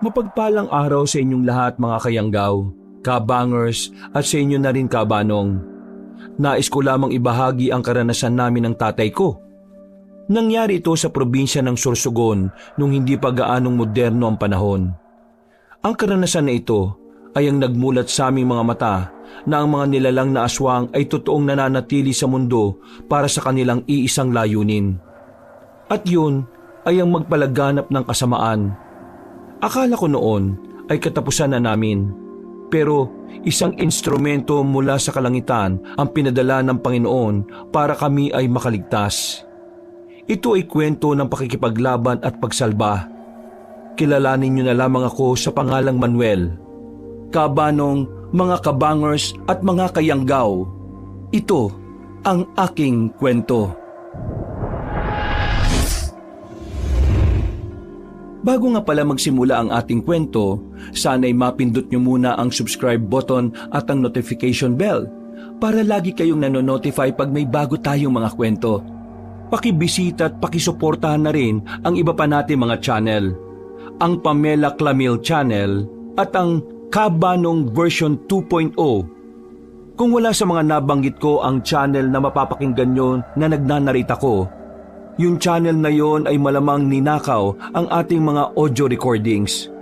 Mapagpalang araw sa inyong lahat mga kayanggaw, kabangers at sa inyo na rin kabanong. Nais ko lamang ibahagi ang karanasan namin ng tatay ko. Nangyari ito sa probinsya ng Sorsogon nung hindi pa gaanong moderno ang panahon. Ang karanasan na ito ay ang nagmulat sa aming mga mata na ang mga nilalang na aswang ay totoong nananatili sa mundo para sa kanilang iisang layunin. At yun ay ang magpalaganap ng kasamaan. Akala ko noon ay katapusan na namin, pero isang instrumento mula sa kalangitan ang pinadala ng Panginoon para kami ay makaligtas. Ito ay kwento ng pakikipaglaban at pagsalba. Kilalanin niyo na lamang ako sa pangalang Manuel. Kabanong, mga kabangers at mga kayanggaw, ito ang aking kwento. Bago nga pala magsimula ang ating kwento, sana'y mapindot nyo muna ang subscribe button at ang notification bell para lagi kayong nanonotify pag may bago tayong mga kwento. Pakibisita at pakisuportahan na rin ang iba pa nating mga channel, ang Pamela Clamil Channel at ang Kabanong version 2.0. Kung wala sa mga nabanggit ko ang channel na mapapakinggan nyo na nagnanarita ko, yung channel na yon ay malamang ninakaw ang ating mga audio recordings.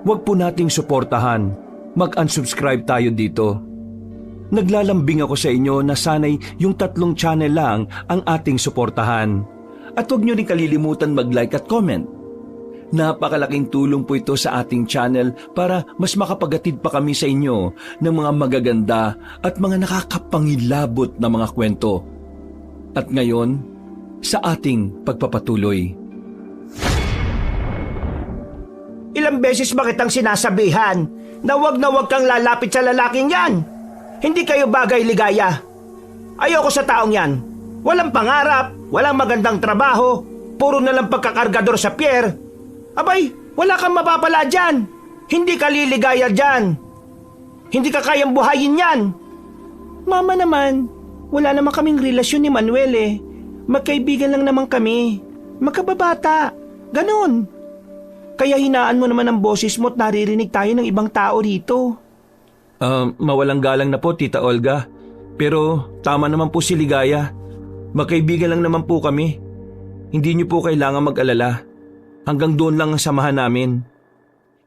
Huwag po nating suportahan. Mag-unsubscribe tayo dito. Naglalambing ako sa inyo na sanay yung 3 channel lang ang ating suportahan. At huwag nyo rin kalilimutan mag-like at comment. Napakalaking tulong po ito sa ating channel para mas makapagatid pa kami sa inyo ng mga magaganda at mga nakakapangilabot na mga kwento. At ngayon, sa ating pagpapatuloy. Ilang beses ba kitang sinasabihan na wag kang lalapit sa lalaking yan? Hindi kayo bagay, Ligaya. Ayoko sa taong yan. Walang pangarap, walang magandang trabaho, puro na lang pagkakargador sa pier. Abay, wala kang mapapala dyan. Hindi ka liligaya dyan. Hindi ka kayang buhayin yan. Mama naman, wala naman kaming relasyon ni Manuel eh. Magkaibigan lang naman kami. Magkababata. Ganon. Kaya hinaan mo naman ang boses mo at naririnig tayo ng ibang tao rito. Mawalang galang na po, Tita Olga. Pero tama naman po si Ligaya. Magkaibigan lang naman po kami. Hindi niyo po kailangan mag-alala. Hanggang doon lang ang samahan namin.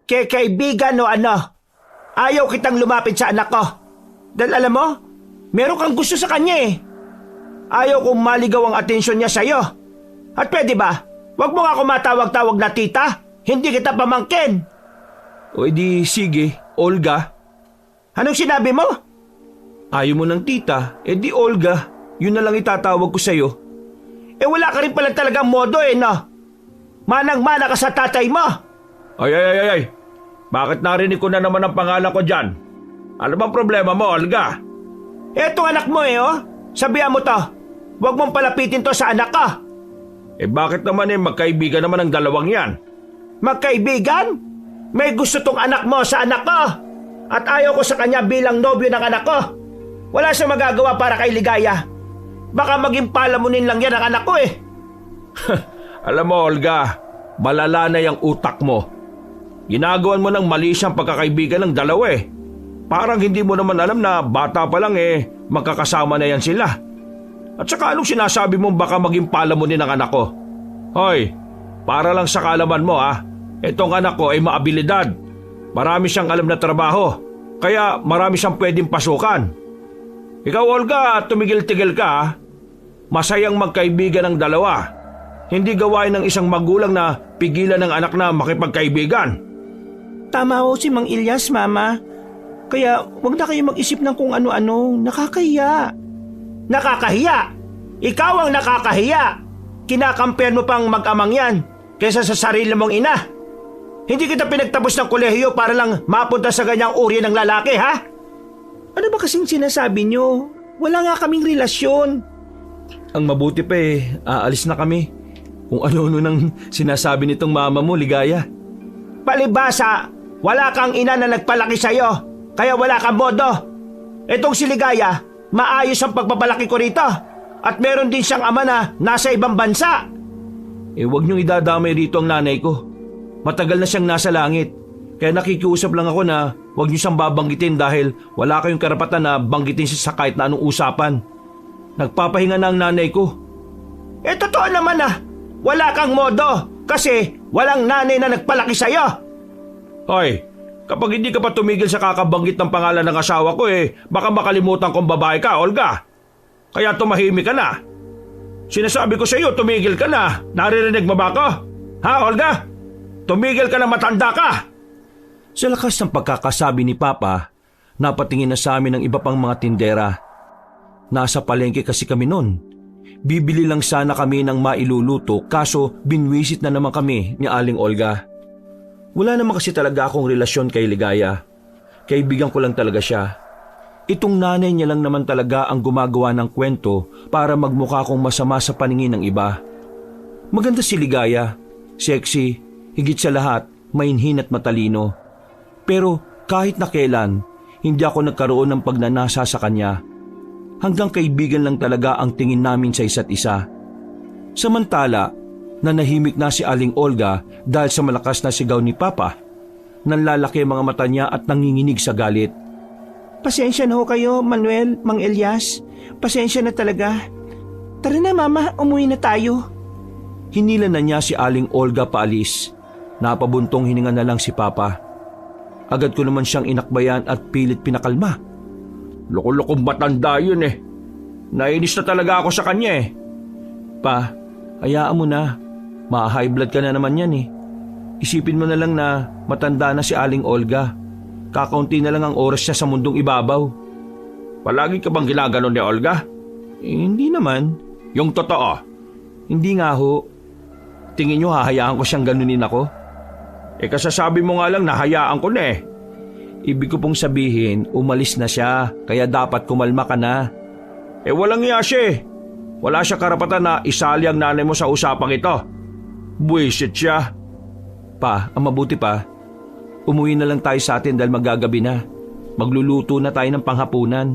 Kaibigan o ano? Ayaw kitang lumapit sa anak ko. Dahil alam mo, meron kang gusto sa kanya eh. Ayaw kong maligaw ang atensyon niya sa'yo. At pwede ba, wag mo nga ako matawag-tawag na tita? Hindi kita pamangkin. O edi sige, Olga. Anong sinabi mo? Ayaw mo ng tita, edi Olga. Yun na lang itatawag ko sa'yo. Eh wala ka rin pala talagang modo eh, no? Manang-mana ka sa tatay mo. Ay. Bakit narinig ko na naman ang pangalan ko dyan? Ano bang problema mo, Olga? Etong anak mo eh, oh. Sabihan mo to. Huwag mong palapitin to sa anak ko. Eh bakit naman magkaibigan naman ang dalawang yan? Magkaibigan? May gusto tong anak mo sa anak ko. At ayaw ko sa kanya bilang nobyo ng anak ko. Wala siyang magagawa para kay Ligaya. Baka maging palamunin lang yan ang anak ko eh. Alam mo, Olga, malala na yung utak mo. Ginagawan mo ng mali siyang pagkakaibigan ng dalawa eh. Parang hindi mo naman alam na bata pa lang eh, magkakasama na yan sila. At saka anong sinasabi mo baka maging palamunin ng anak ko? Hoy, para lang sa kaalaman mo itong anak ko ay maabilidad. Marami siyang alam na trabaho, kaya marami siyang pwedeng pasukan. Ikaw, Olga, tumigil-tigil ka. Masayang magkaibigan ng dalawa. Hindi gawain ng isang magulang na pigilan ng anak na makipagkaibigan. Tama ho si Mang Ilyas, Mama. Kaya wag na kayo mag-isip ng kung ano-ano. Nakakahiya. Nakakahiya? Ikaw ang nakakahiya. Kinakampihan mo pang mag-amang yan kaysa sa sarili mong ina. Hindi kita pinagtapos ng kolehiyo para lang mapunta sa ganyang uri ng lalaki, ha? Ano ba kasing sinasabi nyo? Wala nga kaming relasyon. Ang mabuti pa aalis na kami. Kung ano-ano nang sinasabi nitong mama mo, Ligaya. Palibasa, wala kang ina na nagpalaki sa'yo. Kaya wala kang bodo. Itong si Ligaya, maayos ang pagpapalaki ko rito. At meron din siyang ama na nasa ibang bansa. Huwag niyong idadamay rito ang nanay ko. Matagal na siyang nasa langit. Kaya nakikiusap lang ako na huwag niyo siyang babanggitin dahil wala kayong karapatan na banggitin siya sa kahit na anong usapan. Nagpapahinga na ang nanay ko. Totoo naman wala kang modo kasi walang nanay na nagpalaki sa'yo. Hoy, kapag hindi ka pa tumigil sa kakabanggit ng pangalan ng asawa ko baka makalimutan kong babae ka, Olga. Kaya tumahimik ka na. Sinasabi ko sa iyo, tumigil ka na. Naririnig mo ba ako? Ha, Olga? Tumigil ka na, matanda ka! Sa lakas ng pagkakasabi ni Papa, napatingin na sa amin ang iba pang mga tindera. Nasa palengke kasi kami noon. Bibili lang sana kami ng mailuluto kaso binwisit na naman kami ni Aling Olga. Wala naman kasi talaga akong relasyon kay Ligaya. Kaibigan ko lang talaga siya. Itong nanay niya lang naman talaga ang gumagawa ng kwento para magmukha akong masama sa paningin ng iba. Maganda si Ligaya, sexy, higit sa lahat, mainhin at matalino. Pero kahit na kailan, hindi ako nagkaroon ng pagnanasa sa kanya. Hanggang kaibigan lang talaga ang tingin namin sa isa't isa. Samantala, nanahimik na si Aling Olga dahil sa malakas na sigaw ni Papa. Nanlalaki ang mga mata niya at nanginginig sa galit. Pasensya na ho kayo, Manuel, Mang Elias. Pasensya na talaga. Tara na, Mama, umuwi na tayo. Hinila na niya si Aling Olga paalis. Napabuntong hininga na lang si Papa. Agad ko naman siyang inakbayan at pilit pinakalma. Loko-lokong matanda yun Nainis na talaga ako sa kanya Pa, hayaan mo na. Ma-high blood ka na naman yan Isipin mo na lang na matanda na si Aling Olga. Kakaunti na lang ang oras niya sa mundong ibabaw. Palagi ka bang ginaganon ni Olga? Hindi naman. Yung totoo? Hindi nga ho. Tingin niyo hahayaan ko siyang ganunin ako? Kasasabi mo nga lang nahayaan ko na Ibig ko pong sabihin, umalis na siya, kaya dapat kumalma ka na. Walang iya siya Wala siya karapatan na isali ang nanay mo sa usapang ito. Buwisit siya. Pa, ang mabuti pa, umuwi na lang tayo sa atin dahil magagabi na. Magluluto na tayo ng panghapunan.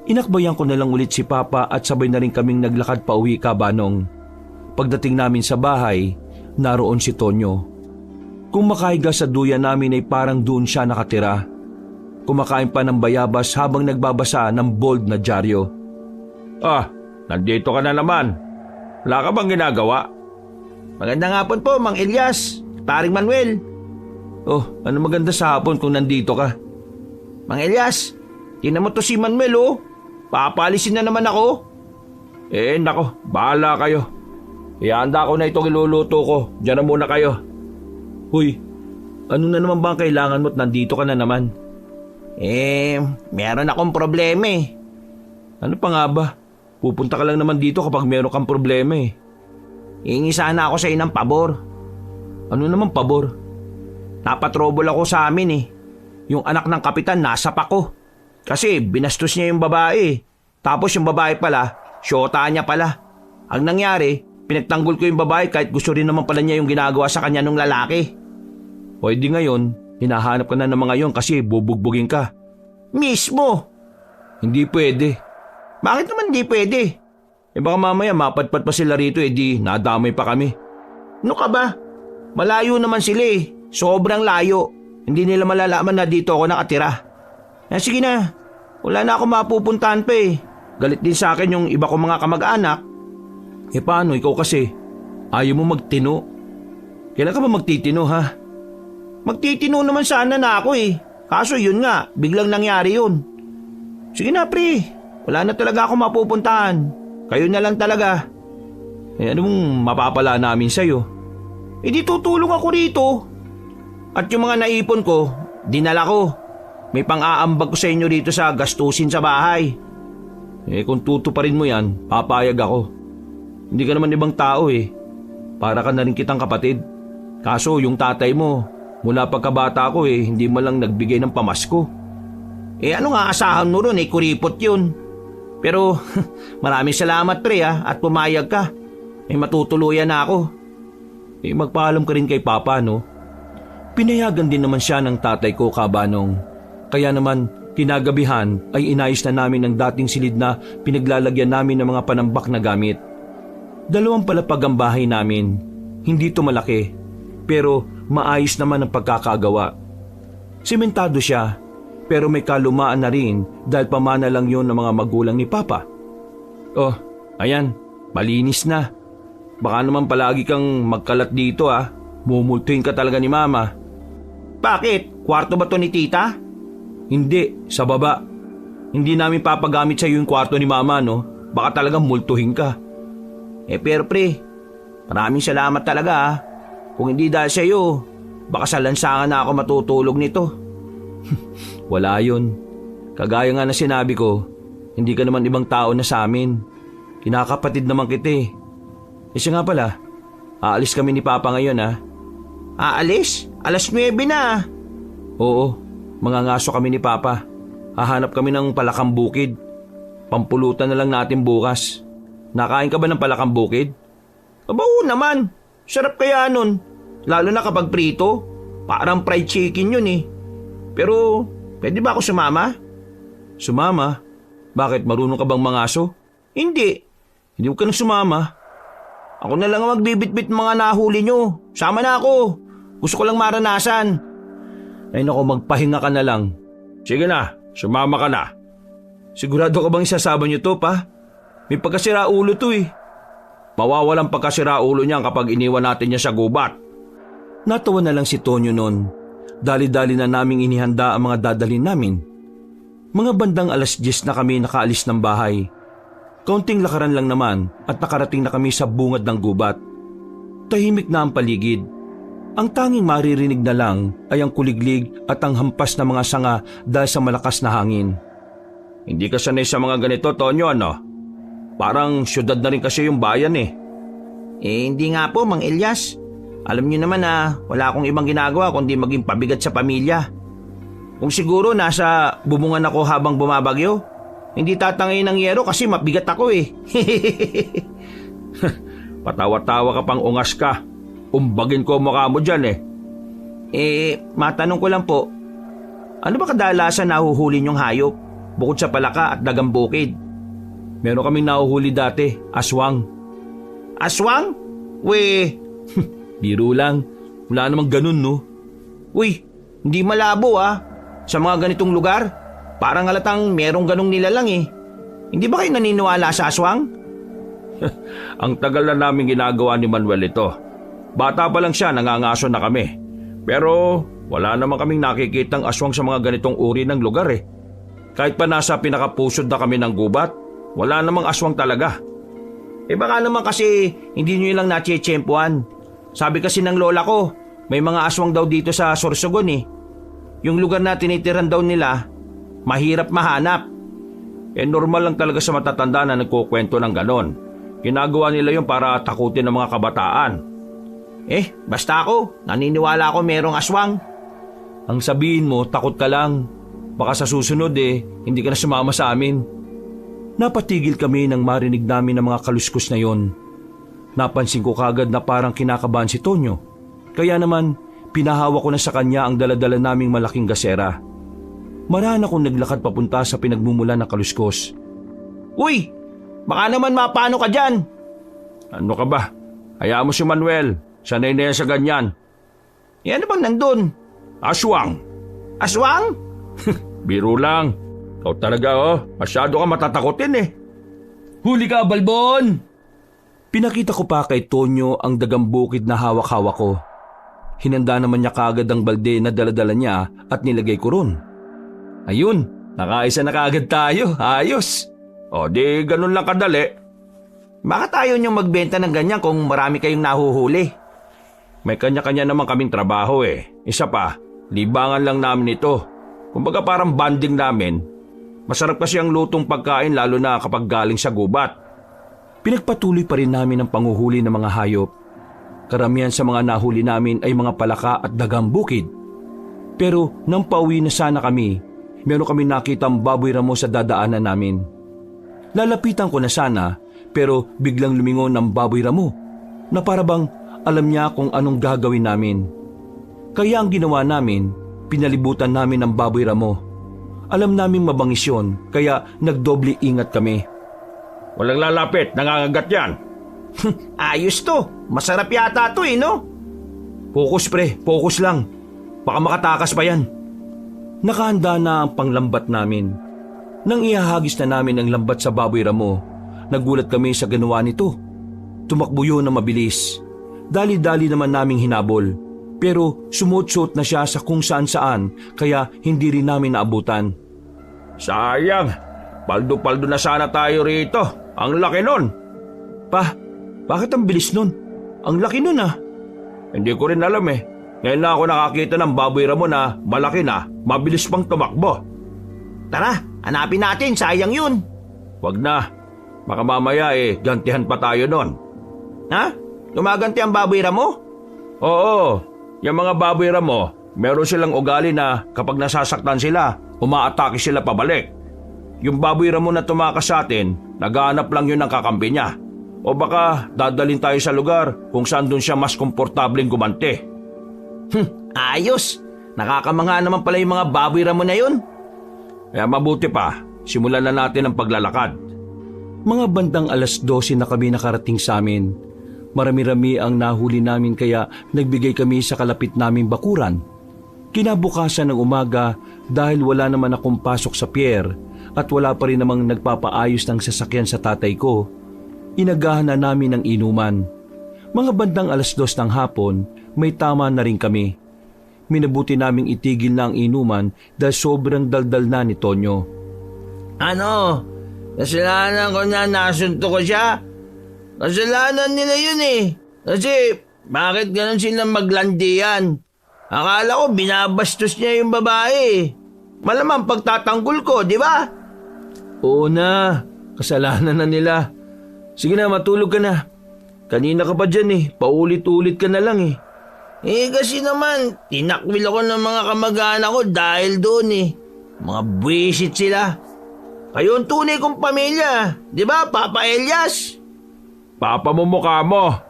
Inakbayan ko na lang ulit si Papa at sabay na rin kaming naglakad pa uwi Kabanong. Pagdating namin sa bahay, naroon si Tonyo. Kung makahiga sa duya namin ay parang doon siya nakatira. Kumakain pa ng bayabas habang nagbabasa ng bold na dyaryo. Nandito ka na naman. Wala ka bang ginagawa? Magandang hapon po, Mang Elias, Paring Manuel. Oh, ano maganda sa hapon kung nandito ka? Mang Elias, tingnan mo to si Manuel Papalisin na naman ako. Nako, bahala kayo. Ihanda ko na itong iluluto ko. Diyan na muna kayo. Huy, ano na naman ba ang kailangan mo at nandito ka na naman? Meron akong problema Ano pa nga ba? Pupunta ka lang naman dito kapag meron kang problema Hingi sana ako sa inang pabor. Ano naman pabor? Napatrobol ako sa amin Yung anak ng kapitan nasa pa ko. Kasi binastos niya yung babae. Tapos yung babae pala, syota niya pala. Ang nangyari, pinagtanggol ko yung babae kahit gusto rin naman pala niya yung ginagawa sa kanya nung lalaki. Pwede ngayon, hinahanap ka na ng mga yon kasi bubugbugin ka. Mismo? Hindi pwede. Bakit naman hindi pwede? Baka mamaya mapadpad pa sila rito di nadamay pa kami. Ano ka ba? Malayo naman sila Sobrang layo. Hindi nila malalaman na dito ako nakatira. Sige na, wala na ako mapupuntahan pa Galit din sa akin yung iba kong mga kamag-anak. Paano ikaw kasi? Ayaw mo magtino. Kailan ka ba magtitino ha? Magtitino naman sana na ako Kaso yun nga, biglang nangyari yun. Sige na pre, wala na talaga ako mapupuntahan. Kayo na lang talaga. Ano mong mapapala namin sa'yo? Di tutulong ako rito. At yung mga naipon ko, dinala ko. May pang-aambag ko sa inyo rito sa gastusin sa bahay. Kung tutuparin mo yan, papayag ako. Hindi ka naman ibang tao Para ka na rin kitang kapatid. Kaso yung tatay mo, mula pagkabata ko hindi mo lang nagbigay ng pamasko. Ano nga asahan mo ron kuripot yun. Pero maraming salamat pre at pumayag ka. Matutuluyan na ako. Magpaalam ka rin kay Papa no? Pinayagan din naman siya ng tatay ko Kabanong. Kaya naman kinagabihan ay inayos na namin ang dating silid na pinaglalagyan namin ng mga panambak na gamit. 2 palapag ang bahay namin. Hindi to malaki, pero maayos naman ang pagkakagawa. Sementado siya, pero may kalumaan na rin dahil pamana lang yon ng mga magulang ni Papa. Oh, ayan, malinis na. Baka naman palagi kang magkalat dito Mumultuhin ka talaga ni Mama. Bakit? Kwarto ba to ni tita? Hindi, sa baba. Hindi namin papagamit sa iyo yung kwarto ni Mama, no? Baka talagang multuhin ka. Pero pre, maraming salamat talaga Kung hindi dahil sa iyo, baka sa lansangan na ako matutulog nito. Wala yun. Kagaya nga na sinabi ko, hindi ka naman ibang tao na sa amin. Kinakapatid naman kita eh. Siya nga pala, aalis kami ni Papa ngayon Aalis? 9:00 na. Oo, mangangaso kami ni Papa. Hahanap kami ng palakang bukid. Pampulutan na lang natin bukas. Nakain ka ba ng palakang bukid? Aba oo naman. Sarap kaya nun. Lalo na kapag prito. Parang fried chicken yun Pero, pwede ba ako sumama? Sumama? Bakit, marunong ka bang mangaso? Hindi. Hindi ko ka nang sumama. Ako na lang ang magbibitbit mga nahuli nyo. Sama na ako. Gusto ko lang maranasan. Ay nako, magpahinga ka na lang. Sige na, sumama ka na. Sigurado ka bang isasama niyo to, Pa? May pagkasira ulo to Mawawalang pagkasira ulo niyan kapag iniwan natin niya sa gubat. Natawa na lang si Tonyo noon. Dali-dali na naming inihanda ang mga dadalhin namin. Mga bandang 10:00 na kami nakaalis ng bahay. Kaunting lakaran lang naman at nakarating na kami sa bungad ng gubat. Tahimik na ang paligid. Ang tanging maririnig na lang ay ang kuliglig at ang hampas na mga sanga dahil sa malakas na hangin. Hindi ka sanay sa mga ganito, Tonyo, Parang syudad na rin kasi yung bayan Hindi nga po, Mang Elias. Alam niyo naman wala akong ibang ginagawa kundi maging pabigat sa pamilya. Kung siguro nasa bubungan ako habang bumabagyo, hindi tatangay ng yero kasi mabigat ako Patawa-tawa ka pang ungas ka. Umbagin ko mukha mo dyan matanong ko lang po, ano ba kadalasan nahuhuli niyong hayop bukod sa palaka at dagang bukid? Meron kaming nahuhuli dati, aswang. Aswang? We, biro lang. Wala namang ganun, no? Uy, hindi malabo Sa mga ganitong lugar, parang halatang merong ganong nilalang Hindi ba kayo naniniwala sa aswang? Ang tagal na namin ginagawa ni Manuel ito. Bata pa lang siya, nangangaso na kami. Pero wala naman kaming nakikitang aswang sa mga ganitong uri ng lugar Kahit pa nasa pinakapusod na kami ng gubat, wala namang aswang talaga. Baka naman kasi hindi nyo lang natsyetsyempuan. Sabi kasi ng lola ko, may mga aswang daw dito sa Sorsogon Yung lugar na tinitiran daw nila, mahirap mahanap. Normal lang talaga sa matatanda na nagkukwento ng ganon. Ginagawa nila yun para takutin ng mga kabataan. Basta ako, naniniwala ako merong aswang. Ang sabihin mo, takot ka lang. Baka sa susunod hindi ka na sumama sa amin. Napatigil kami nang marinig namin ang mga kaluskos na yon. Napansin ko kagad na parang kinakabahan si Tonyo. Kaya naman, pinahawa ko na sa kanya ang daladala naming malaking gasera. Marahan akong naglakad papunta sa pinagmumulan ng kaluskos. Uy! Baka naman mapano ka dyan! Ano ka ba? Hayaan mo si Manuel. Sanay na yan sa ganyan. Ano bang nandun? Aswang. Aswang? Biro lang. Ikaw talaga masyado ka matatakotin Huli ka, Balbon! Pinakita ko pa kay Tonyo ang dagang bukid na hawak-hawak ko. Hinanda naman niya kagad ang balde na daladala niya at nilagay ko ron. Ayun, nakaisa na kagad tayo. Ayos! O di ganun lang kadali. Bakit ayaw niyong magbenta ng ganyan kung marami kayong nahuhuli? May kanya-kanya naman kaming trabaho Isa pa, libangan lang namin ito. Kumbaga parang banding namin. Masarap kasi ang lutong pagkain lalo na kapag galing sa gubat. Pinagpatuloy pa rin namin ang panguhuli ng mga hayop. Karamihan sa mga nahuli namin ay mga palaka at dagang bukid. Pero nang pauwi na sana kami, meron kami nakitang baboy ramo sa dadaanan namin. Lalapitan ko na sana pero biglang lumingon ng baboy ramo na parabang alam niya kung anong gagawin namin. Kaya ang ginawa namin, pinalibutan namin ng baboy ramo. Alam naming mabangis yun, kaya nagdoble ingat kami. Walang lalapit, nangangagat yan. Ayos to, masarap yata to no? Focus pre, focus lang. Baka makatakas pa yan. Nakahanda na ang panglambat namin. Nang ihahagis na namin ang lambat sa baboy ramo, nagulat kami sa ginawa nito. Tumakbo yun na mabilis. Dali-dali naman naming hinabol. Pero sumuot-suot na siya sa kung saan-saan kaya hindi rin namin naabutan. Sayang, paldo-paldo na sana tayo rito. Ang laki nun. Pa, bakit ang bilis nun? Ang laki nun ah. Hindi ko rin alam eh. Ngayon na ako nakakita ng baboy ramo na malaki na, mabilis pang tumakbo. Tara, hanapin natin, sayang yun. Wag na. Baka mamaya gantihan pa tayo nun. Ha? Gumaganti ang baboy ramo? Oo, yung mga baboy ramo, meron silang ugali na kapag nasasaktan sila, umaatake sila pabalik. Yung baboy ramo na tumakas sa atin, naghahanap lang yun ng kakampi niya. O baka dadalhin tayo sa lugar kung saan doon siya mas komportableng gumanti. Ayos. Nakakamangha naman pala yung mga baboy ramo na yun. Kaya mabuti pa, simulan na natin ang paglalakad. Mga bandang 12:00 na kami nakarating sa amin. Marami-rami ang nahuli namin kaya nagbigay kami sa kalapit naming bakuran. Kinabukasan ng umaga dahil wala naman akong pasok sa pier at wala pa rin namang nagpapaayos ng sasakyan sa tatay ko, inagahan na namin ng inuman. Mga bandang 2:00 ng hapon, may tama na rin kami. Minabuti naming itigil na ang inuman dahil sobrang daldal na ni Tonyo. Ano? Kasalanan ko na nasunto ko siya? Kasalanan nila yun eh. Kasi bakit ganun silang maglandian? Akala ko binabastos niya yung babae. Malamang pagtatanggol ko, di ba? Oo na, kasalanan na nila. Sige na, matulog ka na. Kanina ka pa dyan paulit-ulit ka na lang Kasi naman, tinakwil ako ng mga kamag-anak ko dahil doon Mga buwisit sila. Kayo ang tunay kong pamilya, di ba, Papa Elias? Papa mo mukha mo.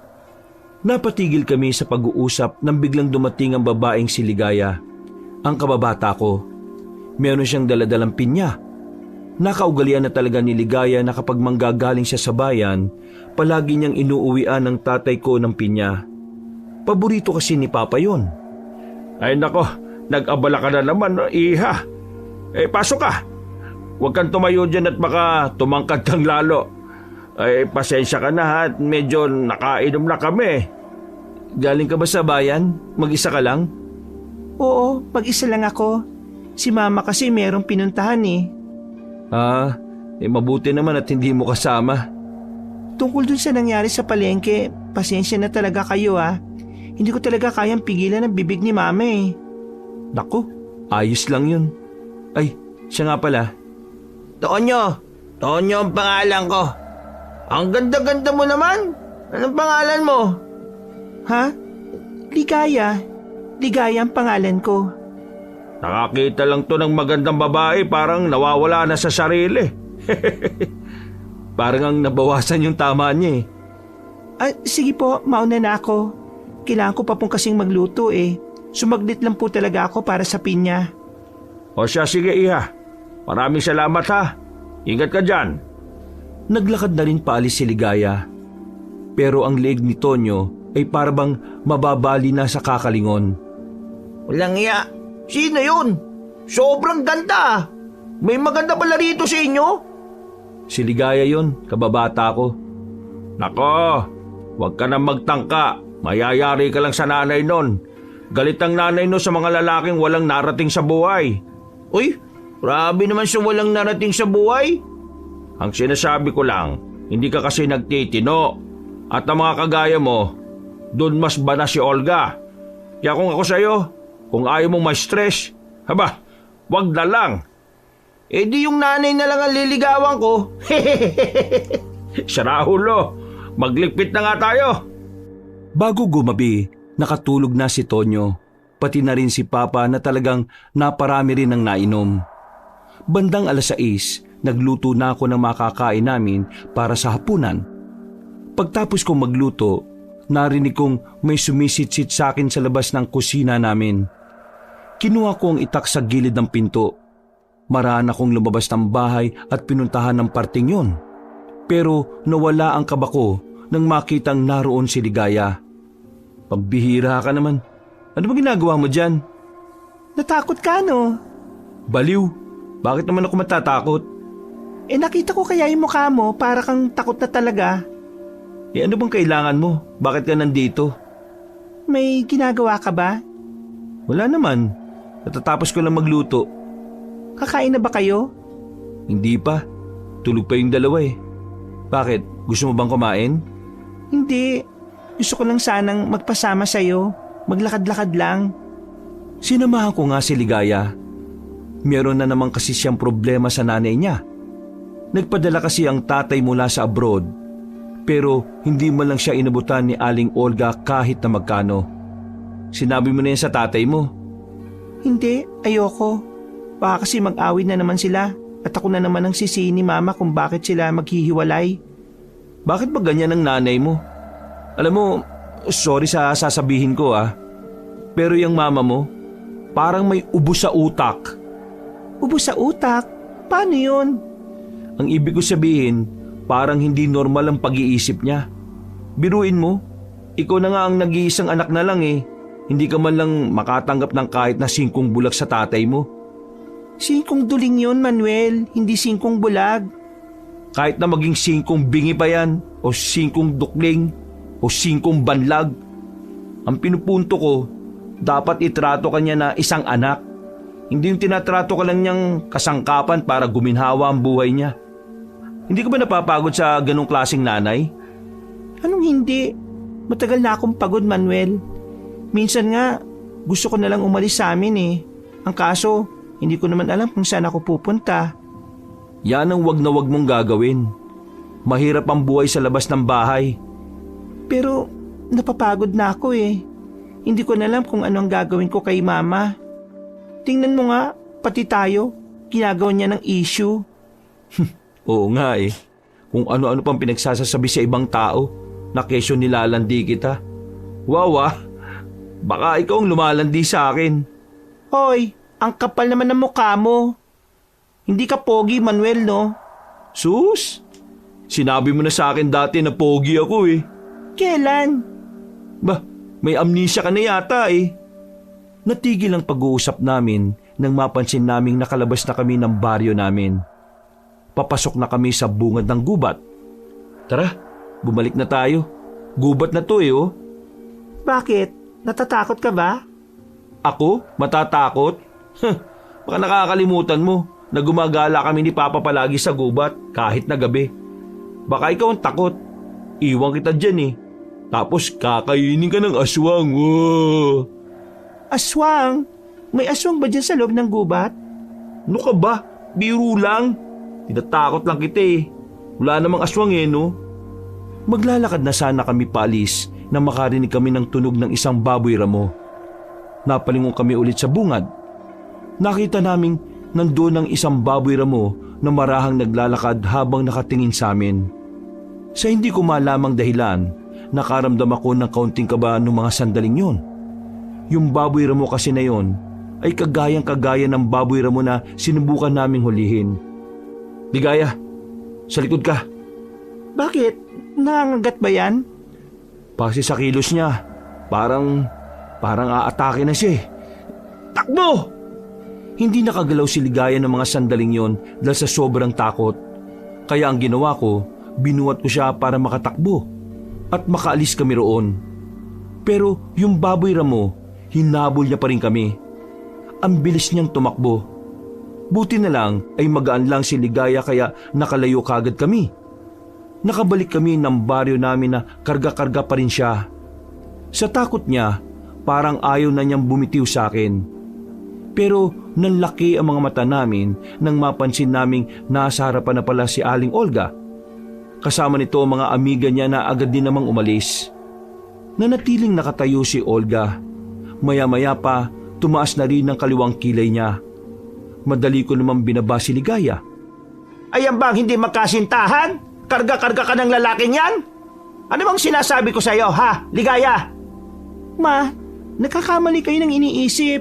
Napatigil kami sa pag-uusap nang biglang dumating ang babaeng si Ligaya. Ang kababata ko. Meron siyang daladalang pinya. Nakaugalian na talaga ni Ligaya na kapag manggagaling siya sa bayan, palagi niyang inuuwian ng tatay ko ng pinya. Paborito kasi ni Papa yon. Ay nako, nag-abala ka na naman, iha. Pasok ka. Huwag kang tumayo dyan at baka tumangkad kang lalo. Pasensya ka na at medyo nakainom na kami. Galing ka ba sa bayan? Mag-isa ka lang? Oo, mag-isa lang ako. Si Mama kasi merong pinuntahan Mabuti naman at hindi mo kasama. Tungkol dun sa nangyari sa palengke, pasensya na talaga kayo Hindi ko talaga kayang pigilan ang bibig ni Mama Naku, ayos lang yun. Ay, siya nga pala. Tonyo ang pangalan ko. Ang ganda-ganda mo naman. Anong pangalan mo? Ha? Ligaya. Ligaya ang pangalan ko. Nakakita lang to ng magandang babae, parang nawawala na sa sarili. Parang ang nabawasan yung tama niya Sige po, mauna na ako. Kailangan ko pa pong kasing magluto Sumaglit lang po talaga ako para sa pinya. O siya, sige iha. Maraming salamat ha. Ingat ka dyan. Naglakad na rin paalis si Ligaya. Pero ang leeg ni Tonyo ay parabang mababali na sa kakalingon. Walang iya. Sino yun? Sobrang ganda. May maganda pala rito sa inyo. Si Ligaya yon, kababata ko. Nako, huwag ka na magtangka. Mayayari ka lang sa nanay nun. Galit ang nanay no sa mga lalaking walang narating sa buhay. Uy, grabe naman sa walang narating sa buhay. Ang sinasabi ko lang, hindi ka kasi nagtitino. At ang mga kagaya mo, doon mas bana si Olga. Kaya kung ako sa'yo, kung ayaw mong ma-stress, wag na lang. Di yung nanay na lang ang liligawan ko. Sarahulo, maglikpit na nga tayo. Bago gumabi, nakatulog na si Tonyo, pati na rin si Papa na talagang naparami rin ng nainom. Bandang 6:00, nagluto na ako ng makakain namin para sa hapunan. Pagtapos kong magluto, narinig kong may sumisitsit sa akin sa labas ng kusina namin. Kinuha ko ang itak sa gilid ng pinto. Maraan akong lumabas ng bahay at pinuntahan ng parting yon. Pero nawala ang kaba ko nang makitang naroon si Ligaya. Pambihira ka naman. Ano ba ginagawa mo dyan? Natakot ka Baliw, bakit naman ako matatakot? Nakita ko kaya yung mukha mo para kang takot na talaga. Ano bang kailangan mo? Bakit ka nandito? May ginagawa ka ba? Wala naman. Natatapos ko lang magluto. Kakain na ba kayo? Hindi pa. Tulog pa yung dalawa eh. Bakit? Gusto mo bang kumain? Hindi. Gusto ko lang sanang magpasama sa'yo. Maglakad-lakad lang. Sinamahan ko nga si Ligaya. Meron na naman kasi siyang problema sa nanay niya. Nagpadala kasi ang tatay mula sa abroad, pero hindi man lang siya inabutan ni Aling Olga kahit na magkano. Sinabi mo na yan sa tatay mo. Hindi, ayoko. Baka kasi mag-awit na naman sila at ako na naman ang sisihin ni Mama kung bakit sila maghihiwalay. Bakit ba ganyan ang nanay mo? Alam mo, sorry sa sasabihin ko pero yung mama mo, parang may ubo sa utak. Ubo sa utak? Paano yun? Ang ibig ko sabihin, parang hindi normal ang pag-iisip niya. Biruin mo, ikaw na nga ang nag-iisang anak na lang eh. Hindi ka man lang makatanggap ng kahit na 5 bulag sa tatay mo. 5 duling yun, Manuel. Hindi 5 bulag. Kahit na maging 5 bingi pa yan, o 5 dukling, o 5 banlag. Ang pinupunto ko, dapat itrato ka niya na isang anak. Hindi yung tinatrato ka lang niyang kasangkapan para guminhawa ang buhay niya. Hindi ka ba napapagod sa ganong klaseng nanay? Anong hindi? Matagal na akong pagod, Manuel. Minsan nga, gusto ko na lang umalis sa amin eh. Ang kaso, hindi ko naman alam kung saan ako pupunta. Yan ang wag na wag mong gagawin. Mahirap ang buhay sa labas ng bahay. Pero napapagod na ako eh. Hindi ko na alam kung ano ang gagawin ko kay Mama. Tingnan mo nga, pati tayo, ginagawa niya ng issue. Oo nga eh. Kung ano-ano pang pinagsasasabi sa ibang tao na kesyo nilalandi kita. Wow baka ikaw ang lumalandi sa akin. Hoy, ang kapal naman ng mukha mo. Hindi ka pogi, Manuel, no? Sus, sinabi mo na sa akin dati na pogi ako eh. Kailan? Bah, may amnesia ka na yata eh. Natigil ang pag-uusap namin nang mapansin naming nakalabas na kami ng baryo namin. Papasok na kami sa bungad ng gubat. Tara, bumalik na tayo. Gubat na to eh oh. Bakit? Natatakot ka ba? Ako? Matatakot? Baka nakakalimutan mo na gumagala kami ni Papa palagi sa gubat kahit na gabi. Baka ikaw ang takot. Iwan kita dyan eh. Tapos kakainin ka ng aswang. Oh. Aswang? May aswang ba dyan sa loob ng gubat? Ano ka ba? Biro lang. Tinatakot lang kita eh. Wala namang aswang eh no? Maglalakad na sana kami paalis na makarinig kami ng tunog ng isang baboy ramo. Napalingon kami ulit sa bungad. Nakita naming nandoon ang isang baboy ramo na marahang naglalakad habang nakatingin sa amin. Sa hindi ko malamang dahilan, nakaramdam ako ng kaunting kaba noong mga sandaling yon. Yung baboy ramo kasi na yon ay kagayang-kagaya ng baboy ramo na sinubukan naming hulihin. Ligaya, sa likod ka. Bakit? Nangangagat ba yan? Kasi sa kilos niya, parang aatake na siya eh. Takbo! Hindi nakagalaw si Ligaya ng mga sandaling yon dahil sa sobrang takot. Kaya ang ginawa ko, binuhat ko siya para makatakbo at makaalis kami roon. Pero yung baboy ramo, hinabol niya pa rin kami. Ang bilis niyang tumakbo. Buti na lang ay magaan lang si Ligaya kaya nakalayo kagad kami. Nakabalik kami ng baryo namin na karga-karga pa rin siya. Sa takot niya, parang ayaw na niyang bumitiw sa akin. Pero nanlaki ang mga mata namin nang mapansin naming nasa harapan na pala si Aling Olga. Kasama nito ang mga amiga niya na agad din namang umalis. Nanatiling nakatayo si Olga. Maya-maya pa, tumaas na rin ang kaliwang kilay niya. Madali ko namang binaba si Ligaya. Ayan bang hindi magkasintahan? Karga-karga ka ng lalaking yan? Ano bang sinasabi ko sa'yo, ha, Ligaya? Ma, nakakakamali kayo ng iniisip.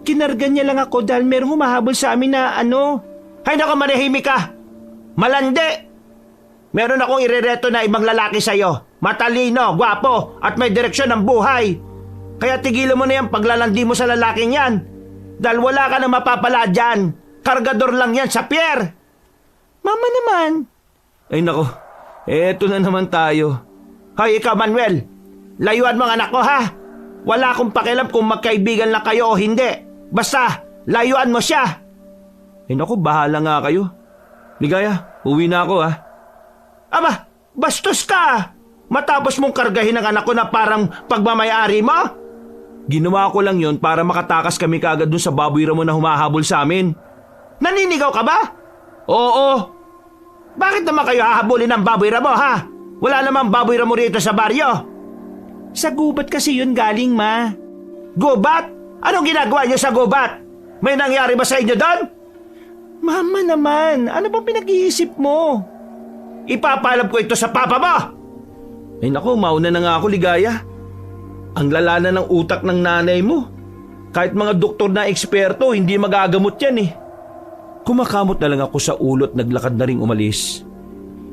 Kinarga niya lang ako dahil merong humahabol sa amin na ano. Hay naku, manahimik ka! Malandi! Meron akong irereto na ibang lalaki sa'yo. Matalino, gwapo, at may direksyon ng buhay. Kaya tigilan mo na yung paglalandi mo sa lalaking yan. Dahil wala ka na mapapala dyan. Kargador lang yan sa pier. Mama naman. Ay nako, eto na naman tayo. Hoy, ikaw Manuel. Layuan mo ang anak ko ha. Wala akong pakialam kung magkaibigan lang kayo o hindi. Basta, layuan mo siya. Ay nako, bahala nga kayo. Ligaya, uwi na ako ha. Aba, bastos ka. Matapos mong kargahin ang anak ko na parang pagmamayari mo? Ginawa ko lang yon para makatakas kami kaagad dun sa baboy ramo na humahabol sa amin. Naninigaw ka ba? Oo, Bakit naman kayo hahabulin ng baboy ramo ha? Wala namang baboy ramo rito sa baryo. Sa gubat kasi yun galing, ma. Gubat? Anong ginagawa niyo sa gubat? May nangyari ba sa inyo doon? Mama naman, ano bang pinag-iisip mo? Ipapaalam ko ito sa papa mo. ay nako, mauna na nga ako, Ligaya. Ang lala na ng utak ng nanay mo. Kahit mga doktor na eksperto, hindi magagamot yan eh. Kumakamot na lang ako sa ulot, naglakad na ring umalis.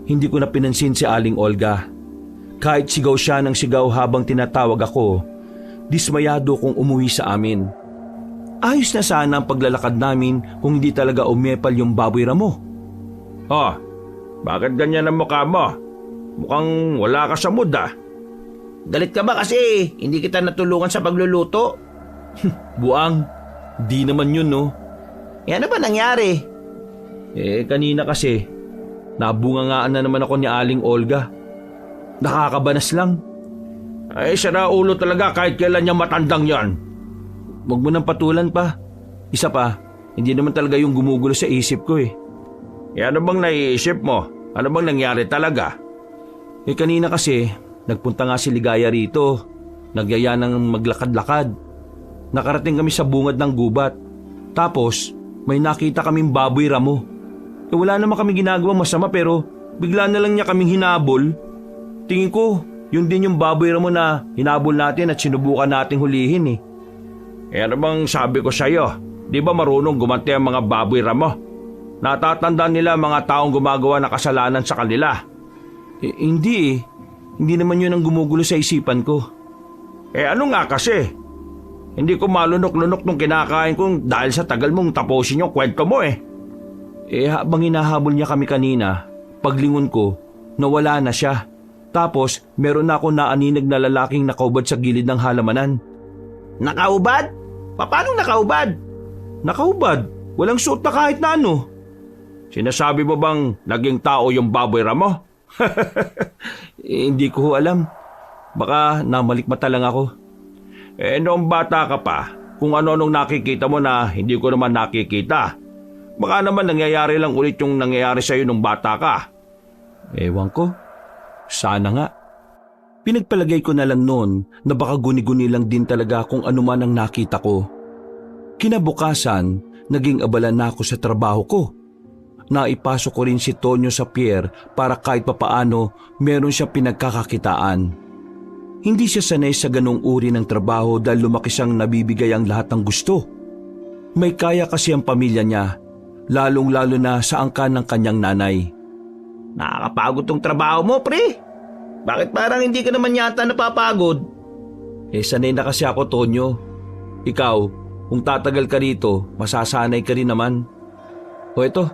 Hindi ko na pinansin si Aling Olga. Kahit sigaw siya ng sigaw habang tinatawag ako, dismayado kong umuwi sa amin. Ayos na sana ang paglalakad namin kung hindi talaga umepal yung baboy ramo. Oh, bakit ganyan ang mukha mo? Mukhang wala ka sa mood ah. Galit ka ba kasi hindi kita natulungan sa pagluluto? Buang, di naman yun no. Ano ba nangyari? Kanina kasi, nabungangaan na naman ako ni Aling Olga. Nakakabanas lang. Ay, sira ulo talaga kahit kailan yung matandang yan. Huwag mo nang patulan pa. Isa pa, hindi naman talaga yung gumugulo sa isip ko eh. Ano bang naiisip mo? Ano bang nangyari talaga? Kanina kasi, nagpunta nga si Ligaya rito. Nagyaya ng maglakad-lakad. Nakarating kami sa bungad ng gubat. Tapos, may nakita kaming baboy ramo. Wala naman kami ginagawang masama pero bigla na lang niya kaming hinabol. Tingin ko, yun din yung baboy ramo na hinabol natin at sinubukan nating hulihin eh. Ano bang sabi ko sa'yo? Di ba marunong gumanti ang mga baboy ramo? Natatandaan nila mga taong gumagawa ng kasalanan sa kanila. Hindi eh. Hindi naman yun ang gumugulo sa isipan ko. Ano nga kasi? Hindi ko malunok-lunok nung kinakain kong dahil sa tagal mong tapusin yung kwento mo eh. Habang hinahabol niya kami kanina, paglingon ko, nawala na siya. Tapos, meron na ako naaninag na lalaking nakaubad sa gilid ng halamanan. Nakaubad? Paano nakaubad? Nakaubad? Walang suot na kahit na ano. Sinasabi mo bang naging tao yung baboy ramo? Hindi ko alam. Baka namalikmata lang ako. Noong bata ka pa, kung ano-anong nakikita mo na hindi ko naman nakikita. Baka naman nangyayari lang ulit yung nangyayari sa'yo nung bata ka. Ewan ko. Sana nga. Pinagpalagay ko na lang noon na baka guni-guni lang din talaga kung ano man ang nakita ko. Kinabukasan, naging abala na ako sa trabaho ko. Naipasok ko rin si Tonyo sa pier para kahit papaano meron siya pinagkakakitaan. Hindi siya sanay sa ganong uri ng trabaho dahil lumaki siyang nabibigay ang lahat ng gusto. May kaya kasi ang pamilya niya, lalong-lalo na sa angkan ng kanyang nanay. Nakakapagod tong trabaho mo, pre. Bakit parang hindi ka naman yata napapagod? Sanay na kasi ako, Tonyo. Ikaw, kung tatagal ka rito, masasanay ka rin naman. O ito,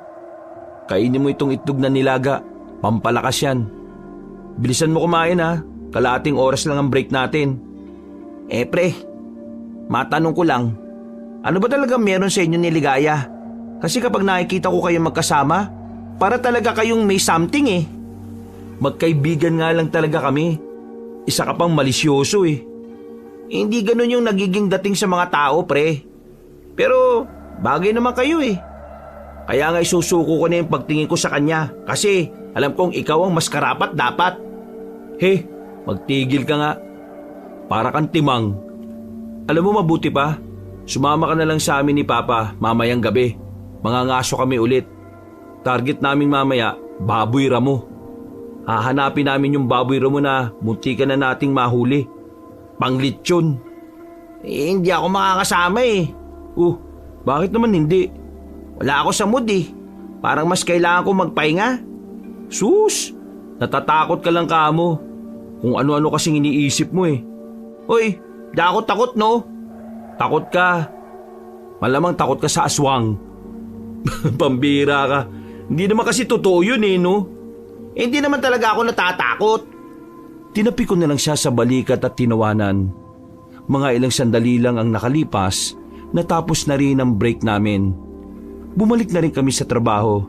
kainin mo itong itlog na nilaga. Pampalakas yan. Bilisan mo kumain ha. Kalahating oras lang ang break natin. Pre, matanong ko lang. Ano ba talaga meron sa inyo ni Ligaya? Kasi kapag nakikita ko kayong magkasama, para talaga kayong may something eh. Magkaibigan nga lang talaga kami. Isa ka pang malisyoso eh. Hindi ganun yung nagiging dating sa mga tao, pre. Pero bagay naman kayo eh. Kaya nga isusuko ko na yung pagtingin ko sa kanya. Kasi alam kong ikaw ang mas karapat dapat. Magtigil ka nga. Para kang timang. Alam mo mabuti pa, sumama ka na lang sa amin ni Papa mamayang gabi. Mangangaso kami ulit. Target naming mamaya, baboy ramo. Hahanapin namin yung baboy ramo na muntikan na nating mahuli. Panglitsyon. Hindi ako makakasama eh. Bakit naman hindi? Wala ako sa mood eh. Parang mas kailangan ko magpahinga. Sus! Natatakot ka lang kamo. Kung ano-ano kasing iniisip mo eh. Di ako takot no. Takot ka. Malamang takot ka sa aswang. Pambira ka. Hindi naman kasi totoo yun no? Hindi naman talaga ako natatakot. Tinapi ko na lang siya sa balikat at tinawanan. Mga ilang sandali lang ang nakalipas, natapos na rin ang break namin. Bumalik na rin kami sa trabaho.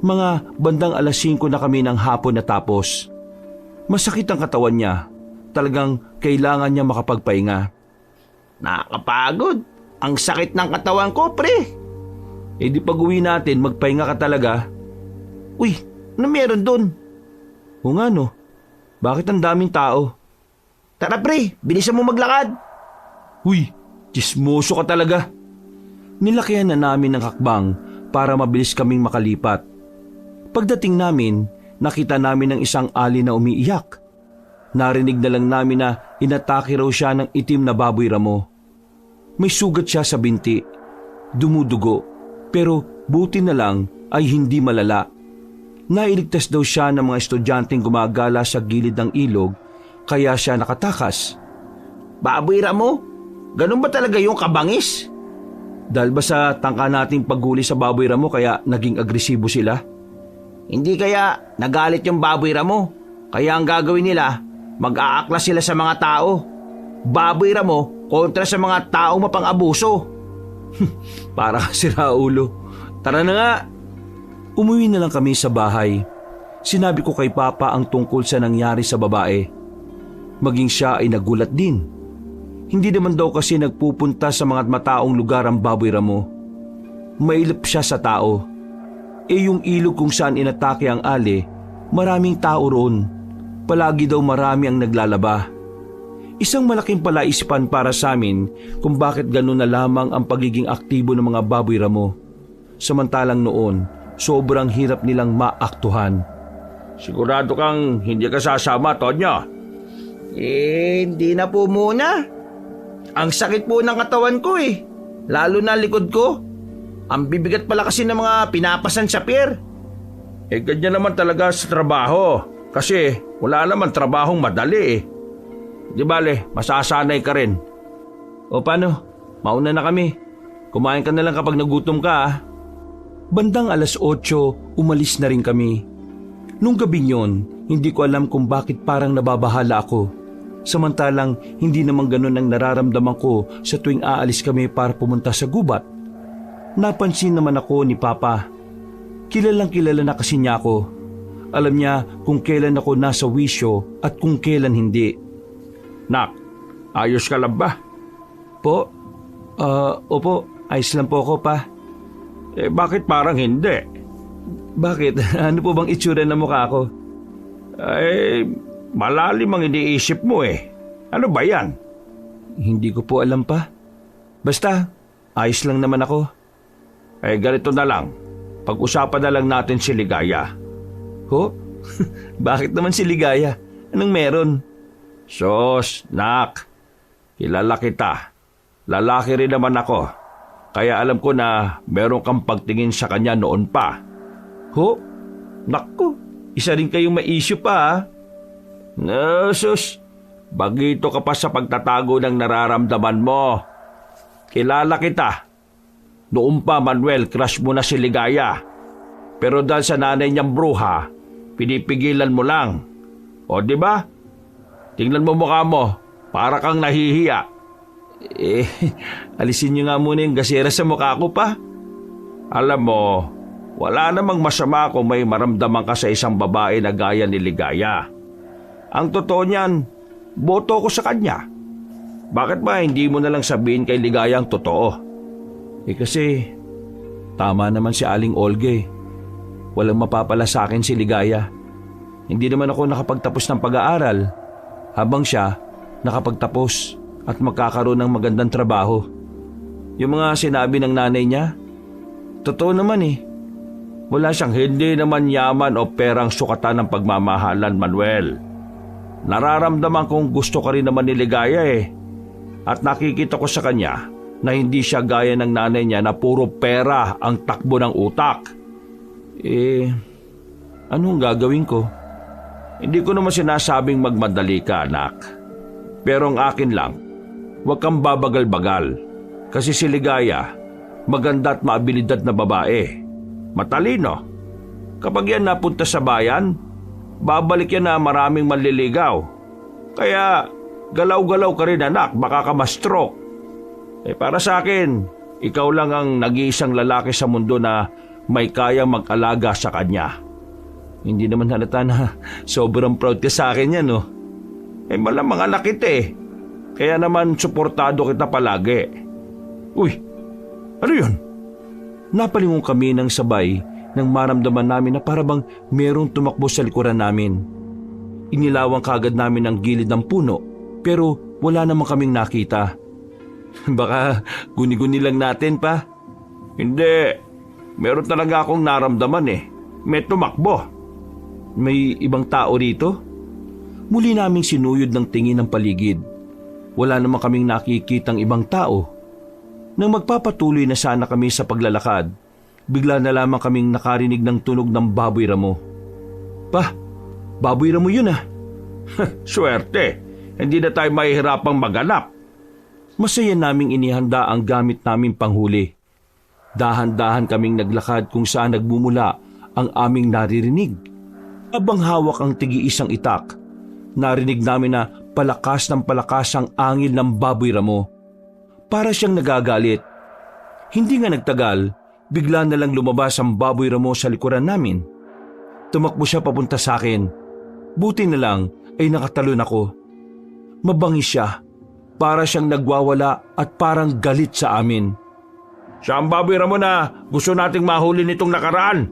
Mga bandang 5:00 na kami ng hapon natapos. Masakit ang katawan niya. Talagang kailangan niya makapagpahinga. Nakakapagod. Ang sakit ng katawan ko, pre. Eh di pag uwi natin, magpahinga ka talaga. Uy, ano meron dun? O nga no, bakit ang daming tao? Tara pre, bilisan mo maglakad. Uy, chismoso ka talaga. Nilakihan na namin ng hakbang para mabilis kaming makalipat. Pagdating namin, nakita namin ang isang ali na umiiyak. Narinig na lang namin na inatake raw siya ng itim na baboy ramo. May sugat siya sa binti, dumudugo, pero buti na lang ay hindi malala. Nailigtas daw siya ng mga estudyanteng gumagala sa gilid ng ilog, kaya siya nakatakas. Baboy ramo? Ganun ba talaga yung kabangis? Dahil ba sa tangka nating paghuli sa baboy ramo kaya naging agresibo sila? Hindi kaya nagalit yung baboy ramo. Kaya ang gagawin nila, mag-aakla sila sa mga tao. Baboy ramo kontra sa mga taong mapang-abuso. Para kasi raulo. Tara na nga. Umuwi na lang kami sa bahay. Sinabi ko kay Papa ang tungkol sa nangyari sa babae. Maging siya ay nagulat din. Hindi naman daw kasi nagpupunta sa mga mataong lugar ang baboy ramo. Mailap siya sa tao. Yung ilog kung saan inatake ang ali, maraming tao roon. Palagi daw marami ang naglalaba. Isang malaking palaisipan para sa amin kung bakit gano'n na lamang ang pagiging aktibo ng mga baboy ramo. Samantalang noon, sobrang hirap nilang maaktuhan. Sigurado kang hindi ka sasama, Tonya. Hindi na po muna. Ang sakit po ng katawan ko lalo na likod ko. Ang bibigat pala kasi ng mga pinapasan sa pier. Ganyan naman talaga sa trabaho. Kasi wala naman trabahong madali Di bale, masasanay ka rin. O paano? Mauna na kami. Kumain ka na lang kapag nagutom ka. Bandang 8:00, umalis na rin kami. Nung gabing yon, hindi ko alam kung bakit parang nababahala ako. Samantalang hindi naman ganun ang nararamdaman ko sa tuwing aalis kami para pumunta sa gubat. Napansin naman ako ni Papa. Kilalang kilala na kasi niya ako. Alam niya kung kailan ako nasa wisyo at kung kailan hindi. Nak, ayos ka lang ba? Po? Opo, ayos lang po ako, Pa. Bakit parang hindi? Bakit? Ano po bang itsura ng mukha ko? Malalim ang iniisip mo Ano ba yan? Hindi ko po alam, Pa. Basta, ayos lang naman ako. Ganito na lang. Pag-usapan na lang natin si Ligaya. Ho? Bakit naman si Ligaya? Anong meron? Sos, nak. Kilala kita. Lalaki rin naman ako. Kaya alam ko na meron kang pagtingin sa kanya noon pa. Ho? Naku, isa rin kayong may issue pa Sus, bagito ka pa sa pagtatago ng nararamdaman mo. Kilala kita. Noon pa, Manuel, crush mo na si Ligaya. Pero dahil sa nanay niyang bruha, pinipigilan mo lang. O di ba? Tingnan mo mukha mo, para kang nahihiya. Alisin niyo nga muna yung gasera sa mukha ko, Pa. Alam mo, wala namang masama kung may maramdaman ka sa isang babae na gaya ni Ligaya. Ang totoo niyan, boto ko sa kanya. Bakit ba hindi mo na lang sabihin kay Ligaya ang totoo? Kasi, tama naman si Aling Olga Walang mapapala sa akin si Ligaya. Hindi naman ako nakapagtapos ng pag-aaral, habang siya nakapagtapos at magkakaroon ng magandang trabaho. Yung mga sinabi ng nanay niya, totoo naman Wala siyang hindi naman yaman o perang sukatan ng pagmamahalan, Manuel. Nararamdaman kong gusto ka rin naman ni Ligaya At nakikita ko sa kanya na hindi siya gaya ng nanay niya na puro pera ang takbo ng utak. Anong gagawin ko? Hindi ko naman sinasabing magmadali ka, anak. Pero ang akin lang, huwag kang babagal-bagal. Kasi si Ligaya, maganda at maabilidad na babae. Matalino. Kapag yan napunta sa bayan, babalik yan na maraming manliligaw. Kaya galaw-galaw ka rin anak, baka ka ma-stroke. Para sa akin, ikaw lang ang nag-iisang lalaki sa mundo na may kayang mag-alaga sa kanya. Hindi naman halata na sobrang proud ka sa akin yan, no? Malamang anak kita Kaya naman suportado kita palagi. Uy, ano yun? Napalingon kami ng sabay nang maramdaman namin na parabang merong tumakbo sa likuran namin. Inilawang kagad namin ang gilid ng puno pero wala naman kaming nakita. Baka guni-guni lang natin pa. Hindi, meron talaga akong naramdaman May tumakbo. May ibang tao rito? Muli naming sinuyod ng tingin ng paligid. Wala naman kaming nakikitang ibang tao. Nang magpapatuloy na sana kami sa paglalakad, bigla na lamang kaming nakarinig ng tunog ng baboy ramo. Pa, baboy ramo yun Swerte, hindi na tayo mahihirapang maganap. Masaya naming inihanda ang gamit naming panghuli. Dahan-dahan kaming naglakad kung saan nagmumula ang aming naririnig. Abang hawak ang tigi-isang itak, narinig namin na palakas ng palakas ang angil ng baboy ramo. Para siyang nagagalit. Hindi nga nagtagal, bigla na lang lumabas ang baboy ramo sa likuran namin. Tumakbo siya papunta sa akin. Buti na lang ay nakatalon ako. Mabangis siya. Para siyang nagwawala at parang galit sa amin. Siya ang baboy ramo na gusto nating mahuli nitong nakaraan.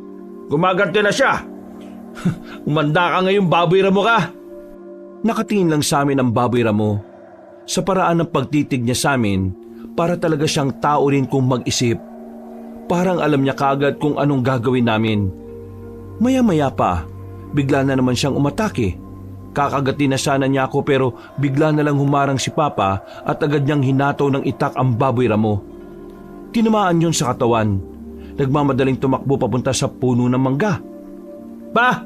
Gumaganti na siya. Umanda ka ngayong baboy ramo ka. Nakatingin lang sa amin ang baboy ramo. Sa paraan ng pagtitig niya sa amin, para talaga siyang tao rin kung mag-isip. Parang alam niya kagad kung anong gagawin namin. Maya-maya pa, bigla na naman siyang umatake. Kakagatin na sana niya ako pero bigla na lang humarang si Papa at agad niyang hinataw ng itak ang baboy ramo. Tinamaan yun sa katawan. Nagmamadaling tumakbo papunta sa puno ng mangga. Pa!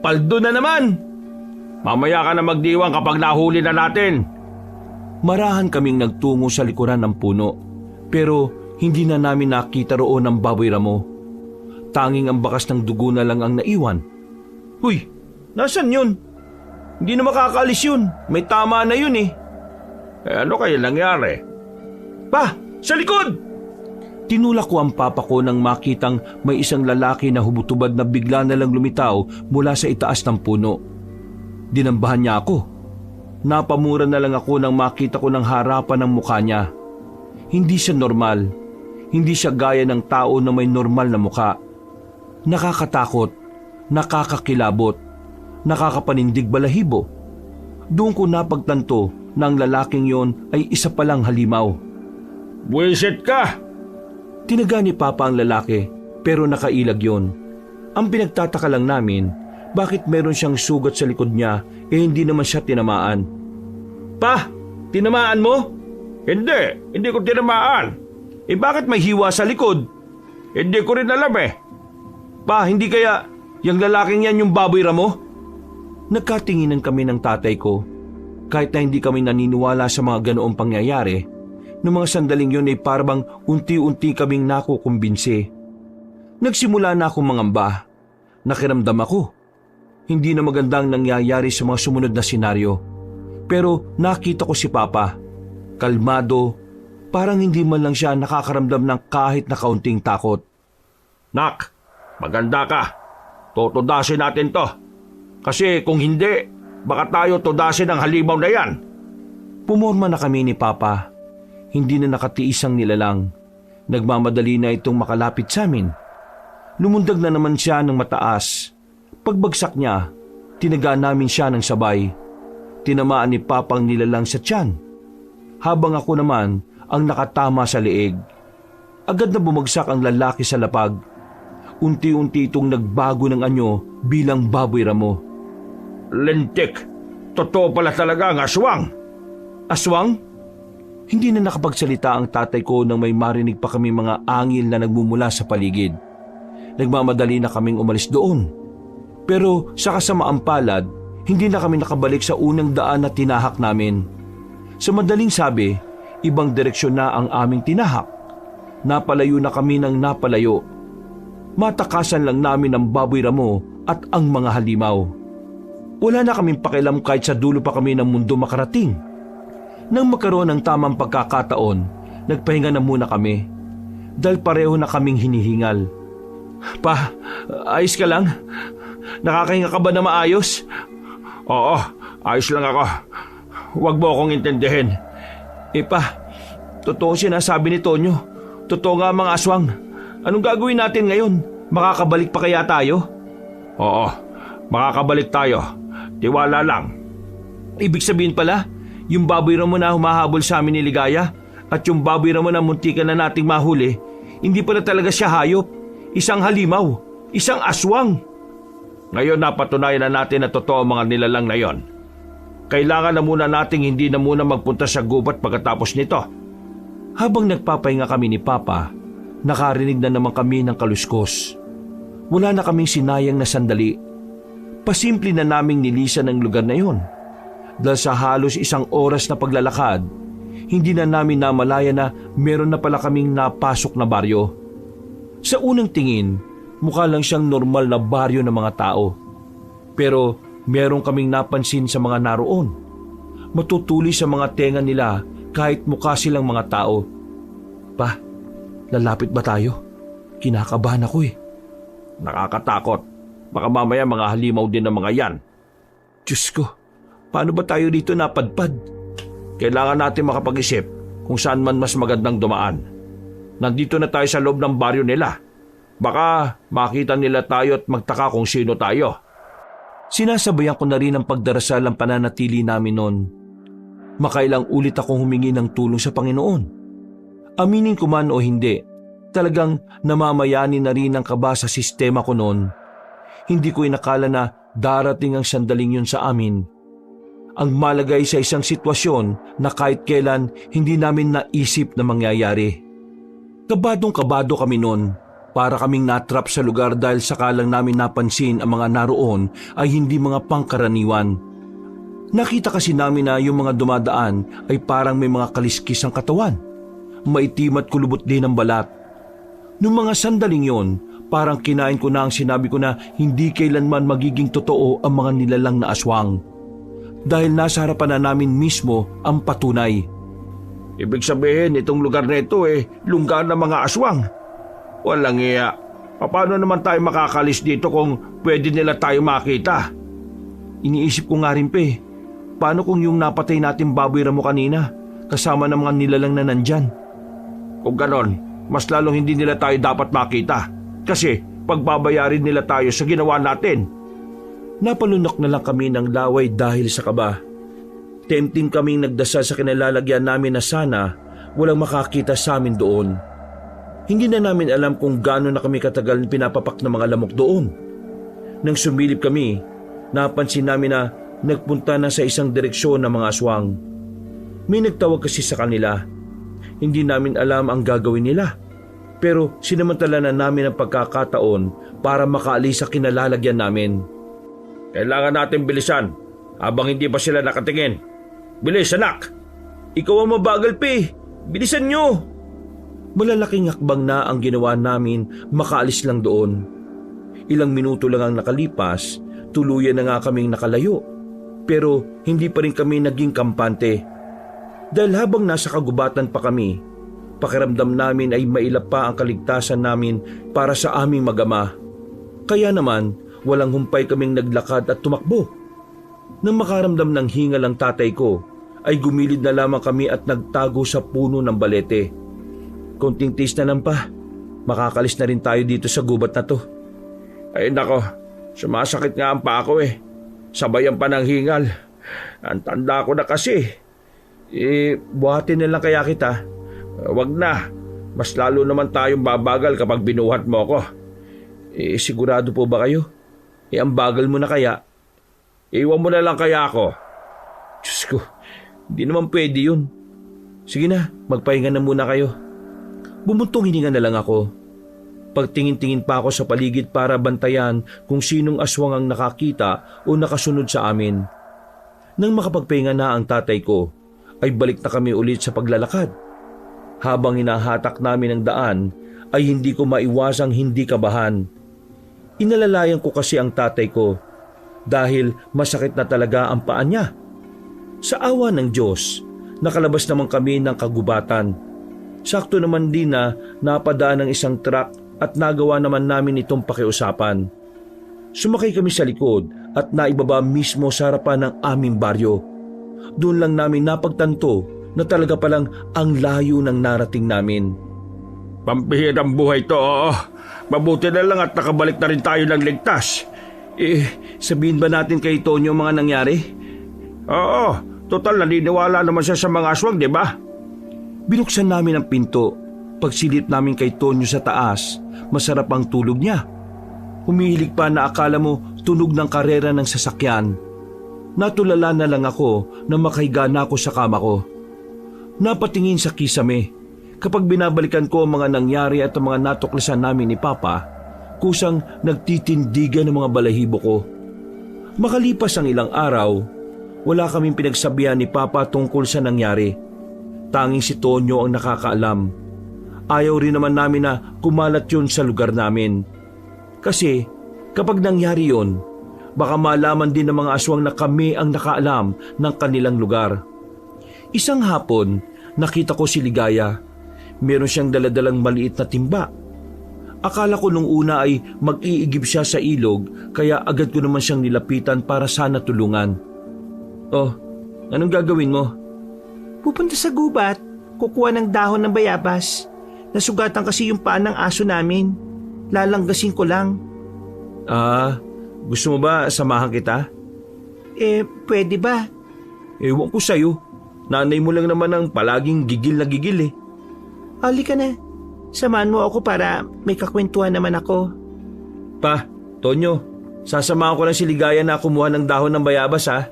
Paldo na naman! Mamaya ka na magdiwang kapag nahuli na natin. Marahan kaming nagtungo sa likuran ng puno pero hindi na namin nakita roon ang baboy ramo. Tanging ang bakas ng dugo na lang ang naiwan. Huy, nasan yun? Hindi na makakaalis yun. May tama na yun Ano kaya nangyari? Pa, sa likod! Tinulak ko ang papa ko nang makitang may isang lalaki na hubutubad na bigla na lang lumitaw mula sa itaas ng puno. Dinambahan niya ako. Napamura na lang ako nang makita ko ng harapan ng mukha niya. Hindi siya normal. Hindi siya gaya ng tao na may normal na mukha. Nakakatakot, nakakakilabot, nakakapanindig balahibo. Doon ko napagtanto na ang lalaking yon ay isa palang halimaw. Buwisit ka! Tinaga ni Papa ang lalaki pero nakailag yon. Ang pinagtataka lang namin, bakit meron siyang sugat sa likod niya hindi naman siya tinamaan. Pa, tinamaan mo? Hindi ko tinamaan. Bakit may hiwa sa likod? Hindi ko rin alam Pa, hindi kaya yung lalaking yan yung baboy ramo? Nagkatinginan kami ng tatay ko. Kahit na hindi kami naniniwala sa mga ganoong pangyayari, noong mga sandaling yun ay parang unti-unti kaming nakukumbinsi. Nagsimula na akong mangamba. Nakiramdam ako. Hindi na magandang nangyayari sa mga sumunod na senaryo. Pero nakita ko si Papa. Kalmado, parang hindi man lang siya nakakaramdam ng kahit na kaunting takot. Nak, maganda ka. Totodasin natin to. Kasi kung hindi, baka tayo todasin ang halimaw na yan. Pumorma na kami ni Papa. Hindi na nakatiis ang nilalang. Nagmamadali na itong makalapit sa amin. Lumundag na naman siya ng mataas. Pagbagsak niya, tinaga namin siya ng sabay. Tinamaan ni Papa ang nilalang sa tiyan. Habang ako naman ang nakatama sa leeg. Agad na bumagsak ang lalaki sa lapag. Unti-unti itong nagbago ng anyo bilang baboy ramo. Lintik, totoo pala talaga ang aswang. Aswang? Hindi na nakapagsalita ang tatay ko nang may marinig pa kami mga angil na nagmumula sa paligid. Nagmamadali na kaming umalis doon. Pero sa kasamaang palad, hindi na kami nakabalik sa unang daan na tinahak namin. Sa madaling sabi, ibang direksyon na ang aming tinahak. napalayo na kami ng napalayo. Matakasan lang namin ang baboy ramo at ang mga halimaw. Wala na kaming pakialam kahit sa dulo pa kami ng mundo makarating. Nang magkaroon ng tamang pagkakataon, nagpahinga na muna kami dahil pareho na kaming hinihingal. Pa, ayos ka lang? Nakakahinga ka ba na maayos? Oo, ayos lang ako. Huwag mo akong intindihin. Pa, totoo sinasabi ni Tonyo. Totoo nga mga aswang. Anong gagawin natin ngayon? Makakabalik pa kaya tayo? Oo, makakabalik tayo. Tiwala lang. Ibig sabihin pala, yung baboy ramo na humahabol sa amin ni Ligaya at yung baboy ramo na muntikan na nating mahuli, hindi pala talaga siya hayop. Isang halimaw. Isang aswang. Ngayon napatunayan na natin na totoo ang mga nilalang na yon. Kailangan na muna nating hindi na muna magpunta sa gubat pagkatapos nito. Habang nagpapahinga kami ni Papa, nakarinig na naman kami ng kaluskos. Wala na kaming sinayang na sandali. Pasimple na naming nilisan ang lugar na yon. Dahil sa halos 1 oras na paglalakad, hindi na namin namalaya na meron na pala kaming napasok na baryo. Sa unang tingin, mukha lang siyang normal na baryo ng mga tao. Pero meron kaming napansin sa mga naroon. Matutuli sa mga tenga nila kahit mukha silang mga tao. Pa, lalapit ba tayo? Kinakabahan ako eh. Nakakatakot. Baka mamaya mga halimaw din ng mga yan. Diyos ko, paano ba tayo dito napadpad? Kailangan natin makapag-isip kung saan man mas magandang dumaan. Nandito na tayo sa loob ng baryo nila. Baka makita nila tayo at magtaka kung sino tayo. Sinasabayan ko na rin ang pagdarasal ang pananatili namin noon. Makailang ulit akong humingi ng tulong sa Panginoon. Aminin ko man o hindi, talagang namamayani na rin ang kaba sa sistema ko noon. Hindi ko inakala na darating ang sandaling yun sa amin. Ang malagay sa isang sitwasyon na kahit kailan hindi namin naisip na mangyayari. Kabadong-kabado kami noon. Para kaming natrap sa lugar dahil sakalang namin napansin ang mga naroon ay hindi mga pangkaraniwan. Nakita kasi namin na yung mga dumadaan ay parang may mga kaliskis ang katawan. Maitim at kulubot din ang balat. Noong mga sandaling yon, parang kinain ko na ang sinabi ko na hindi kailanman magiging totoo ang mga nilalang na aswang. Dahil nasa harapan na namin mismo ang patunay. Ibig sabihin, itong lugar na ito lungga ng mga aswang. Walang iya. Paano naman tayo makakalis dito kung pwede nila tayo makita? Iniisip ko nga rin paano kung yung napatay natin baboy ramo kanina, kasama ng mga nilalang na nandyan? Kung ganon, mas lalong hindi nila tayo dapat makita. Kasi pagbabayarin nila tayo sa ginawa natin. Napalunok na lang kami ng laway dahil sa kaba. Tempting kaming nagdasal sa kinalalagyan namin na sana walang makakita sa amin doon. Hindi na namin alam kung gaano na kami katagal pinapapak ng mga lamok doon. Nang sumilip kami, napansin namin na nagpunta na sa isang direksyon ng mga aswang. May nagtawag kasi sa kanila. Hindi namin alam ang gagawin nila. Pero sinamantala na namin ang pagkakataon para makaalis sa kinalalagyan namin. Kailangan natin bilisan habang hindi pa sila nakatingin. Bilis, anak! Ikaw ang mabagal, Bilisan nyo! Malalaking hakbang na ang ginawa namin makaalis lang doon. Ilang minuto lang ang nakalipas, tuluyan na nga kaming nakalayo. Pero hindi pa rin kami naging kampante. Dahil habang nasa kagubatan pa kami, pakiramdam namin ay mailap pa ang kaligtasan namin para sa aming mag-ama. Kaya naman, walang humpay kaming naglakad at tumakbo. Nang makaramdam ng hingal ang tatay ko, ay gumilid na lamang kami at nagtago sa puno ng balete. Konting tiis na lang makakalis na rin tayo dito sa gubat na to. Ay nako, sumasakit nga ang paa ko Sabayan pa ng hingal. Ang tanda ko na kasi. Buhatin na lang kaya kita. Wag na, mas lalo naman tayong babagal kapag binuhat mo ako. Sigurado po ba kayo? Ang bagal mo na kaya. Iwan mo na lang kaya ako. Diyos ko, hindi naman pwede yun. Sige na, magpahinga na muna kayo. Bumuntong hininga na lang ako. Pagtingin-tingin pa ako sa paligid para bantayan kung sinong aswang ang nakakita o nakasunod sa amin. Nang makapagpahinga na ang tatay ko, ay balik na kami ulit sa paglalakad. Habang hinahatak namin ang daan ay hindi ko maiwasang hindi kabahan. Inalalayan ko kasi ang tatay ko dahil masakit na talaga ang paa niya. Sa awa ng Diyos, nakalabas naman kami ng kagubatan. Sakto naman din na napadaan ng isang truck at nagawa naman namin itong pakiusapan. Sumakay kami sa likod at naibaba mismo sa harapan ng aming baryo. Doon lang namin napagtanto na talaga palang ang layo ng narating namin. Pampihirang buhay to, oo. Mabuti na lang at nakabalik na rin tayo ng ligtas. Sabihin ba natin kay Tonyo ang mga nangyari? Oo, total naniniwala naman siya sa mga aswang, di ba? Binuksan namin ang pinto. Pagsilip namin kay Tonyo sa taas, masarap ang tulog niya. Humihilig pa na akala mo tunog ng karera ng sasakyan. Natulala na lang ako na makahiga na ako sa kama ko. Napatingin sa kisame. Kapag binabalikan ko ang mga nangyari at ang mga natuklasan namin ni Papa, kusang nagtitindigan ng mga balahibo ko. Makalipas ang ilang araw, wala kaming pinagsabihan ni Papa tungkol sa nangyari. Tanging si Tonyo ang nakakaalam. Ayaw rin naman namin na kumalat yun sa lugar namin. Kasi kapag nangyari yun, baka malaman din ng mga aswang na kami ang nakaalam ng kanilang lugar. Isang hapon, nakita ko si Ligaya. Meron siyang daladalang maliit na timba. Akala ko nung una ay mag-iigib siya sa ilog, kaya agad ko naman siyang nilapitan para sana tulungan. Oh, anong gagawin mo? Pupunta sa gubat, kukuha ng dahon ng bayabas. Nasugatan kasi yung paa ng aso namin. Lalanggasin ko lang. Gusto mo ba samahan kita? Pwede ba? Ewan ko sa'yo. Nanay mo lang naman ang palaging gigil na gigil eh. Halika na. Samahan mo ako para may kakwentuhan naman ako. Pa, Tonyo, sasamahan ko lang si Ligaya na kumuha ng dahon ng bayabas ha.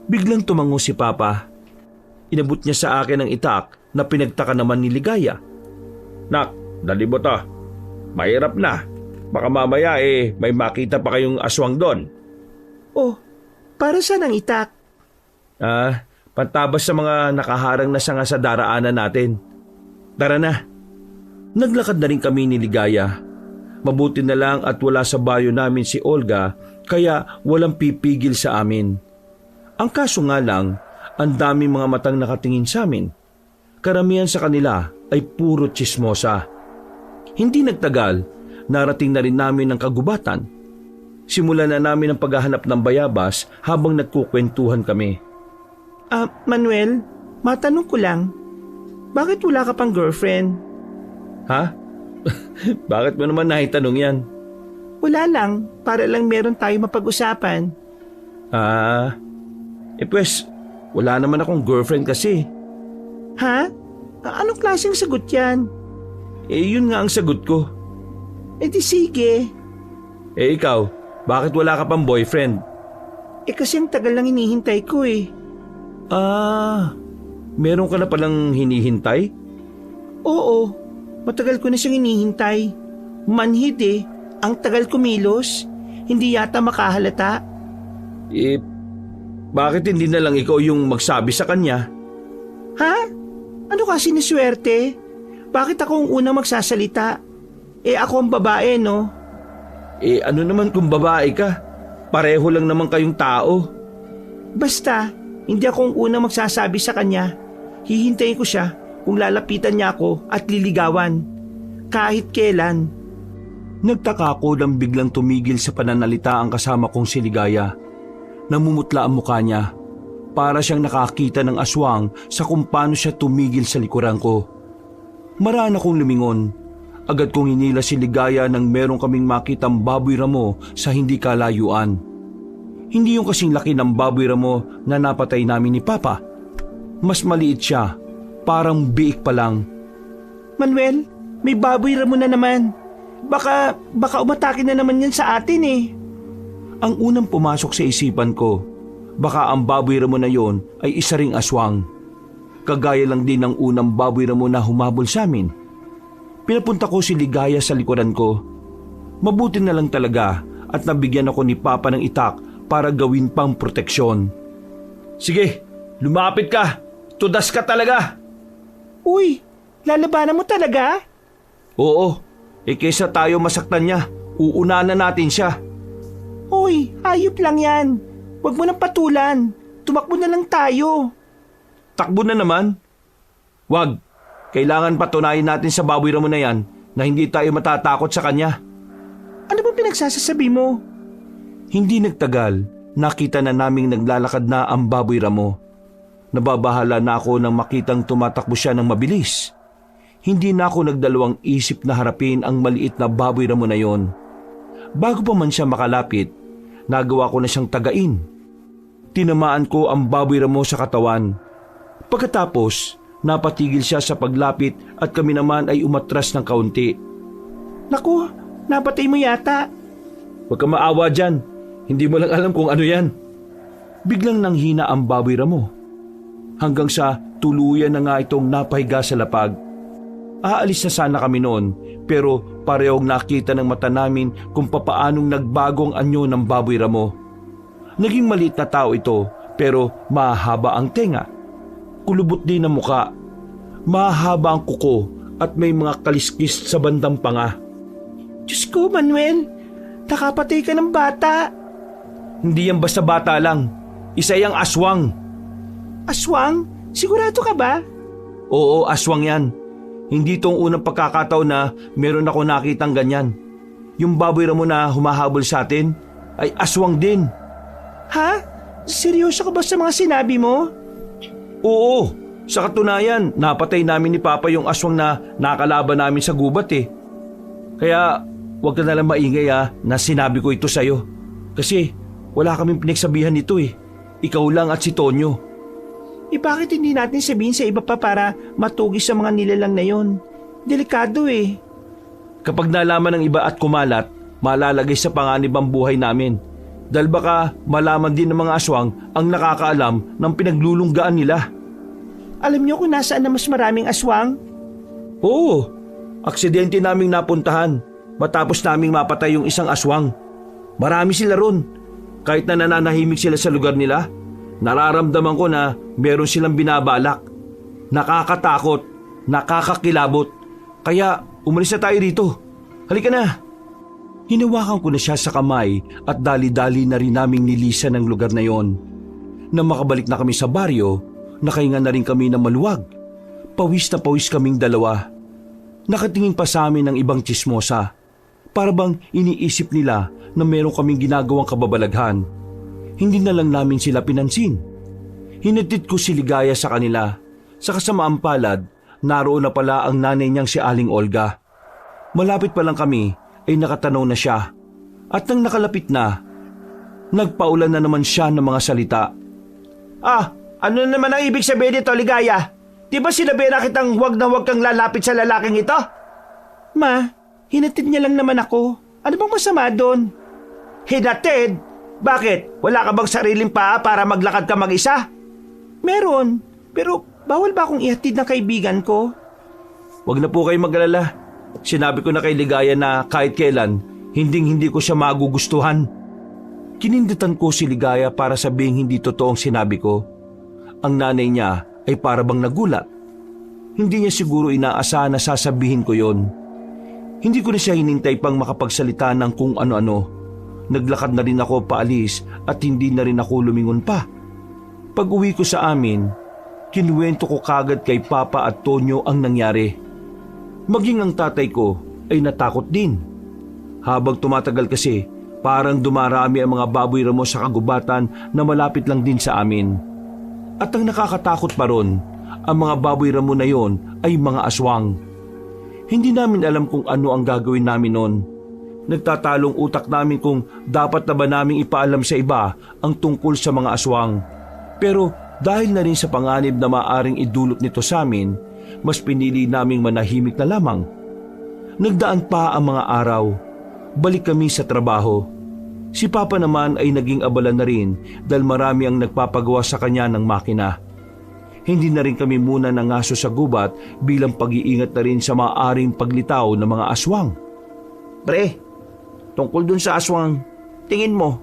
Biglang tumango si Papa. Inabot niya sa akin ang itak na pinagtaka naman ni Ligaya. Nak, dali mo to. Mahirap na. Baka mamaya may makita pa kayong aswang doon. Oh, para saan ang itak? Pantabas sa mga nakaharang na sanga sa daraanan natin. Tara na. Naglakad na rin kami ni Ligaya. Mabuti na lang at wala sa bayo namin si Olga, kaya walang pipigil sa amin. Ang kaso nga lang, ang daming mga matang nakatingin sa amin. Karamihan sa kanila ay puro tsismosa. Hindi nagtagal, narating na rin namin ang kagubatan. Simulan na namin ang paghahanap ng bayabas habang nagkukwentuhan kami. Manuel, matanong ko lang, bakit wala ka pang girlfriend? Ha? Bakit mo naman nahitanong yan? Wala lang, para lang meron tayo mapag-usapan. Pues, wala naman akong girlfriend kasi. Ha? Anong klaseng sagot yan? Yun nga ang sagot ko. Di sige. Ikaw, bakit wala ka pang boyfriend? Kasi ang tagal lang hinihintay ko eh. Meron ka na palang hinihintay? Oo, matagal ko na siyang hinihintay. Manhid eh, ang tagal kumilos. Hindi yata makahalata. Bakit hindi na lang ikaw yung magsabi sa kanya? Ha? Ano kasi ni swerte? Bakit ako ang unang magsasalita? Ako ang babae, no? Ano naman kung babae ka? Pareho lang naman kayong tao. Basta, hindi ako ang unang magsasabi sa kanya. Hihintayin ko siya kung lalapitan niya ako at liligawan. Kahit kailan. Nagtaka ako nang biglang tumigil sa pananalita ang kasama kong si Ligaya. Namumutla ang mukha niya. Para siyang nakakita ng aswang sa kung paano siya tumigil sa likuran ko. Maraan akong lumingon. Agad kong hinila si Ligaya nang meron kaming makitang baboy ramo sa hindi kalayuan. Hindi yung kasing laki ng baboy ramo na napatay namin ni Papa. Mas maliit siya, parang biik pa lang. Manuel, may baboy ramo na naman. Baka umatake na naman yan sa atin eh. Ang unang pumasok sa isipan ko, baka ang baboy ramo na yon ay isa ring aswang. Kagaya lang din ng unang baboy ramo na humabol sa amin. Pinapunta ko si Ligaya sa likuran ko. Mabuti na lang talaga at nabigyan ako ni Papa ng itak para gawin pang proteksyon. Sige, lumapit ka. Tudas ka talaga. Uy, Lalabanan mo talaga? Oo, kaysa tayo masaktan niya, uunahan na natin siya. Hoy, hayop lang yan. Huwag mo nang patulan. Tumakbo na lang tayo. Takbo na naman. Wag, kailangan patunayan natin sa baboy ramo na yan na hindi tayo matatakot sa kanya. Ano bang pinagsasasabi mo? Hindi nagtagal, nakita na naming naglalakad na ang baboy ramo. Nababahala na ako nang makitang tumatakbo siya ng mabilis. Hindi na ako nagdalawang isip na harapin ang maliit na baboy ramo na yon. Bago pa man siya makalapit, nagawa ko na siyang tagain. Tinamaan ko ang baboy ramo sa katawan. Pagkatapos, napatigil siya sa paglapit at kami naman ay umatras ng kaunti. Naku, napatay mo yata. Huwag ka maawa dyan. Hindi mo lang alam kung ano yan. Biglang nanghina ang baboy ramo. Hanggang sa tuluyan na nga itong napahiga sa lapag. Aalis na sana kami noon, pero parehong nakita ng mata namin kung papaanong nagbagong anyo ng baboy ramo. Naging maliit na tao ito, pero mahaba ang tenga. Kulubot din ang muka. Mahaba ang kuko at may mga kaliskis sa bandang panga. Diyos ko, Manuel. Nakapatay ka ng bata. Hindi yan basta bata lang. Isa yang aswang. Aswang? Sigurado ka ba? Oo, aswang yan. Hindi itong unang pagkakataon na meron ako nakitang ganyan. Yung baboy ramo na humahabol sa atin ay aswang din. Ha? Seryoso ka ba sa mga sinabi mo? Oo, sa katunayan, napatay namin ni Papa yung aswang na nakalaban namin sa gubat eh. Kaya huwag ka nalang maingay na sinabi ko ito sa'yo. Kasi wala kaming pinagsabihan nito eh. Ikaw lang at si Tonyo. Bakit hindi natin sabihin sa iba pa para matugis sa mga nilalang na yon? Delikado eh. Kapag nalaman ng iba at kumalat, malalagay sa panganib ang buhay namin. Dahil baka malaman din ng mga aswang ang nakakaalam ng pinaglulunggaan nila. Alam niyo kung nasaan na mas maraming aswang? Oo, aksidente naming napuntahan matapos naming mapatay yung isang aswang. Marami sila ron. Kahit na nananahimik sila sa lugar nila, nararamdaman ko na meron silang binabalak. Nakakatakot, nakakakilabot. Kaya umalis na tayo rito. Halika na. Hinawakan ko na siya sa kamay at dali-dali na rin naming nilisan ang lugar na yon. Nang makabalik na kami sa baryo, nakahinga na rin kami na maluwag. Pawis na pawis kaming dalawa. Nakatingin pa sa amin ng ibang tsismosa. Para bang iniisip nila na meron kaming ginagawang kababalaghan. Hindi na lang namin sila pinansin. Hinatid ko si Ligaya sa kanila. Sa kasamaang palad, naroon na pala ang nanay niyang si Aling Olga. Malapit pa lang kami ay nakatanaw na siya. At nang nakalapit na, nagpaulan na naman siya ng mga salita. Ano naman ang ibig sabihin nito, Ligaya? Di ba sinabi na kitang huwag kang lalapit sa lalaking ito? Ma, hinatid niya lang naman ako. Ano bang masama doon? Hinatid? Bakit? Wala ka bang sariling paa para maglakad ka mag-isa? Meron, pero bawal ba akong ihatid ng kaibigan ko? Huwag na po kayo mag-alala. Sinabi ko na kay Ligaya na kahit kailan, hindi ko siya magugustuhan. Kinindutan ko si Ligaya para sabihing hindi totoong sinabi ko. Ang nanay niya ay para bang nagulat. Hindi niya siguro inaasahan na sasabihin ko yon. Hindi ko na siya hinintay pang makapagsalita ng kung ano-ano. Naglakad na rin ako paalis at hindi na rin ako lumingon pa. Pag-uwi ko sa amin, kinuwento ko kagad kay Papa at Tonyo ang nangyari. Maging ang tatay ko ay natakot din. Habang tumatagal kasi, parang dumarami ang mga baboy ramo sa kagubatan na malapit lang din sa amin. At ang nakakatakot pa ron, ang mga baboy ramo na yon ay mga aswang. Hindi namin alam kung ano ang gagawin namin noon. Nagtatalong utak namin kung dapat na ba naming ipaalam sa iba ang tungkol sa mga aswang. Pero dahil na rin sa panganib na maaring idulot nito sa amin, mas pinili naming manahimik na lamang. Nagdaan pa ang mga araw. Balik kami sa trabaho. Si Papa naman ay naging abala na rin dahil marami ang nagpapagawa sa kanya ng makina. Hindi na rin kami muna nangaso sa gubat bilang pag-iingat na rin sa maaaring paglitaw ng mga aswang. Pre, tungkol dun sa aswang, tingin mo,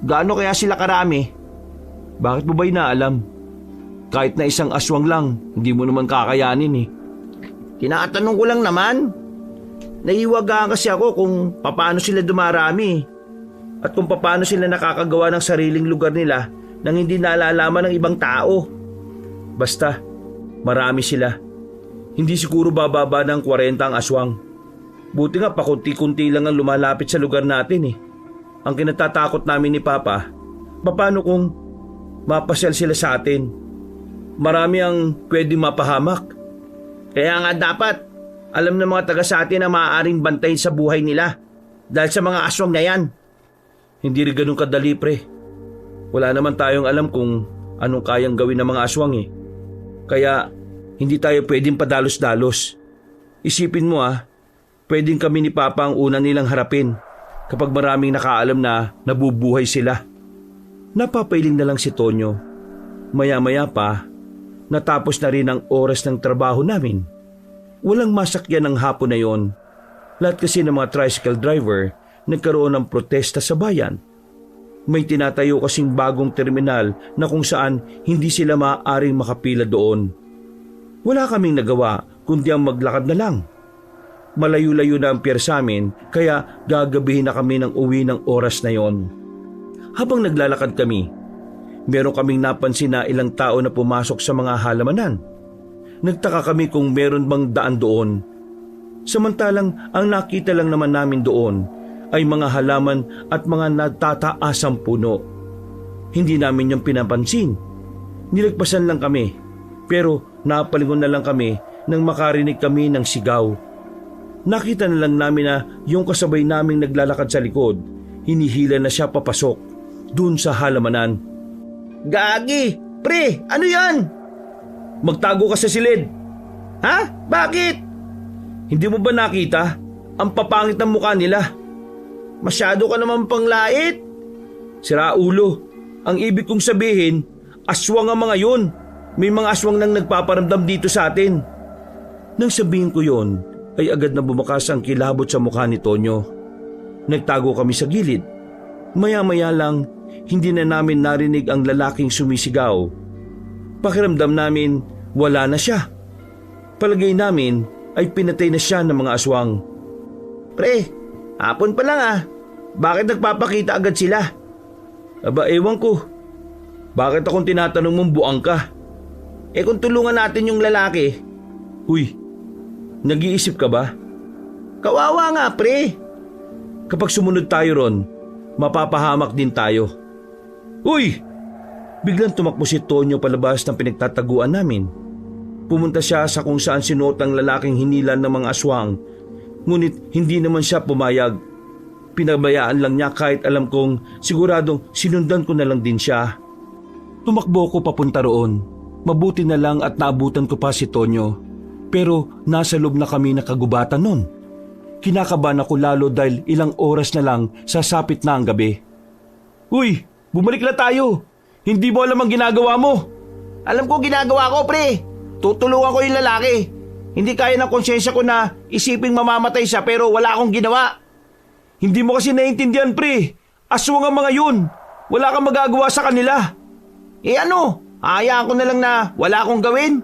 gaano kaya sila karami? Bakit mo ba inaalam? Kahit na isang aswang lang, hindi mo naman kakayanin eh. Tinatanong ko lang naman. Naiwagaan kasi ako kung paano sila dumarami at kung paano sila nakakagawa ng sariling lugar nila nang hindi nalalaman ng ibang tao. Basta, marami sila. Hindi siguro bababa ng 40 ang aswang. Buti nga pakunti-kunti lang ang lumalapit sa lugar natin eh. Ang kinatatakot namin ni Papa, paano kung mapasyal sila sa atin? Marami ang pwedeng mapahamak. Kaya nga dapat, alam ng mga taga sa atin na maaaring bantayin sa buhay nila dahil sa mga aswang na yan. Hindi rin ganun kadali, pre. Wala naman tayong alam kung anong kayang gawin ng mga aswang eh. Kaya hindi tayo pwedeng padalos-dalos. Isipin mo pwedeng kami ni Papa ang una nilang harapin kapag maraming nakaalam na nabubuhay sila. Napapailing na lang si Tonyo. Maya-maya pa, natapos na rin ang oras ng trabaho namin. Walang masakyan ng hapon na yon. Lahat kasi ng mga tricycle driver nagkaroon ng protesta sa bayan. May tinatayo kasing bagong terminal na kung saan hindi sila maaaring makapila doon. Wala kaming nagawa kundi ang maglakad na lang. Malayo-layo na ang pier sa amin kaya gagabihin na kami ng uwi ng oras na yon. Habang naglalakad kami, meron kaming napansin na ilang tao na pumasok sa mga halamanan. Nagtaka kami kung meron bang daan doon. Samantalang ang nakita lang naman namin doon ay mga halaman at mga nagtataasang puno. Hindi namin yung pinapansin. Nilagpasan lang kami, pero napalingon na lang kami nang makarinig kami ng sigaw. Nakita na lang namin na yung kasabay naming naglalakad sa likod, hinihila na siya papasok dun sa halamanan. Gagi! Pre, ano yan? Magtago ka sa silid. Ha? Bakit? Hindi mo ba nakita? Ang papangit ng mukha nila. Masyado ka naman panglait. Sira ulo. Ang ibig kong sabihin, aswang ang mga yun. May mga aswang nang nagpaparamdam dito sa atin. Nang sabihin ko yon, ay agad na bumakas ang kilabot sa mukha ni Tonyo. Nagtago kami sa gilid. Maya-maya lang, hindi na namin narinig ang lalaking sumisigaw. Pakiramdam namin, wala na siya. Palagay namin ay pinatay na siya ng mga aswang. Pre, hapon pa lang Bakit nagpapakita agad sila? Aba, ewan ko. Bakit akong tinatanong mong buang ka? Kung tulungan natin yung lalaki. Huy, nag-iisip ka ba? Kawawa nga, pre. Kapag sumunod tayo ron, mapapahamak din tayo. Uy! Biglang tumakbo si Tonyo palabas ng pinagtataguan namin. Pumunta siya sa kung saan sinuot ang lalaking hinilan ng mga aswang. Ngunit hindi naman siya pumayag. Pinabayaan lang niya kahit alam kong siguradong sinundan ko na lang din siya. Tumakbo ko papunta roon. Mabuti na lang at naabutan ko pa si Tonyo. Pero nasa loob na kami nakagubatan nun. Kinakabahan ako lalo dahil ilang oras na lang sasapit na ang gabi. Uy! Bumalik na tayo! Hindi mo alam ang ginagawa mo! Alam ko ginagawa ko, pre. Tutulungan ko yung lalaki. Hindi kaya ng konsensya ko na isiping mamamatay siya pero wala akong ginawa. Hindi mo kasi naiintindihan, pre. Aswang ang mga yun. Wala kang magagawa sa kanila. Ano? Hayaan ko na lang na wala akong gawin?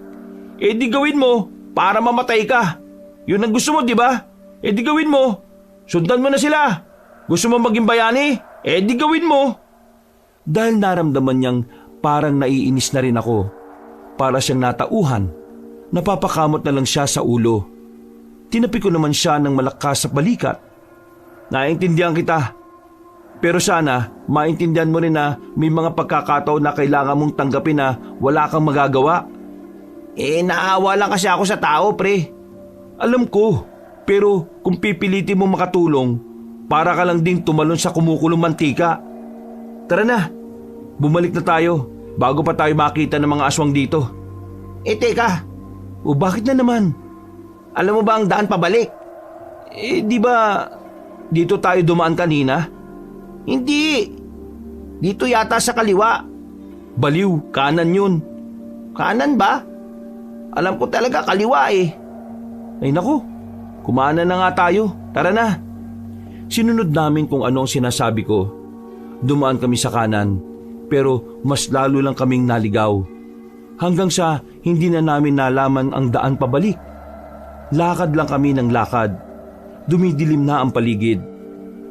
Di gawin mo para mamatay ka. Yun ang gusto mo, di ba? Di gawin mo. Sundan mo na sila. Gusto mo maging bayani? Di gawin mo. Dahil naramdaman niyang parang naiinis na rin ako. Para siyang natauhan. Napapakamot na lang siya sa ulo. Tinapi ko naman siya ng malakas sa balikat. Naintindihan kita. Pero sana maintindihan mo rin na may mga pagkakataon na kailangan mong tanggapin na wala kang magagawa. Naawa lang kasi ako sa tao, pre. Alam ko, pero kung pipilitin mo makatulong, para ka lang ding tumalon sa kumukulong mantika. Tara na, bumalik na tayo bago pa tayo makita ng mga aswang dito. Teka. O bakit na naman? Alam mo ba ang daan pabalik? Di ba dito tayo dumaan kanina? Hindi. Dito yata sa kaliwa. Baliw, kanan yun. Kanan ba? Alam ko talaga kaliwa eh. Ay naku, kumanan na nga tayo. Tara na. Sinunod namin kung ano ang sinasabi ko. Dumaan kami sa kanan, pero mas lalo lang kaming naligaw. Hanggang sa hindi na namin nalaman ang daan pabalik. Lakad lang kami ng lakad. Dumidilim na ang paligid.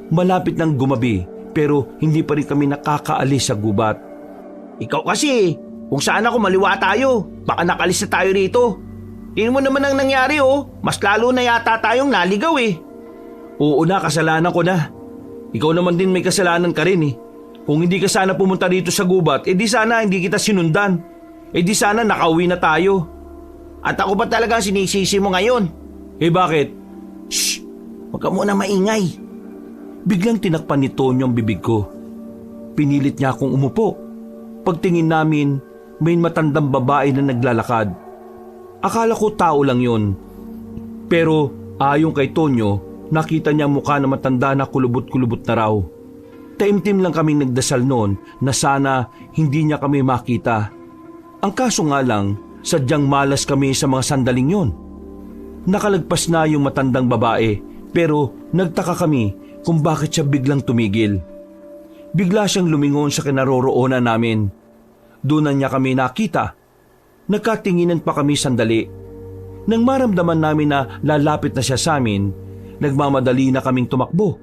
Malapit nang gumabi pero hindi pa rin kami nakakaalis sa gubat. Ikaw kasi, kung saan ako maliwa tayo, baka nakalis na tayo rito. Tingnan mo naman ang nangyari mas lalo na yata tayong naligaw eh. Oo na, kasalanan ko na. Ikaw naman din may kasalanan ka rin eh. Kung hindi ka sana pumunta dito sa gubat, di sana hindi kita sinundan. Di sana nakauwi na tayo. At ako ba talaga sinisisi mo ngayon? Bakit? Shh! Huwag ka muna maingay. Biglang tinakpan ni Tonyo ang bibig ko. Pinilit niya akong umupo. Pagtingin namin, may matandang babae na naglalakad. Akala ko tao lang yun. Pero ayon kay Tonyo, nakita niya mukha na matanda na kulubot-kulubot na raw. Taimtim lang kaming nagdasal noon na sana hindi niya kami makita. Ang kaso nga lang, sadyang malas kami sa mga sandaling yon. Nakalagpas na yung matandang babae pero nagtaka kami kung bakit siya biglang tumigil. Bigla siyang lumingon sa kinaroroonan namin. Doon na niya kami nakita. Nagkatinginan pa kami sandali. Nang maramdaman namin na lalapit na siya sa amin, nagmamadali na kaming tumakbo.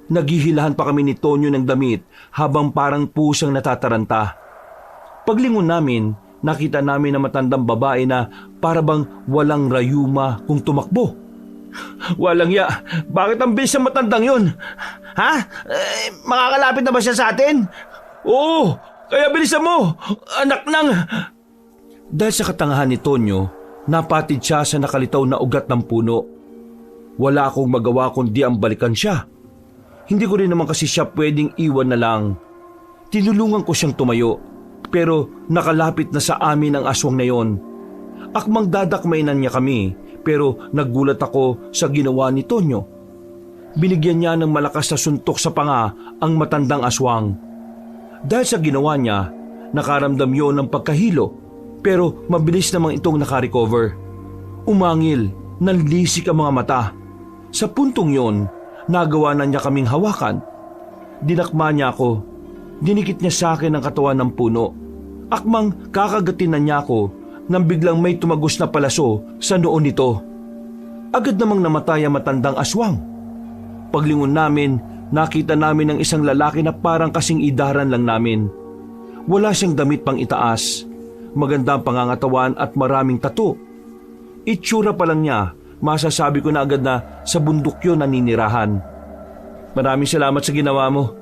Naghihilahan pa kami ni Tonyo ng damit habang parang pusang natataranta. Paglingon namin, nakita namin na matandang babae na parabang walang rayuma kung tumakbo. Walang ya, bakit ang bilis ng matandang yun? Ha? Makakalapit na ba siya sa atin? Oo, kaya bilisan mo, anak ng... Dahil sa katangahan ni Tonyo, napatid siya sa nakalitaw na ugat ng puno. Wala akong magawa kundi ang balikan siya. Hindi ko rin naman kasi siya pwedeng iwan na lang. Tinulungan ko siyang tumayo, pero nakalapit na sa amin ang aswang na yon. Akmang dadakmainan niya kami, pero naggulat ako sa ginawa ni Tonyo. Binigyan niya ng malakas na suntok sa panga ang matandang aswang. Dahil sa ginawa niya, nakaramdam yon ng pagkahilo, pero mabilis namang itong nakarecover. Umangil, nanlisik ang mga mata. Sa puntong yon, nagawa na niya kaming hawakan. Dinakma niya ako. Dinikit niya sa akin ang katawan ng puno. Akmang kakagatin na niya ako nang biglang may tumagos na palaso sa noon nito. Agad namang namatay ang matandang aswang. Paglingon namin, nakita namin ang isang lalaki na parang kasing idaran lang namin. Wala siyang damit pang itaas. Maganda ang pangangatawan at maraming tato. Itsura pa lang niya, masasabi ko na agad na sa bundok yun naninirahan. Maraming salamat sa ginawa mo.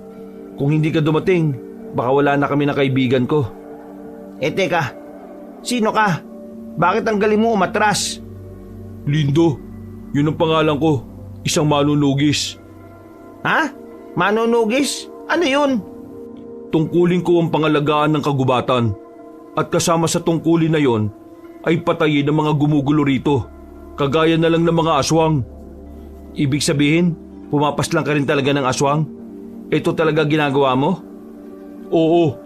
Kung hindi ka dumating, baka wala na kami na kaibigan ko. Teka, sino ka? Bakit ang galing mo umatras? Lindo, yun ang pangalan ko. Isang manunugis. Ha? Manunugis? Ano yun? Tungkulin ko ang pangalagaan ng kagubatan. At kasama sa tungkulin na yon ay patayin ng mga gumugulo rito. Kagaya na lang ng mga aswang. Ibig sabihin, pumapas lang ka rin talaga ng aswang? Ito talaga ginagawa mo? Oo.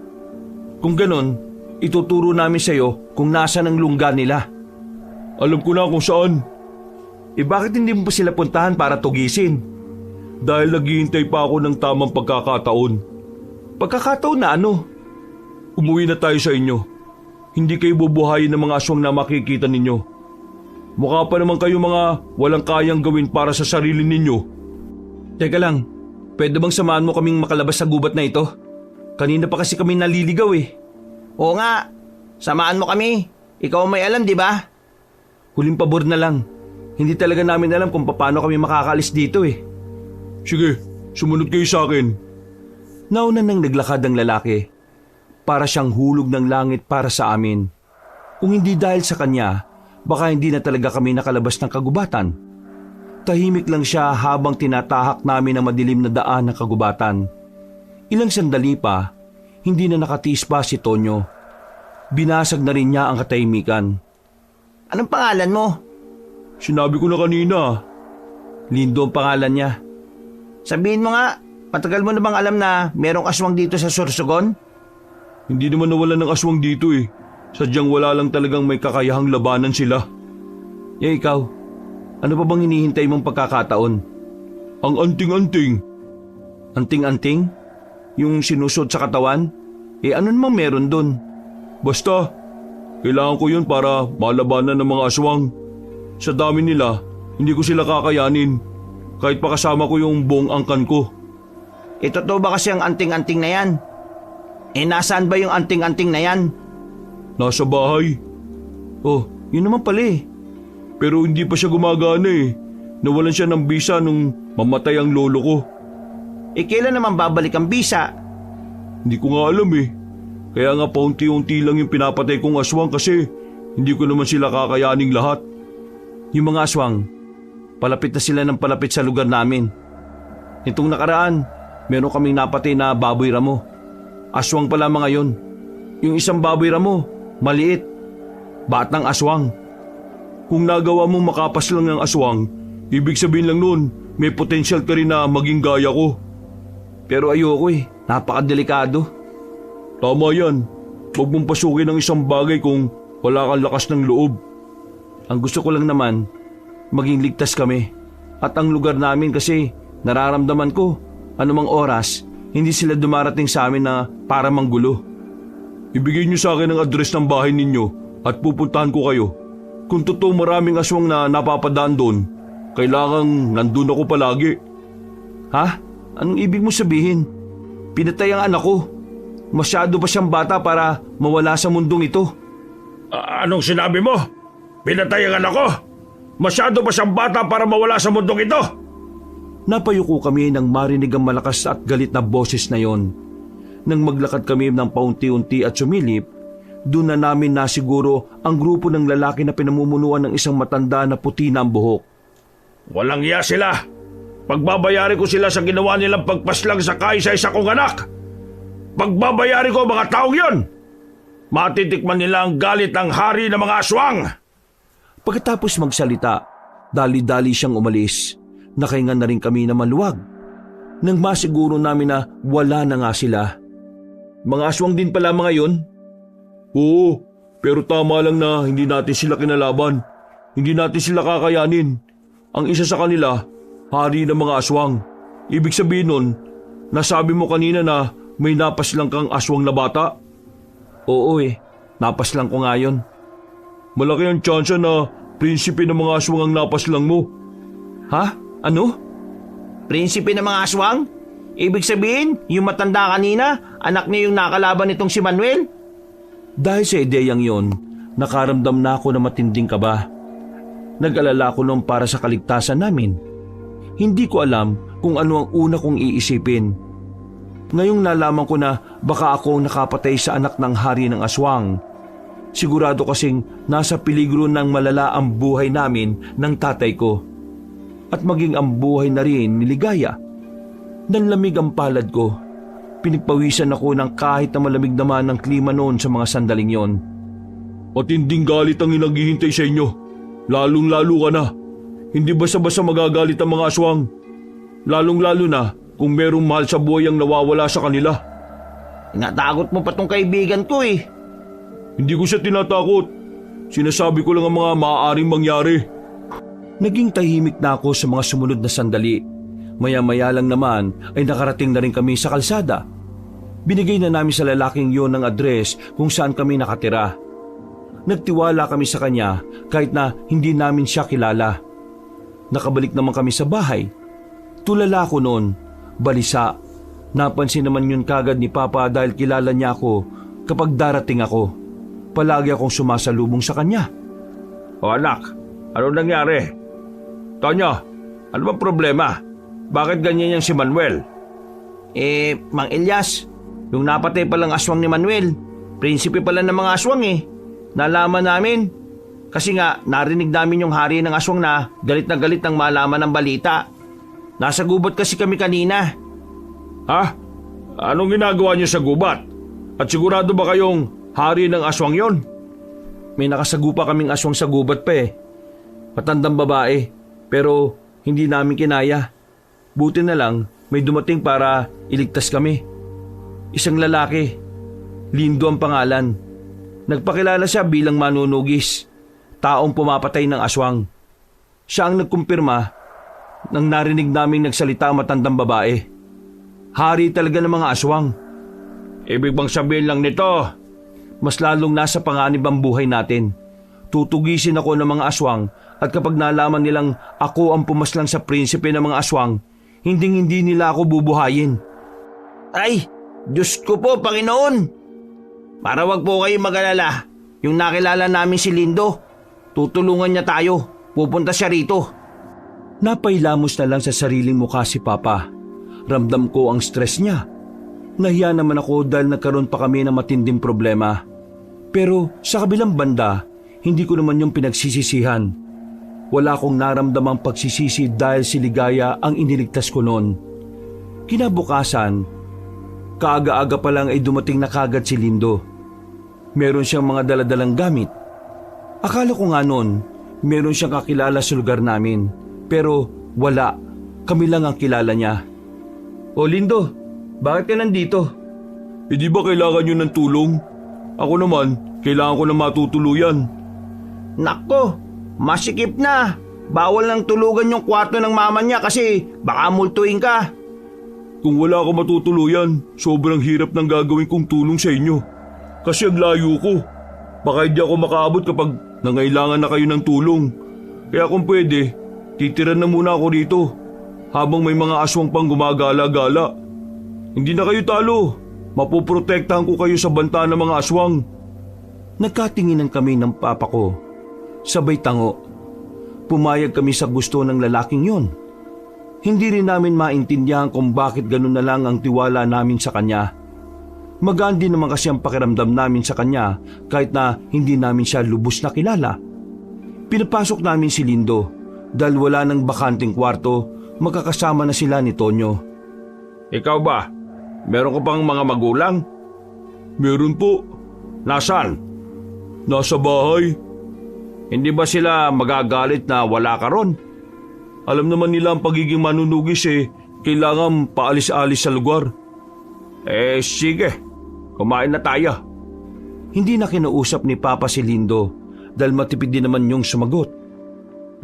Kung ganon, ituturo namin sa'yo kung nasa ng lungga nila. Alam ko na kung saan. Bakit hindi mo pa sila puntahan para tugisin? Dahil naghihintay pa ako ng tamang pagkakataon. Pagkakataon na ano? Umuwi na tayo sa inyo. Hindi kayo bubuhayin ng mga aswang na makikita ninyo. Mukha pa naman kayo mga walang kayang gawin para sa sarili ninyo. Teka lang, pwede bang samahan mo kaming makalabas sa gubat na ito? Kanina pa kasi kami naliligaw eh. Oo nga, samahan mo kami. Ikaw may alam, di ba? Huling pabor na lang. Hindi talaga namin alam kung paano kami makakaalis dito eh. Sige, sumunod kayo sa akin. Nauna nang naglakad ang lalaki. Para siyang hulog ng langit para sa amin. Kung hindi dahil sa kanya, baka hindi na talaga kami nakalabas ng kagubatan. Tahimik lang siya habang tinatahak namin ang madilim na daan ng kagubatan. Ilang sandali pa, hindi na nakatiis pa si Tonyo. Binasag na rin niya ang katahimikan. Anong pangalan mo? Sinabi ko na kanina. Lindo ang pangalan niya. Sabihin mo nga, matagal mo na bang alam na merong aswang dito sa Sorsogon? Hindi naman nawala ng aswang dito eh. Sadyang wala lang talagang may kakayahang labanan sila. Ikaw, ano pa bang hinihintay mong pagkakataon? Ang anting-anting. Anting-anting? Yung sinusot sa katawan? Ano namang meron dun? Basta, kailangan ko yun para malabanan ng mga aswang. Sa dami nila, hindi ko sila kakayanin. Kahit pa kasama ko yung buong angkan ko. Totoo ba kasi ang anting-anting na yan? Nasaan ba yung anting-anting na yan? Nasa bahay. Oh, yun naman pala eh. Pero hindi pa siya gumagana eh. Nawalan siya ng bisa nung mamatay ang lolo ko. Kailan naman babalik ang bisa? Hindi ko nga alam eh. Kaya nga paunti-unti lang yung pinapatay kong aswang kasi hindi ko naman sila kakayaning lahat. Yung mga aswang, palapit na sila ng palapit sa lugar namin. Nitong nakaraan, meron kaming napatay na baboy ramo. Aswang pala mga yon. Yung isang baboy ramo, maliit. Batang aswang. Kung nagawa mo makapas lang ng aswang, ibig sabihin lang nun, may potensyal ka rin na maging gaya ko. Pero ayoko eh, napakadelikado. Tama yan. Huwag mong pasukin ang isang bagay kung wala kang lakas ng loob. Ang gusto ko lang naman, maging ligtas kami. At ang lugar namin kasi nararamdaman ko, anumang oras, hindi sila dumarating sa amin na para manggulo. Ibigay niyo sa akin ang address ng bahay ninyo at pupuntahan ko kayo. Kung totoo maraming aswang na napapadaan doon, kailangang nandun ako palagi. Ha? Anong ibig mo sabihin? Pinatay ang anak ko. Masyado pa siyang bata para mawala sa mundong ito. Anong sinabi mo? Pinatay ang anak ko? Masyado pa siyang bata para mawala sa mundong ito? Napayuko kami nang marinig ang malakas at galit na boses na yon. Nang maglakad kami ng paunti-unti at sumilip, doon na namin nasiguro ang grupo ng lalaki na pinamumunuan ng isang matanda na puti na ang buhok. Walang iya sila. Pagbabayari ko sila sa ginawa nilang pagpaslang sa kaisa-isa kong anak. Pagbabayari ko mga taong yon. Matitikman nila ang galit ng hari ng mga aswang. Pagkatapos magsalita, dali-dali siyang umalis. Nakahinga na rin kami na maluwag. Nang masiguro namin na wala na nga sila. Mga aswang din pala mga yon? Oo, pero tama lang na hindi natin sila kinalaban. Hindi natin sila kakayanin. Ang isa sa kanila, hari ng mga aswang. Ibig sabihin nun, nasabi mo kanina na may napaslang kang aswang na bata? Oo napaslang ko nga yun. Malaki ang tsansa na prinsipe ng mga aswang ang napaslang mo. Ha? Ano? Prinsipe ng mga aswang? Ibig sabihin, yung matanda kanina, anak niya yung nakalaban nitong si Manuel? Dahil sa ideyang yon, nakaramdam na ako na matinding kaba. Nag-alala ko noon para sa kaligtasan namin. Hindi ko alam kung ano ang una kong iisipin. Ngayong nalaman ko na baka ako ang nakapatay sa anak ng hari ng aswang. Sigurado kasing nasa peligro ng malala ang buhay namin ng tatay ko. At maging ang buhay na rin ni Ligaya. Nanlamig ang palad ko. Pinagpawisan ako ng kahit na malamig naman ang klima noon sa mga sandaling yon. Matinding galit ang inaghihintay sa inyo. Lalong-lalo ka na. Hindi basta-basta magagalit ang mga aswang. Lalong-lalo na kung merong mahal sa buhay ang nawawala sa kanila. Tinatakot mo pa tong kaibigan ko eh. Hindi ko siya tinatakot. Sinasabi ko lang ang mga maaaring mangyari. Naging tahimik na ako sa mga sumunod na sandali. Maya-maya lang naman ay nakarating na rin kami sa kalsada. Binigay na namin sa lalaking yon ng address kung saan kami nakatira. Nagtiwala kami sa kanya kahit na hindi namin siya kilala. Nakabalik naman kami sa bahay. Tulala ko noon, balisa. Napansin naman yun kagad ni Papa dahil kilala niya ako kapag darating ako. Palagi akong sumasalubong sa kanya. O anak, ano nangyari? Tonyo, ano bang problema? Bakit ganyan yung si Manuel? Mang Elias, yung napatay palang aswang ni Manuel, prinsipe pala ng mga aswang eh. Nalaman namin. Kasi nga, narinig namin yung hari ng aswang na galit ng malaman ng balita. Nasa gubat kasi kami kanina. Ha? Anong ginagawa niyo sa gubat? At sigurado ba kayong hari ng aswang yon? May nakasagupa kaming aswang sa gubat pa eh. Matandang babae, pero hindi namin kinaya. Buti na lang may dumating para iligtas kami. Isang lalaki, Lindo ang pangalan. Nagpakilala siya bilang manunugis, taong pumapatay ng aswang. Siya ang nagkumpirma nang narinig naming nagsalita ang matandang babae. Hari talaga ng mga aswang. Ibig bang sabihin lang nito? Mas lalong nasa panganib ang buhay natin. tutugisin ako ng mga aswang at kapag nalaman nilang ako ang pumaslang sa prinsipe ng mga aswang, hindi nila ako bubuhayin. Ay, Diyos ko po, Panginoon! Para wag po kayo mag-alala, yung nakilala namin si Lindo, tutulungan niya tayo, pupunta siya rito. Napailamos na lang sa sariling mukha si Papa. Ramdam ko ang stress niya. Nahiya naman ako dahil nagkaroon pa kami ng matinding problema. Pero sa kabilang banda, hindi ko naman yung pinagsisisihan. Wala akong naramdamang pagsisisi dahil si Ligaya ang iniligtas ko noon. Kinabukasan, kaaga-aga pa lang ay dumating na kagad si Lindo. Meron siyang mga daladalang gamit. Akala ko nga noon, meron siyang kakilala sa lugar namin. Pero wala, kami lang ang kilala niya. O Lindo, bakit ka nandito? Hindi ba kailangan nyo ng tulong? Ako naman, kailangan ko na matutuluyan. Nako, masikip na. Bawal nang tulugan yung kwarto ng mama niya kasi baka multuin ka. Kung wala ako matutuluyan, sobrang hirap ng gagawin kong tulong sa inyo. Kasi ang layo ko. Baka hindi ako makaabot kapag nangailangan na kayo ng tulong. Kaya kung pwede, titira na muna ako dito habang may mga aswang pang gumagala-gala. Hindi na kayo talo. Mapoprotektahan ko kayo sa banta ng mga aswang. Nagkatinginan kami ng papa ko. Sabay tango. Pumayag kami sa gusto ng lalaking yon. Hindi rin namin maintindihan kung bakit ganun na lang ang tiwala namin sa kanya. Magaan din naman kasi ang pakiramdam namin sa kanya kahit na hindi namin siya lubos na kilala. Pinapasok namin si Lindo dahil wala ng bakanting kwarto, magkakasama na sila ni Tonyo. Ikaw ba? Meron ka pang mga magulang? Meron po. Nasaan? Nasa bahay. Hindi ba sila magagalit na wala ka ron? Alam naman nila ang pagiging manunugis kailangan paalis-alis sa lugar. Sige. Kumain na tayo. Hindi na kinausap ni Papa si Lindo dahil matipid din naman yung sumagot.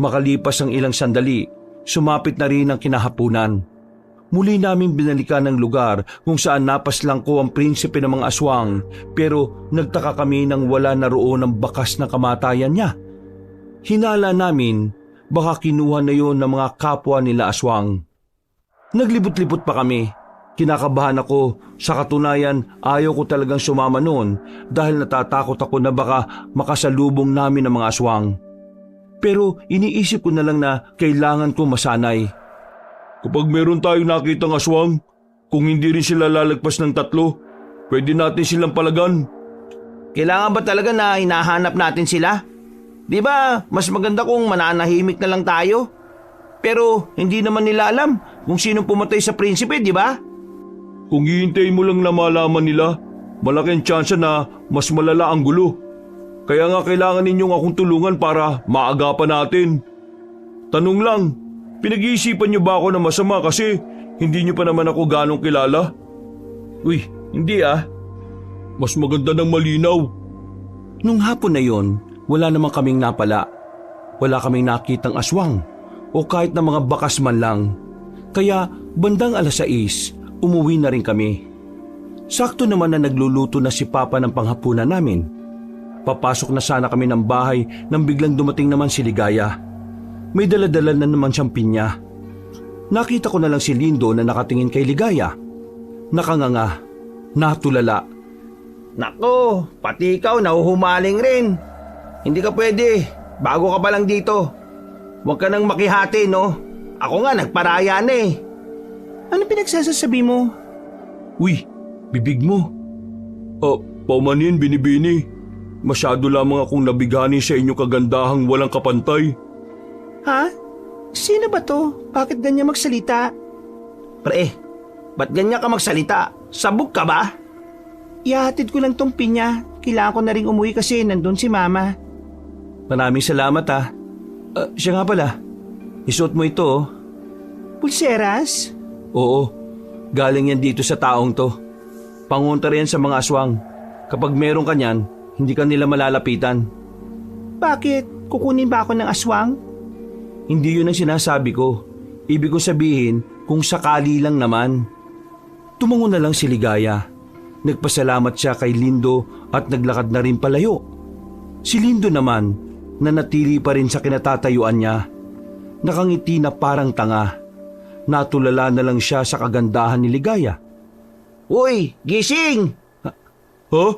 Makalipas ang ilang sandali, sumapit na rin ang kinahapunan. Muli naming binalikan ng lugar kung saan napaslang ko ang prinsipe ng mga aswang pero nagtaka kami nang wala na roon ang bakas na kamatayan niya. Hinala namin baka kinuha na yon ng mga kapwa nila aswang. Naglibot-libot pa kami. Kinakabahan ako, sa katunayan ayaw ko talagang sumama noon dahil natatakot ako na baka makasalubong namin ang mga aswang. Pero iniisip ko na lang na kailangan ko masanay. Kapag meron tayong nakitang aswang, kung hindi rin sila lalagpas ng 3, pwede natin silang palagan. Kailangan ba talaga na hinahanap natin sila? Di ba mas maganda kung mananahimik na lang tayo? Pero hindi naman nila alam kung sinong pumatay sa prinsipe, di ba? Kung hihintayin mo lang na malaman nila, malaking tsansa na mas malala ang gulo. Kaya nga kailangan ninyong akong tulungan para maagapan natin. Tanong lang, pinag-iisipan niyo ba ako na masama kasi hindi niyo pa naman ako ganong kilala? Uy, hindi Mas maganda ng malinaw. Nung hapon na yon, wala namang kaming napala. Wala kaming nakitang aswang o kahit na mga bakas man lang. Kaya bandang 6:00, umuwi na rin kami. Sakto naman na nagluluto na si Papa ng panghapunan namin. Papasok na sana kami ng bahay nang biglang dumating naman si Ligaya. May daladala na naman siyang pinya. Nakita ko na lang si Lindo na nakatingin kay Ligaya. Nakanganga, natulala. Nako, pati ikaw nahuhumaling rin. Hindi ka pwede, bago ka pa lang dito. Huwag ka nang makihati, no? Ako nga nagparaya na eh. Ano pinagsasasabi mo? Uy, bibig mo. Paumanin, binibini. Masyado lamang akong nabigani sa inyong kagandahang walang kapantay. Ha? Sino ba to? Bakit ganyan magsalita? Pre, ba't ganyan ka magsalita? Sabog ka ba? Ihahatid ko lang tong pinya. Kailangan ko na rin umuwi kasi nandun si Mama. Maraming salamat siya nga pala. Isuot mo ito. Pulseras? Oo, galing yan dito sa taong to. Pangunta rin sa mga aswang. Kapag meron ka niyan, hindi ka nila malalapitan. Bakit? Kukunin ba ako ng aswang? Hindi yun ang sinasabi ko. Ibig kong sabihin kung sakali lang naman. Tumango na lang si Ligaya. Nagpasalamat siya kay Lindo at naglakad na rin palayo. Si Lindo naman, nanatili pa rin sa kinatatayuan niya. Nakangiti na parang tanga. Natulala na lang siya sa kagandahan ni Ligaya. Uy, gising! Huh?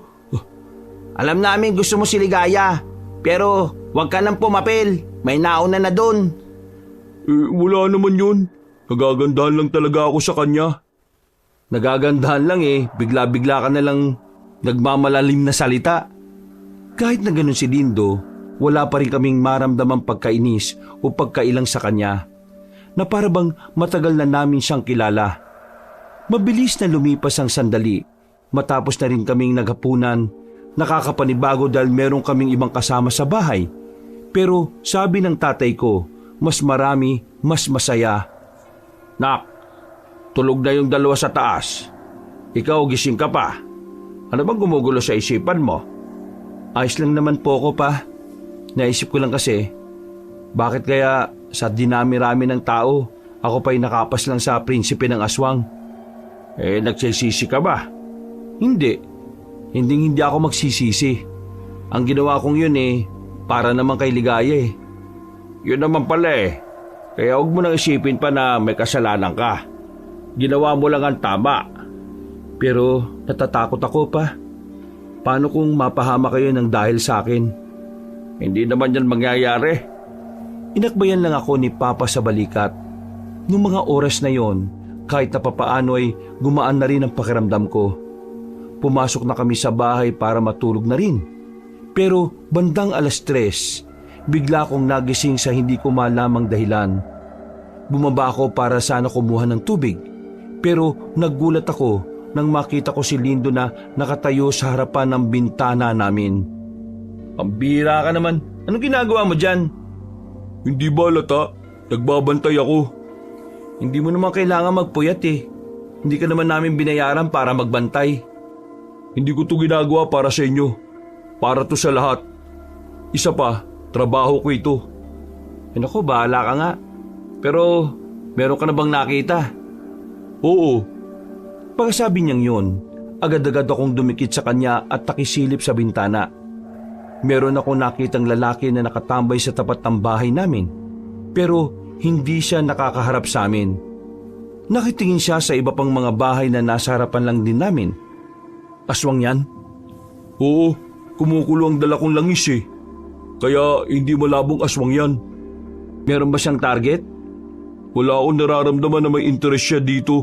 Alam namin gusto mo si Ligaya, pero huwag ka nang pumapil. May nauna na doon. Wala naman yun. Nagagandahan lang talaga ako sa kanya. Nagagandahan lang bigla-bigla ka na lang nagmamalalim na salita. Kahit na ganun si Lindo, wala pa rin kaming maramdamang pagkainis o pagkailang sa kanya, na parabang matagal na namin siyang kilala. Mabilis na lumipas ang sandali, matapos na rin kaming naghapunan. Nakakapanibago dahil meron kaming ibang kasama sa bahay. Pero sabi ng tatay ko, mas marami, mas masaya. Nak, tulog na yung dalawa sa taas. Ikaw gising ka pa. Ano bang gumugulo sa isipan mo? Ayos lang naman po ko pa. Naisip ko lang kasi, bakit kaya sa dinami-rami ng tao, ako pa'y nakapas lang sa prinsipe ng aswang? Nagsisisi ka ba? Hindi. Hindi ako magsisisi. Ang ginawa kong yun para naman kay Ligaya Yun naman pala Kaya huwag mo nang isipin pa na may kasalanan ka. Ginawa mo lang ang tama. Pero natatakot ako pa. Paano kung mapahama kayo ng dahil sa akin? Hindi naman yan mangyayari. Inakbayan lang ako ni Papa sa balikat. Noong mga oras na yon, kahit na papaano ay gumaan na rin ang pakiramdam ko. Pumasok na kami sa bahay para matulog na rin. Pero bandang 3:00, bigla akong nagising sa hindi ko malamang dahilan. Bumaba ako para sana kumuha ng tubig. Pero naggulat ako nang makita ko si Lindo na nakatayo sa harapan ng bintana namin. Pambira ka naman. Anong ginagawa mo dyan? Hindi ba lata? Nagbabantay ako. Hindi mo naman kailangan magpuyat Hindi ka naman namin binayaran para magbantay. Hindi ko to ginagawa para sa inyo. Para to sa lahat. Isa pa, trabaho ko ito. Naku, bahala ka nga. Pero meron ka na bang nakita? Oo. Pagkasabi niyang yun, agad-agad akong dumikit sa kanya at nakisilip sa bintana. Meron akong nakitang lalaki na nakatambay sa tapat ng bahay namin. Pero hindi siya nakakaharap sa amin. Nakitingin siya sa iba pang mga bahay na nasa harapan lang din namin. Aswang yan? Oo, kumukulo ang dala kong langis Kaya hindi malabong aswang yan. Meron ba siyang target? Wala akong nararamdaman na may interest siya dito.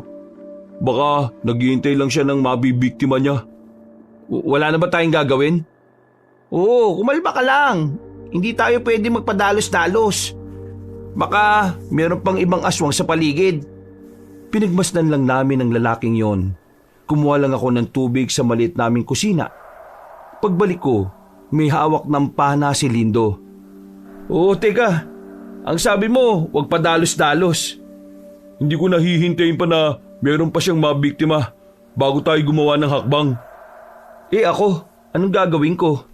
Baka naghihintay lang siya ng mabibiktima niya. Wala na ba tayong gagawin? Oo, kumalma ka lang. Hindi tayo pwede magpadalos-dalos. Baka meron pang ibang aswang sa paligid. Pinagmasdan lang namin ang lalaking yon. Kumuha lang ako ng tubig sa maliit naming kusina. Pagbalik ko, may hawak ng pana si Lindo. Oo, teka. Ang sabi mo, huwag padalos-dalos. Hindi ko nahihintayin pa na meron pa siyang mabiktima bago tayo gumawa ng hakbang. Ako, anong gagawin ko?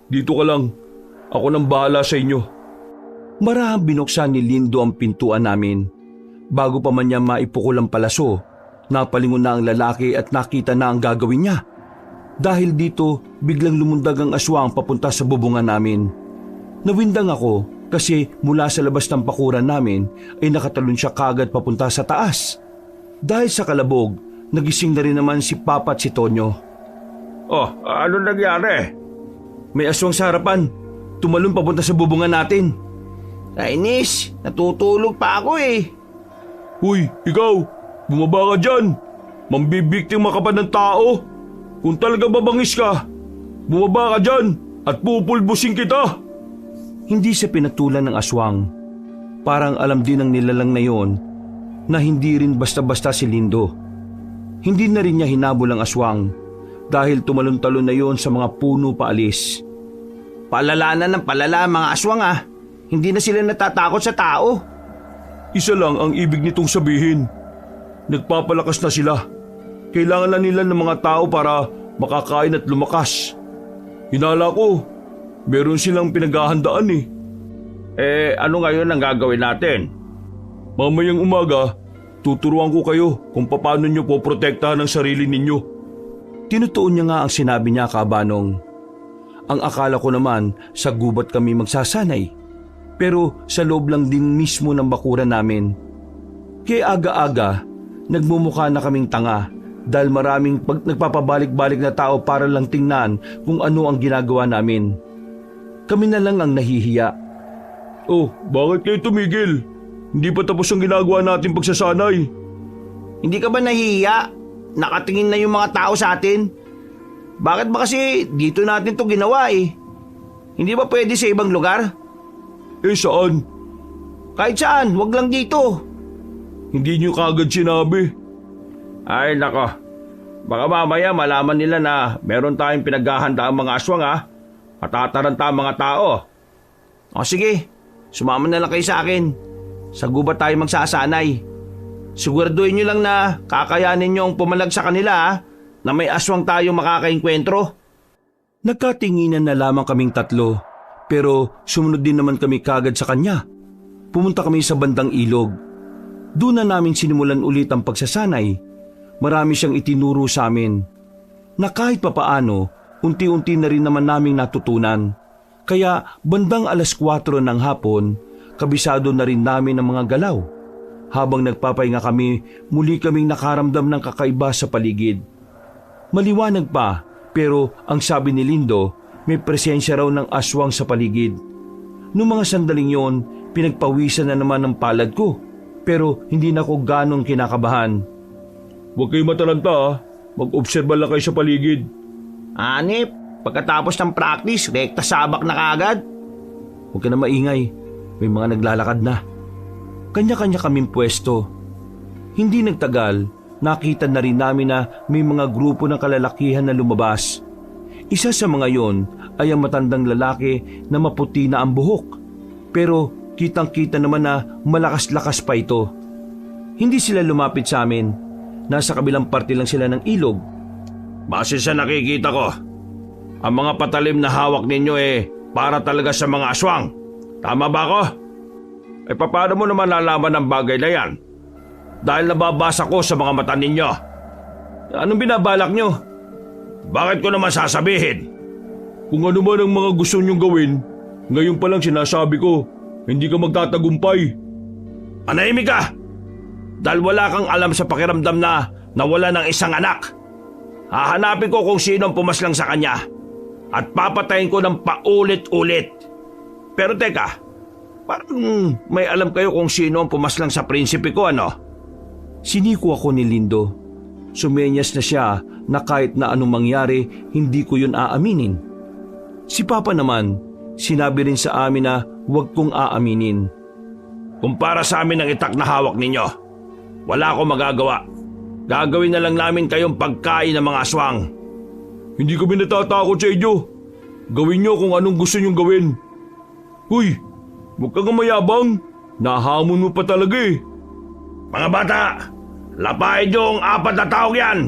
Dito ka lang. Ako nang bahala sa inyo. Marahang binuksan ni Lindo ang pintuan namin. Bago pa man niya maipukol ang palaso, napalingon na ang lalaki at nakita na ang gagawin niya. Dahil dito, biglang lumundag ang aswang papunta sa bubungan namin. Nawindang ako kasi mula sa labas ng pakuran namin ay nakatalon siya kagad papunta sa taas. Dahil sa kalabog, nagising na rin naman si Papa at si Tonyo. Oh, ano nangyari? May aswang sa harapan. Tumalon papunta sa bubungan natin. Kainis, natutulog pa ako Uy, ikaw! Bumaba ka dyan! Mambibiktima ka pa ng tao! Kung talaga babangis ka, bumaba ka dyan at pupulbusin kita! Hindi siya pinatulan ng aswang. Parang alam din ng nilalang na yon na hindi rin basta-basta si Lindo. Hindi na rin niya hinabol ang aswang dahil tumalon-talon na yon sa mga puno paalis. Palala na ng palala mga aswang Hindi na sila natatakot sa tao. Isa lang ang ibig nitong sabihin. Nagpapalakas na sila. Kailangan na nila ng mga tao para makakain at lumakas. Hinala ko, meron silang pinaghahandaan Ano ngayon ang gagawin natin? Mamayang umaga, tuturuan ko kayo kung paano nyo poprotektahan ang sarili ninyo. Tinutuon niya nga ang sinabi niya, Kabanong. Ang akala ko naman sa gubat kami magsasanay. Pero sa loob lang din mismo ng bakuran namin. Kaya aga-aga, nagmumukha na kaming tanga dahil maraming nagpapabalik-balik na tao para lang tingnan kung ano ang ginagawa namin. Kami na lang ang nahihiya. Oh, bakit kayo tumigil? Hindi pa tapos ang ginagawa natin pagsasanay. Hindi ka ba nahihiya? Nakatingin na yung mga tao sa atin. Bakit ba kasi dito natin to ginawa eh? Hindi ba pwede sa ibang lugar? Eh saan? Kahit saan, wag lang dito. Hindi nyo kagad sinabi. Ay nako, baka mamaya malaman nila na meron tayong pinaghahanda ang mga aswang ha. Matataranta ang mga tao. O sige, sumama na lang kayo sa akin. Sa gubat tayo magsasanay. Siguraduhin nyo lang na kakayanin nyo ang pumalag sa kanila ha, na may aswang tayo makakainkwentro. Nagkatinginan na lamang kaming tatlo, pero sumunod din naman kami kagad sa kanya. Pumunta kami sa bandang ilog. Doon na namin sinimulan ulit ang pagsasanay. Marami siyang itinuro sa amin na kahit papaano, unti-unti na rin naman naming natutunan. Kaya bandang 4:00 ng hapon, kabisado na rin namin ang mga galaw. Habang nagpapahinga kami, muli kaming nakaramdam ng kakaiba sa paligid. Maliwanag pa, pero ang sabi ni Lindo, may presensya raw ng aswang sa paligid. Noong mga sandaling yon, pinagpawisan na naman ang palad ko, pero hindi na ako ganong kinakabahan. Huwag kayo matalanta ha. Mag-obserba lang kayo sa paligid. Anip, pagkatapos ng practice, rekta sabak na kaagad. Huwag ka na maingay, may mga naglalakad na. Kanya-kanya kaming pwesto. Hindi nagtagal, nakita na rin namin na may mga grupo ng kalalakihan na lumabas. Isa sa mga yon ay ang matandang lalaki na maputi na ang buhok. Pero kitang-kita naman na malakas-lakas pa ito. Hindi sila lumapit sa amin. Nasa kabilang parte lang sila ng ilog. Base sa nakikita ko, ang mga patalim na hawak ninyo para talaga sa mga aswang. Tama ba ako? Paano mo naman nalaman ang bagay na yan? Dahil nababasa ko sa mga mata ninyo. Anong binabalak nyo? Bakit ko naman sasabihin? Kung ano man ang mga gusto nyong gawin, ngayon pa lang sinasabi ko, hindi ka magtatagumpay. Manahimik ka! Dahil wala kang alam sa pakiramdam na nawala ng isang anak. Hahanapin ko kung sino ang pumaslang sa kanya at papatayin ko ng paulit-ulit. Pero teka, parang may alam kayo kung sino ang pumaslang sa prinsipe ko, ano? Siniko ako ni Lindo. Sumenyas na siya na kahit na anong mangyari, hindi ko yun aaminin. Si Papa naman, sinabi rin sa amin na huwag kong aaminin. Kung para sa amin ang itak na hawak ninyo, wala akong magagawa. Gagawin na lang namin kayong pagkain ng mga aswang. Hindi kami natatakot sa inyo. Gawin nyo kung anong gusto nyong gawin. Huy, huwag kang mayabang. Nahamon mo pa talaga eh. Mga bata, lapain nyo ang 4 na taong yan.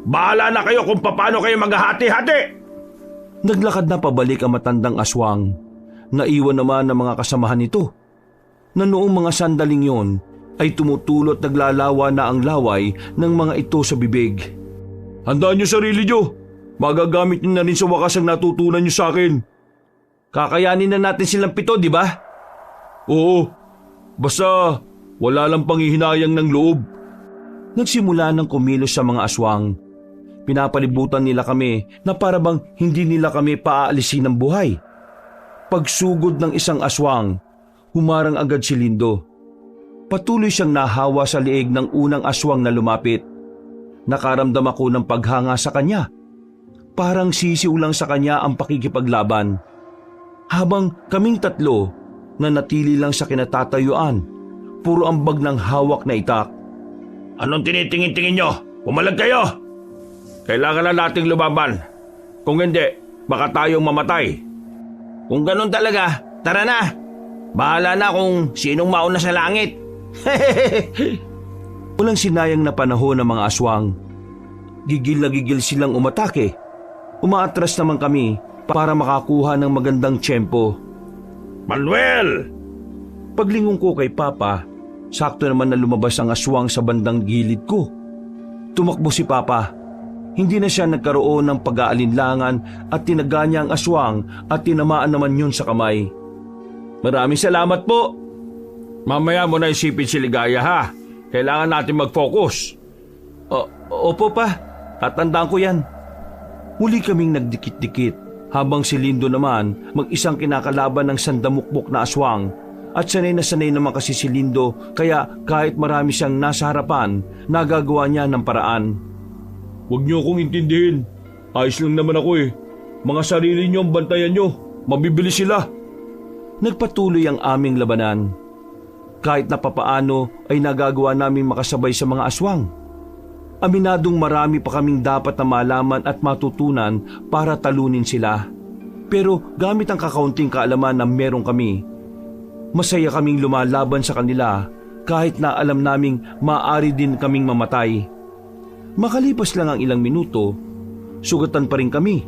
Bahala na kayo kung paano kayo maghahati-hati. Naglakad na pabalik ang matandang aswang. Naiwan naman ang mga kasamahan nito. Na noong mga sandaling yon, ay tumutulot naglalawa na ang laway ng mga ito sa bibig. Handaan nyo sarili nyo. Magagamit nyo na rin sa wakas ang natutunan nyo sa akin. Kakayanin na natin silang 7, di ba? Oo. Basta wala lang panghihinayang ng loob. Nagsimula ng kumilos sa mga aswang. Pinapalibutan nila kami na parabang hindi nila kami paaalisin ng buhay. Pagsugod ng isang aswang, humarang agad si Lindo. Patuloy siyang nahawa sa liig ng unang aswang na lumapit. Nakaramdam ako ng paghanga sa kanya. Parang sisiw lang sa kanya ang pakikipaglaban. Habang kaming tatlo na natili lang sa kinatatayuan, puro ambag ng hawak na itak. Anong tinitingin-tingin nyo? Pumalag kayo! Kailangan na nating lumaban. Kung hindi, baka tayong mamatay. Kung ganun talaga, tara na. Bahala na kung sinong mauna sa langit. Walang sinayang na panahon ng mga aswang. Gigil na gigil silang umatake. Umaatras naman kami para makakuha ng magandang tiyempo. Manuel! Paglingon ko kay Papa, sakto naman na lumabas ang aswang sa bandang gilid ko. Tumakbo si Papa. Hindi na siya nagkaroon ng pag-aalinlangan at tinaga niya ang aswang at tinamaan naman yun sa kamay. Maraming salamat po. Mamaya mo na isipin si Ligaya ha. Kailangan natin mag-focus. Opo pa, tatandaan ko yan. Muli kaming nagdikit-dikit habang si Lindo naman mag-isang kinakalaban ng sandamukbok na aswang. At sanay na sanay naman kasi si Lindo kaya kahit marami siyang nasa harapan, nagagawa niya ng paraan. Huwag niyo akong intindihin. Ayos lang naman ako eh. Mga sarili niyo ang bantayan niyo. Mabibili sila. Nagpatuloy ang aming labanan. Kahit na papaano ay nagagawa namin makasabay sa mga aswang. Aminadong marami pa kaming dapat na malaman at matutunan para talunin sila. Pero gamit ang kakaunting kaalaman na meron kami, masaya kaming lumalaban sa kanila kahit na alam naming maaari din kaming mamatay. Makalipas lang ang ilang minuto, sugatan pa rin kami,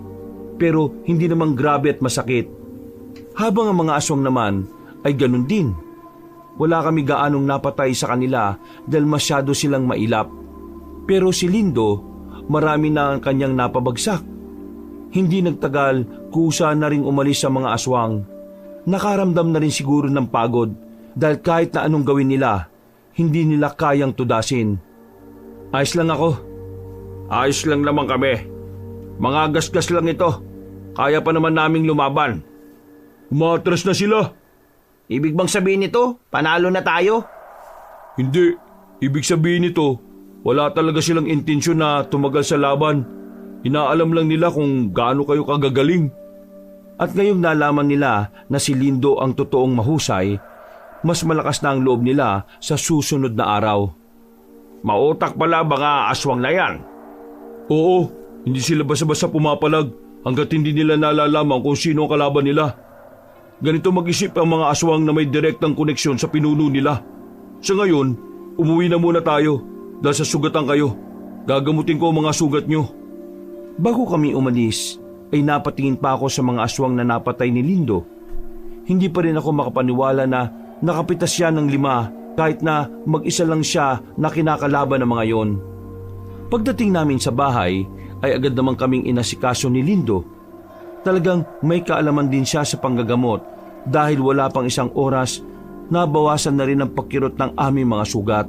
pero hindi namang grabe at masakit. Habang ang mga aswang naman ay ganun din. Wala kami gaanong napatay sa kanila dahil masyado silang mailap. Pero si Lindo, marami na ang kanyang napabagsak. Hindi nagtagal, kusa na ring umalis sa mga aswang. Nakaramdam na rin siguro ng pagod dahil kahit na anong gawin nila, hindi nila kayang tudasin. Ayos lang ako. Ayos lang naman kami. Mga gasgas lang ito. Kaya pa naman naming lumaban. Umatras na sila. Ibig bang sabihin nito, panalo na tayo? Hindi. Ibig sabihin nito, wala talaga silang intensyon na tumagal sa laban. Inaalam lang nila kung gaano kayo kagagaling. At ngayong nalaman nila na si Lindo ang totoong mahusay, mas malakas na ang loob nila sa susunod na araw. Mautak pala mga aswang na yan. Oo, hindi sila basta-basta pumapalag hanggat hindi nila nalalaman kung sino ang kalaban nila. Ganito mag-isip ang mga aswang na may direktang koneksyon sa pinuno nila. Sa ngayon, umuwi na muna tayo dahil sa sugatan kayo. Gagamutin ko ang mga sugat nyo. Bago kami umalis, ay napatingin pa ako sa mga aswang na napatay ni Lindo. Hindi pa rin ako makapaniwala na nakapitas siya ng 5 kahit na mag-isa lang siya na kinakalaban ng mga yon. Pagdating namin sa bahay, ay agad naman kaming inasikaso ni Lindo. Talagang may kaalaman din siya sa panggagamot dahil wala pang isang oras, nabawasan na rin ang pagkirot ng aming mga sugat.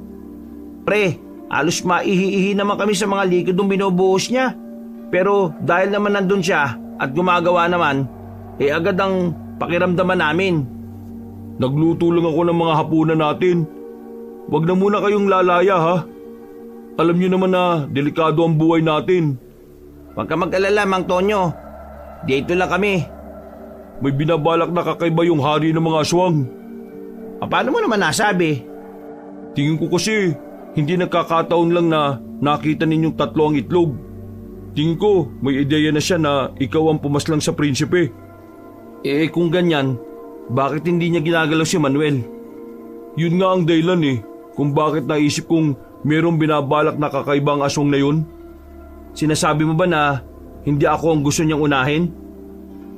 Pre, halos maihi-ihi naman kami sa mga likidong binubuhos niya. Pero dahil naman nandun siya at gumagawa naman, agad ang pakiramdaman namin. Nagluto lang ako ng mga hapunan natin. Wag na muna kayong lalaya ha. Alam niyo naman na delikado ang buhay natin. Huwag ka mag-alala, Mang Tonyo. Dito lang kami. May binabalak na kakaiba yung hari ng mga aswang. Paano mo naman nasabi? Tingin ko kasi hindi nagkakataon lang na nakita ninyong 3 ang itlog. Tingin ko may ideya na siya na ikaw ang pumaslang sa prinsipe. Kung ganyan, bakit hindi niya ginagalaw si Manuel? Yun nga ang dahilan kung bakit naisip kong merong binabalak na kakaibang aswang na yun. Sinasabi mo ba na hindi ako ang gusto niyang unahin?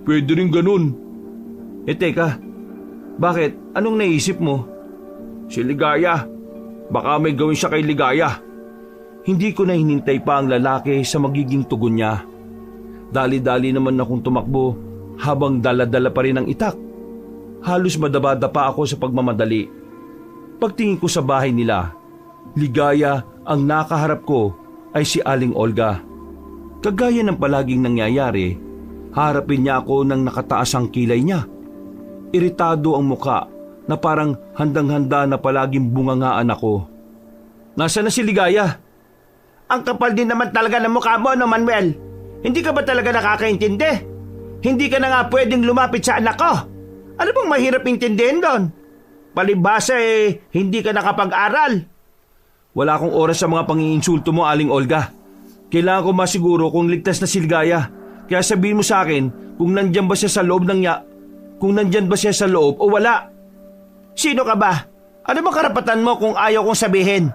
Pwede rin ganun. Teka, bakit? Anong naisip mo? Si Ligaya. Baka may gawin siya kay Ligaya. Hindi ko na hinintay pa ang lalaki sa magiging tugon niya. Dali-dali naman akong tumakbo habang dala-dala pa rin ang itak. Halos madaba-dapa ako sa pagmamadali. Pagtingin ko sa bahay nila, Ligaya ang nakaharap ko ay si Aling Olga. Kagaya ng palaging nangyayari, harapin niya ako ng nakataas ang kilay niya. Iritado ang muka na parang handang-handa na palaging bungangaan ako. Nasaan na si Ligaya? Ang kapal din naman talaga ng mukha mo, no, Manuel? Hindi ka ba talaga nakakaintindi? Hindi ka na nga pwedeng lumapit sa anak ko. Ano bang mahirap intindihin doon? Palibhasa hindi ka nakapag-aral. Wala akong oras sa mga pangiinsulto mo, Aling Olga. Kailangan ko masiguro kung ligtas na si Ligaya. Kaya sabihin mo sa akin kung nandyan ba siya sa loob kung nandyan ba siya sa loob o wala. Sino ka ba? Ano bang karapatan mo kung ayaw kong sabihin?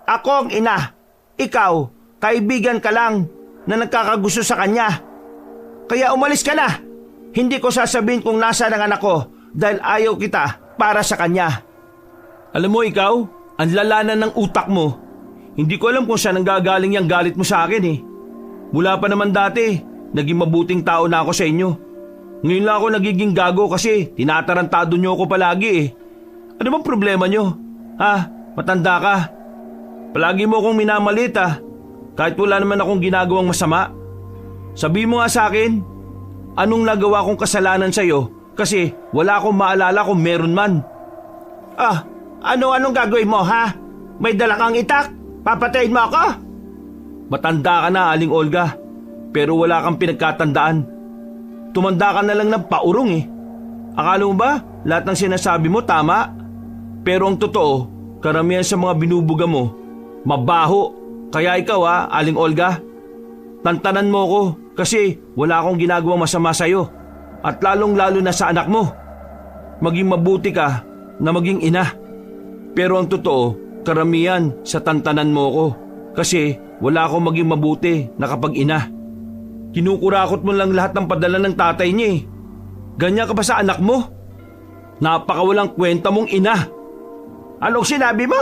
Ako ang ina. Ikaw, kaibigan ka lang na nagkakagusto sa kanya. Kaya umalis ka na. Hindi ko sasabihin kung nasaan ang anak ko dahil ayaw kita para sa kanya. Alam mo ikaw, ang lalanan ng utak mo. Hindi ko alam kung saan nanggagaling yung galit mo sa akin Mula pa naman dati, naging mabuting tao na ako sa inyo. Ngayon lang ako nagiging gago kasi tinatarantado nyo ako palagi eh. Ano bang problema nyo? Ha? Matanda ka? Palagi mo akong minamalit kahit wala naman akong ginagawang masama. Sabi mo nga sa akin, anong nagawa kong kasalanan sa'yo kasi wala akong maalala kung meron man. Anong gagawin mo ha? May dala kang itak? Papatayin mo ako? Matanda ka na, Aling Olga, pero wala kang pinagkatandaan. Tumanda ka na lang ng paurong eh. Akala mo ba lahat ng sinasabi mo tama? Pero ang totoo, karamihan sa mga binubuga mo, mabaho. Kaya ikaw Aling Olga, tantanan mo ko kasi wala akong ginagawang masama sa'yo at lalong-lalo na sa anak mo. Maging mabuti ka na maging ina. Pero ang totoo, karamihan sa tantanan mo ko kasi wala akong maging mabuti na kapag ina. Kinukurakot mo lang lahat ng padala ng tatay niya eh. Ganyan ka pa sa anak mo? Napakawalang kwenta mong ina. Anong sinabi mo?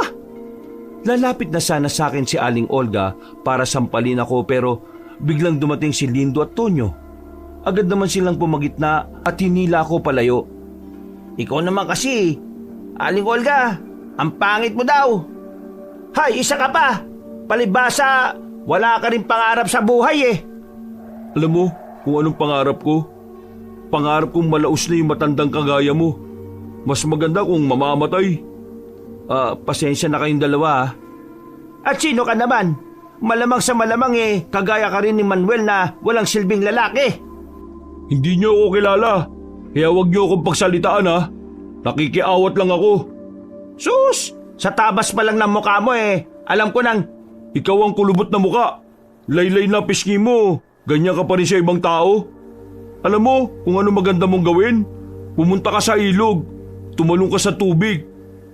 Lalapit na sana sa akin si Aling Olga para sampalin ako pero biglang dumating si Lindo at Tonyo. Agad naman silang pumagitna at hinila ako palayo. Ikaw naman kasi, Aling Olga, ang pangit mo daw. Hay, isa ka pa. Palibasa, wala ka rin pangarap sa buhay eh. Alam mo kung anong pangarap ko? Pangarap kong malaos na yung matandang kagaya mo. Mas maganda kung mamamatay. Pasensya na kayong dalawa. At sino ka naman? Malamang sa malamang kagaya ka rin ni Manuel na walang silbing lalaki. Hindi niyo ako kilala, kaya huwag niyo akong pagsalitaan Nakikiawat lang ako. Sus! Sa tabas pa lang ng mukha mo alam ko nang... Ikaw ang kulubot na muka. Laylay na pisngi mo, ganyan ka pa rin sa ibang tao. Alam mo kung ano maganda mong gawin? Pumunta ka sa ilog, tumalong ka sa tubig,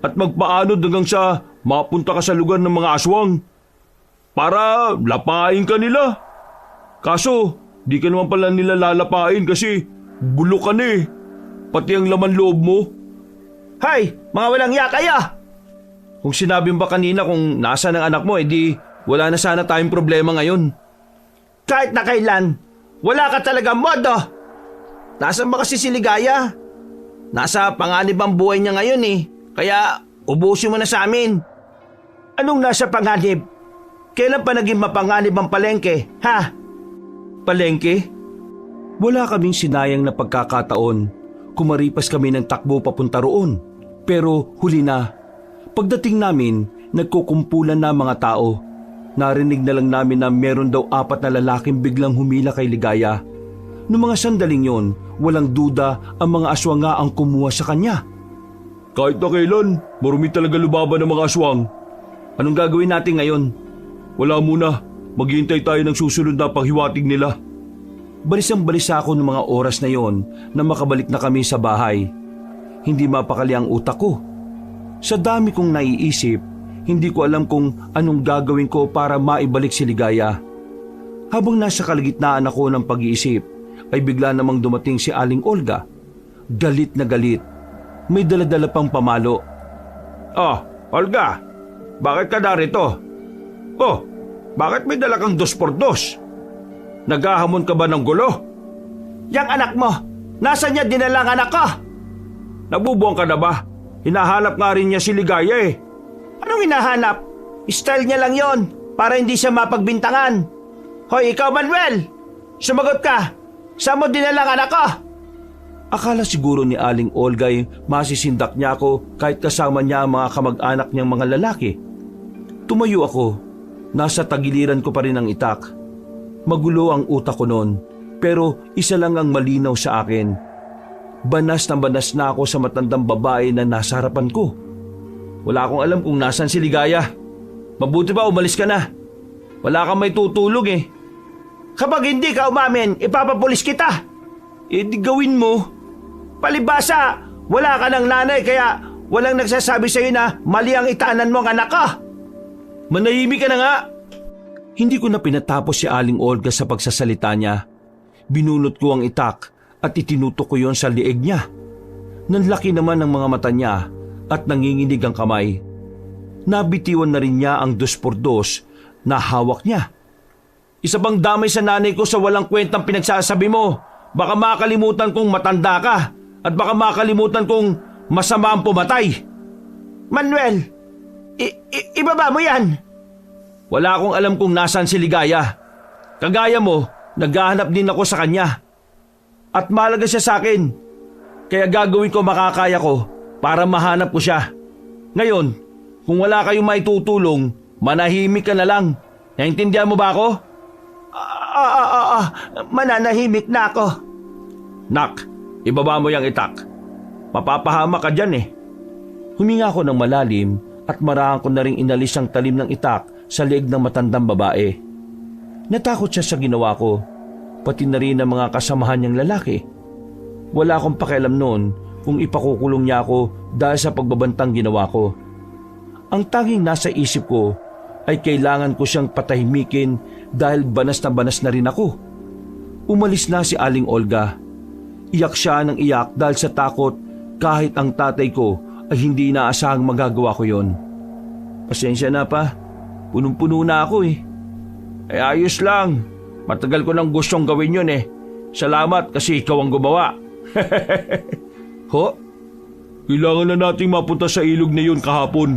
at magpaanod hanggang sa mapunta ka sa lugar ng mga aswang. Para lapain ka nila. Kaso, di ka naman pala nila lalapain kasi bulok ka na Pati ang laman loob mo. Hay! Mga walang yak kayo! Kung sinabi mo ba kanina kung nasa ng anak mo, edi wala na sana tayong problema ngayon. Kahit na kailan, wala ka talagang modo. Nasaan ba kasi si Ligaya? Nasa panganib ang buhay niya ngayon Kaya ubusin mo na sa amin. Anong nasa panganib? Kailan pa naging mapanganib ang palengke, ha? Palengke? Wala kaming sinayang na pagkakataon. Kumaripas kami ng takbo papunta roon. Pero huli na. Pagdating namin, nagkukumpulan na mga tao. Narinig na lang namin na meron daw 4 na lalaking biglang humila kay Ligaya. Noong mga sandaling yon, walang duda ang mga aswang nga ang kumuha sa kanya. Kahit na kailan, marumi talaga lubaban ng mga aswang. Anong gagawin natin ngayon? Wala muna, maghihintay tayo ng susunod na paghiwatig nila. Balisang-balisa ako ng mga oras na yon na makabalik na kami sa bahay. Hindi mapakali ang utak ko. Sa dami kong naiisip, hindi ko alam kung anong gagawin ko para maibalik si Ligaya. Habang nasa kalagitnaan ako ng pag-iisip, ay bigla namang dumating si Aling Olga. Galit na galit. May daladala pang pamalo. Olga, bakit ka narito? Bakit may dala kang 2x2? Naghahamon ka ba ng gulo? Yang anak mo, nasa niya dinalang anak ko? Nabubuang ka na ba? Hinahanap nga rin niya si Ligaya Anong hinahanap? Style niya lang yon para hindi siya mapagbintangan. Hoy, ikaw Manuel! Sumagot ka! Saan mo dinalang anak ko? Akala siguro ni Aling Olga masisindak niya ako kahit kasama niya ang mga kamag-anak niyang mga lalaki. Tumayo ako. Nasa tagiliran ko pa rin ang itak. Magulo ang utak ko noon, pero isa lang ang malinaw sa akin. Banas na ako sa matandang babae na nasa harapan ko. Wala akong alam kung nasan si Ligaya. Mabuti ba umalis ka na? Wala kang may tutulog Kapag hindi ka umamin, ipapapulis kita. Di gawin mo. Palibasa, wala ka ng nanay kaya walang nagsasabi sa'yo na mali ang itaanan mo ang anak ko. Manahimik ka na nga. Hindi ko na pinatapos si Aling Olga sa pagsasalita niya. Binunot ko ang itak at itinutok ko yon sa lieg niya. Nanlaki naman ang mga mata niya at nanginginig ang kamay. Nabitiwan na rin niya ang 2x2 na hawak niya. Isa bang damay sa nanay ko sa walang kwentang pinagsasabi mo? Baka makalimutan kong matanda ka at baka makalimutan kong masama ang pumatay. Manuel, ibaba mo yan. Wala akong alam kung nasaan si Ligaya. Kagaya mo, naghahanap din ako sa kanya. At mahalaga siya sa akin. Kaya gagawin ko makakaya ko para mahanap ko siya. Ngayon, kung wala kayong maitutulong, manahimik ka na lang. Naintindihan mo ba ako? Mananahimik na ako. Nak, ibaba mo yung itak. Mapapahamak ka dyan eh. Huminga ako ng malalim at marahan ko na ring inalis ang talim ng itak sa leeg ng matandang babae. Natakot siya sa ginawa ko, pati na rin ang mga kasamahan niyang lalaki. Wala akong pakialam noon kung ipakukulong niya ako dahil sa pagbabantang ginawa ko. Ang tanging nasa isip ko ay kailangan ko siyang patahimikin dahil banas na rin ako. Umalis na si Aling Olga. Iyak siya ng iyak dahil sa takot kahit ang tatay ko ay hindi inaasahang magagawa ko yon. Pasensya na pa, punong-puno na ako eh. Ayos lang. Matagal ko nang gustong gawin yun eh. Salamat kasi ikaw ang gumawa. Ho? Kailangan na nating mapunta sa ilog na yun kahapon.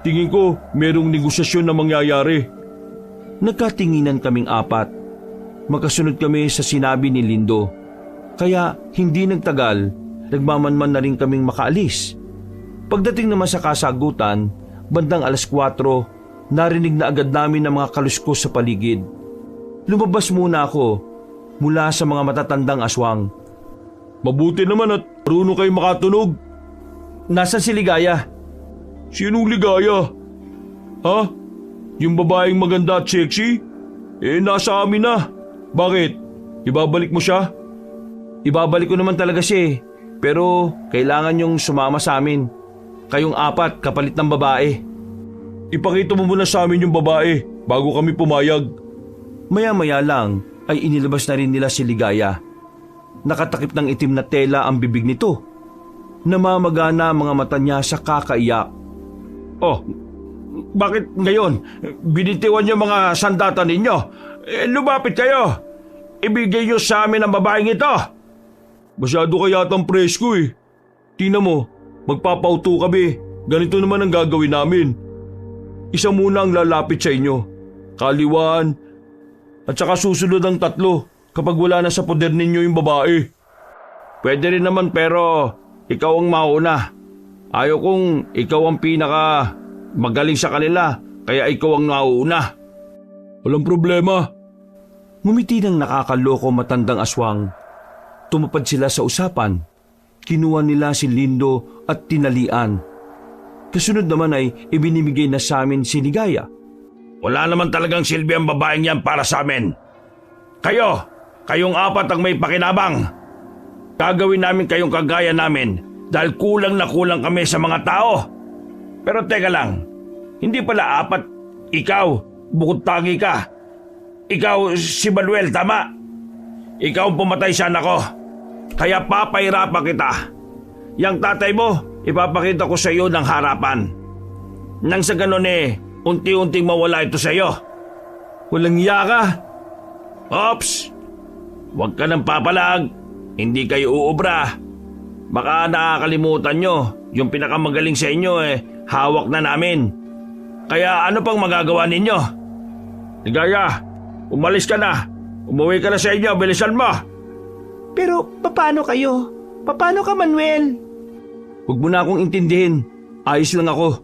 Tingin ko merong negosasyon na mangyayari. Nagkatinginan kaming apat. Magkasunod kami sa sinabi ni Lindo. Kaya hindi nagtagal, nagmamanman na rin kaming makaalis. Pagdating naman sa kasagutan, bandang 4:00, narinig na agad namin ang mga kaluskos sa paligid. Lumabas muna ako mula sa mga matatandang aswang. Mabuti naman at marunong kayo makatunog. Nasaan si Ligaya? Sinong Ligaya? Ha? Yung babaeng maganda at sexy? Nasa amin na. Bakit? Ibabalik mo siya? Ibabalik ko naman talaga siya eh. Pero kailangan yung sumama sa amin. Kayong apat kapalit ng babae. Ipakita mo muna sa amin yung babae bago kami pumayag. Maya-maya lang ay inilabas na rin nila si Ligaya. Nakatakip ng itim na tela ang bibig nito. Namamagana ang mga mata niya sa kakaiyak. Oh, bakit ngayon? Binitiwan niyo mga sandata ninyo. Lumapit kayo. Ibigay niyo sa amin ang babaeng ito. Masyado ka yatang presko eh. Tingnan mo, magpapauto kami. Ganito naman ang gagawin namin. Isa muna ang lalapit sa inyo. Kaliwan. At saka susunod ang 3 kapag wala na sa poder ninyo yung babae. Pwede rin naman pero ikaw ang mauna. Ayaw kong ikaw ang pinaka magaling sa kanila kaya ikaw ang nauuna. Walang problema. Ngumiti ng nakakaloko matandang aswang. Tumupad sila sa usapan. Kinuha nila si Lindo at tinalian. Kasunod naman ay ibinibigay na sa amin si Ligaya. Wala naman talagang silbi ang babaeng yan para sa amin. Kayong 4 ang may pakinabang. Gagawin namin kayong kagaya namin dahil kulang na kulang kami sa mga tao. Pero teka lang, hindi pala 4, ikaw, bukod tangi ka. Ikaw si Manuel, tama? Ikaw ang pumatay sa anak ko. Kaya papahirapan kita. Yang tatay mo, ipapakita ko sa iyo ng harapan. Nang sa ganon unti-unting mawala ito sa iyo. Walang iya ka. Ops! Huwag ka nang papalag. Hindi kayo uubra. Baka nakakalimutan nyo, yung pinakamagaling sa inyo hawak na namin. Kaya ano pang magagawa ninyo? Ligaya, umalis ka na. Umuwi ka na sa inyo, bilisan mo. Pero paano kayo? Paano ka, Manuel? Huwag mo na akong intindihin. Ayos lang ako.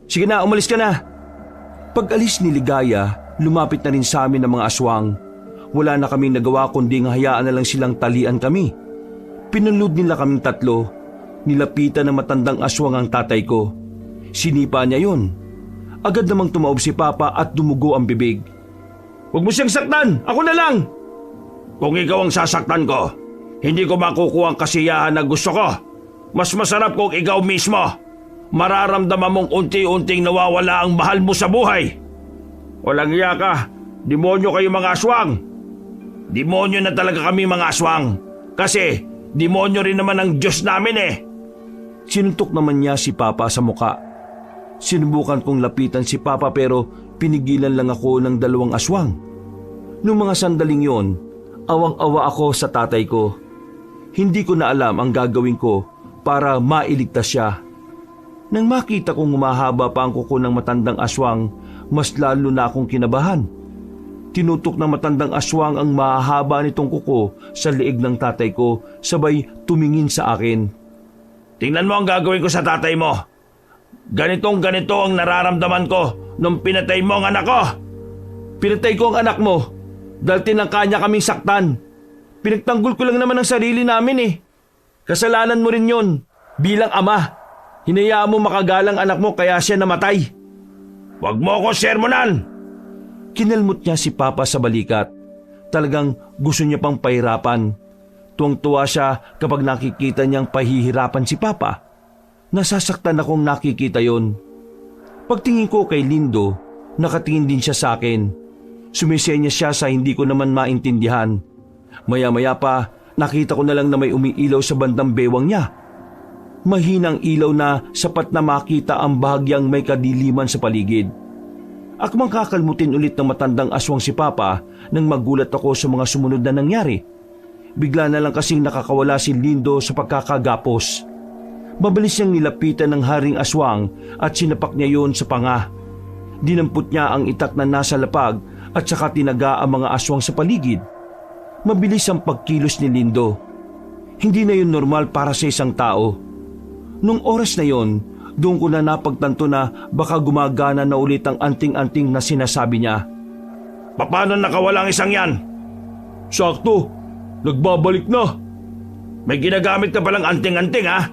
Sige na, umalis ka na. Pag-alis ni Ligaya, lumapit na rin sa amin ang mga aswang. Wala na kaming nagawa kundi hayaan na lang silang talian kami. Pinunlod nila kaming 3. Nilapitan ng matandang aswang ang tatay ko. Sinipa niya yon. Agad namang tumaob si Papa at dumugo ang bibig. Huwag mo siyang saktan! Ako na lang! Kung ikaw ang sasaktan ko, hindi ko makukuha ang kasiyahan na gusto ko. Mas masarap kung ikaw mismo. Mararamdaman mong unti-unting nawawala ang mahal mo sa buhay. Walang iya ka. Demonyo kayo mga aswang. Demonyo na talaga kami mga aswang. Kasi demonyo rin naman ang Diyos namin Sinuntok naman niya si Papa sa muka. Sinubukan kong lapitan si Papa pero pinigilan lang ako ng 2 aswang. Nung mga sandaling yon, awang-awa ako sa tatay ko. Hindi ko na alam ang gagawin ko para mailigtas siya. Nang makita kong humahaba pa ang kuko ng matandang aswang, mas lalo na akong kinabahan. Tinutok ng matandang aswang ang mahahaba nitong kuko sa liig ng tatay ko, sabay tumingin sa akin. Tingnan mo ang gagawin ko sa tatay mo. Ganito ang nararamdaman ko nung pinatay mo ang anak ko. Pinatay ko ang anak mo dahil tinangka niya kaming saktan. Pinagtanggol ko lang naman ang sarili namin eh. Kasalanan mo rin yon bilang ama. Hinayaan mo makagalang anak mo kaya siya namatay. Huwag mo ako sermonan. Kinalmot niya si Papa sa balikat. Talagang gusto niya pang pahirapan. Tuwang-tuwa siya kapag nakikita niyang pahihirapan si Papa. Nasasaktan akong nakikita yon. Pagtingin ko kay Lindo, nakatingin din siya sa akin. Sumisenya siya sa hindi ko naman maintindihan. Maya-maya pa, nakita ko na lang na may umiilaw sa bandang bewang niya. Mahinang ilaw na sapat na makita ang bahagyang may kadiliman sa paligid. Akmang kakalmutin ulit ng matandang aswang si Papa nang magulat ako sa mga sumunod na nangyari. Bigla na lang kasing nakakawala si Lindo sa pagkakagapos. Mabilis niyang nilapitan ng haring aswang at sinapak niya yon sa panga. Dinampot niya ang itak na nasa lapag at saka tinaga ang mga aswang sa paligid. Mabilis ang pagkilos ni Lindo. Hindi na yun normal para sa isang tao. Nung oras na yon, doon ko na napagtanto na baka gumagana na ulit ang anting-anting na sinasabi niya. Paano nakawala ang isang yan? Sakto, nagbabalik na. May ginagamit ka palang anting-anting ha?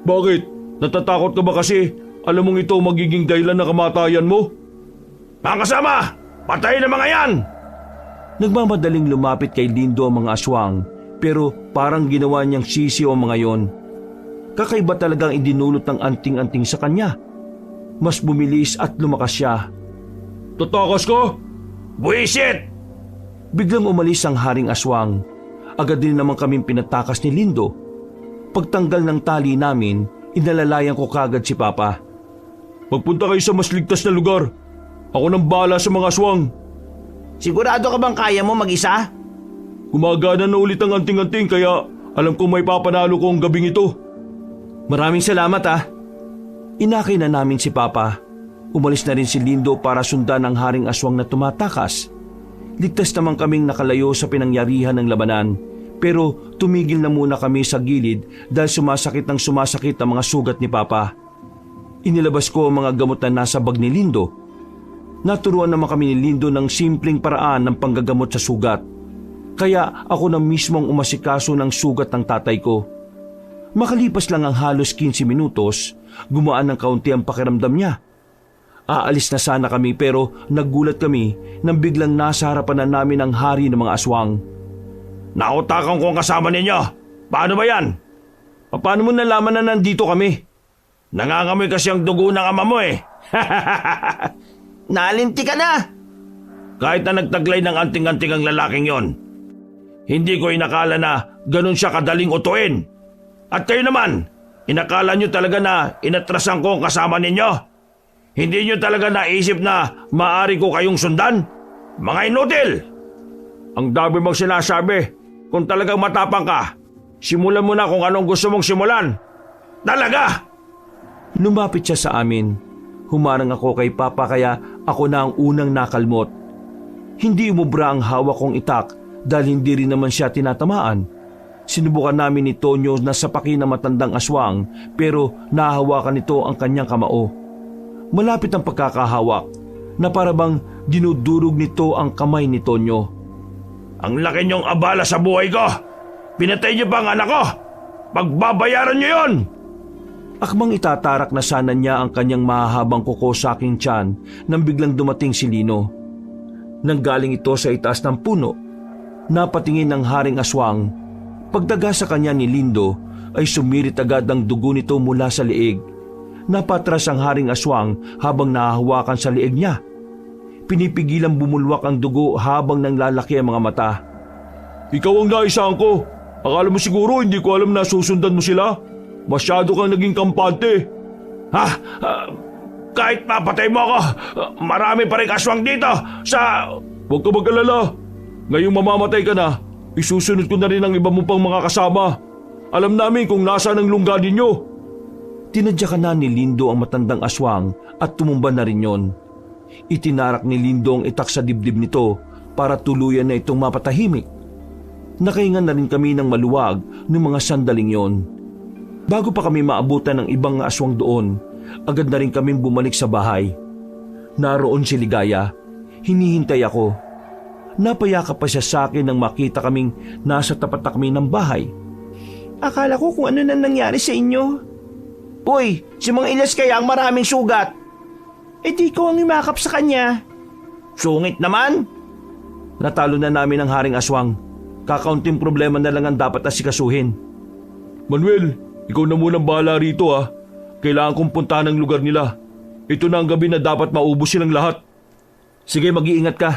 Bakit? Natatakot ka ba kasi alam mong ito magiging dahilan ng kamatayan mo? Mga kasama, patayin ang mga yan! Nagmamadaling lumapit kay Lindo ang mga aswang pero parang ginawa niyang sisiw ang mga yon. Kakaiba talagang idinulot ng anting-anting sa kanya. Mas bumilis at lumakas siya. Tatakas ka? Buisit! Biglang umalis ang haring aswang. Agad din naman kaming pinatakas ni Lindo. Pagtanggal ng tali namin, inalalayan ko kagad si Papa. Magpunta kayo sa mas ligtas na lugar. Ako nang bahala sa mga aswang. Sigurado ka bang kaya mo mag-isa? Gumagana na ulit ang anting-anting kaya alam kong may papanalo ko ang gabing ito. Maraming salamat ah. Inakay na namin si Papa. Umalis na rin si Lindo para sundan ang haring aswang na tumatakas. Ligtas naman kaming nakalayo sa pinangyarihan ng labanan. Pero tumigil na muna kami sa gilid dahil sumasakit ang mga sugat ni Papa. Inilabas ko ang mga gamot na nasa bag ni Lindo. Naturuan naman kami ni Lindo ng simpleng paraan ng panggagamot sa sugat. Kaya ako na mismong umasikaso ng sugat ng tatay ko. Makalipas lang ang halos 15 minutos, gumaan ng kaunti ang pakiramdam niya. Aalis na sana kami pero naggulat kami nang biglang nasa harapan na namin ang hari ng mga aswang. Nautakan ko ang kasama ninyo. Paano ba yan? Paano mo nalaman na nandito kami? Nangangamoy kasi ang dugo ng ama mo eh. Nalinti ka na! Kahit na nagtaglay ng anting-anting ang lalaking yon, hindi ko inakala na ganun siya kadaling utuin. At kayo naman, inakala nyo talaga na inatrasan ko ang kasama ninyo? Hindi nyo talaga naisip na maaari ko kayong sundan? Mga inutil! Ang dami mong sinasabi. Kung talagang matapang ka, simulan mo na kung anong gusto mong simulan. Talaga! Lumapit siya sa amin. Humarang ako kay Papa kaya ako na ang unang nakalmot. Hindi umubra ang hawak kong itak dahil hindi rin naman siya tinatamaan. Sinubukan namin ni Tonyo na sapakin ng matandang aswang pero nahahawakan nito ang kanyang kamao. Malapit ang pagkakahawak na parabang dinudurog nito ang kamay ni Tonyo. Ang laki niyong abala sa buhay ko! Pinatay niyo pa ang anak ko! Pagbabayaran niyo yon! Akmang itatarak na sana niya ang kanyang mahahabang kuko sa aking tiyan nang biglang dumating si Lino. Nanggaling ito sa itaas ng puno. Napatingin ng haring aswang. Pagdaga sa kanya ni Lindo ay sumirit agad ang dugo nito mula sa liig. Napatras ang haring aswang habang nahahawakan sa liig niya. Pinipigilang bumulwak ang dugo habang nanglalaki ang mga mata. Ikaw ang naisahan ko. Akala mo siguro hindi ko alam na susundan mo sila? Masyado kang naging kampante. Ha? Kahit papatay mo ako, marami pa rin aswang dito sa... Huwag ka mag-alala. Ngayong mamamatay ka na, isusunod ko na rin ang iba mo pang mga kasama. Alam namin kung nasaan ang lungga ninyo. Tinadyakan na ni Lindo ang matandang aswang at tumumba na rin yon. Itinarak ni Lindo ang itak sa dibdib nito para tuluyan na itong mapatahimik. Nakahinga na rin kami ng maluwag ng mga sandaling yon. Bago pa kami maabutan ng ibang aswang doon, agad na rin kaming bumalik sa bahay. Naroon si Ligaya. Hinihintay ako. Napayakap pa siya sa akin nang makita kaming nasa tapat na kami ng bahay. Akala ko kung ano na nangyari sa inyo. Uy, si Mang Ilyas kaya ang maraming sugat. Eh di ko ang imakap sa kanya. Sungit naman. Natalo na namin ang haring aswang. Kakaunting problema na lang ang dapat asikasuhin. Manuel, ikaw na munang bahala rito ah. Kailangan kong puntahan ang lugar nila. Ito na ang gabi na dapat maubos silang lahat. Sige, mag-iingat ka.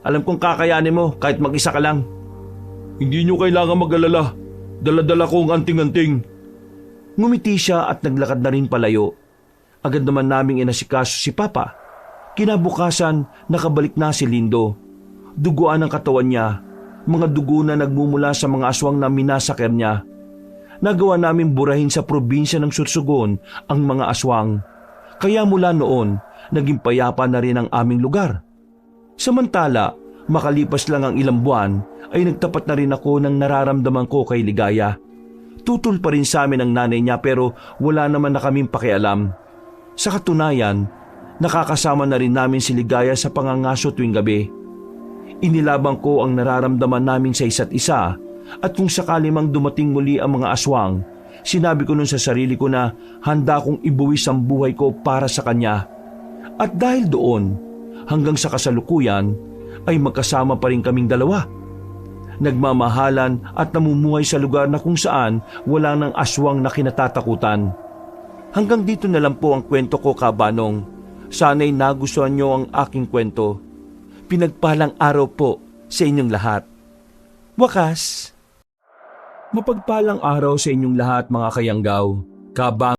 Alam kong kakayanin mo kahit mag-isa ka lang. Hindi nyo kailangan mag-alala. Dala-dala ko ang anting-anting. Ngumiti siya at naglakad na rin palayo. Agad naman naming inasikaso si Papa. Kinabukasan, nakabalik na si Lindo. Duguan ang katawan niya. Mga dugo na nagmumula sa mga aswang na minasaker niya. Nagawa namin burahin sa probinsya ng Sursugon ang mga aswang. Kaya mula noon, naging payapa na rin ang aming lugar. Samantala, makalipas lang ang ilang buwan, ay nagtapat na rin ako ng nararamdaman ko kay Ligaya. Tutol pa rin sa amin ang nanay niya pero wala naman na kaming pakialam. Sa katunayan, nakakasama na rin namin si Ligaya sa pangangaso tuwing gabi. Inilabang ko ang nararamdaman namin sa isa't isa at kung sakali mang dumating muli ang mga aswang, sinabi ko nun sa sarili ko na handa kong ibuwis ang buhay ko para sa kanya. At dahil doon, hanggang sa kasalukuyan, ay magkasama pa rin kaming dalawa. Nagmamahalan at namumuhay sa lugar na kung saan wala ng aswang na kinatatakutan. Hanggang dito na lang po ang kwento ko, Kabanong. Sana'y nagustuhan nyo ang aking kwento. Pinagpalang araw po sa inyong lahat. Wakas. Mapagpalang araw sa inyong lahat, mga kayanggaw. Kabang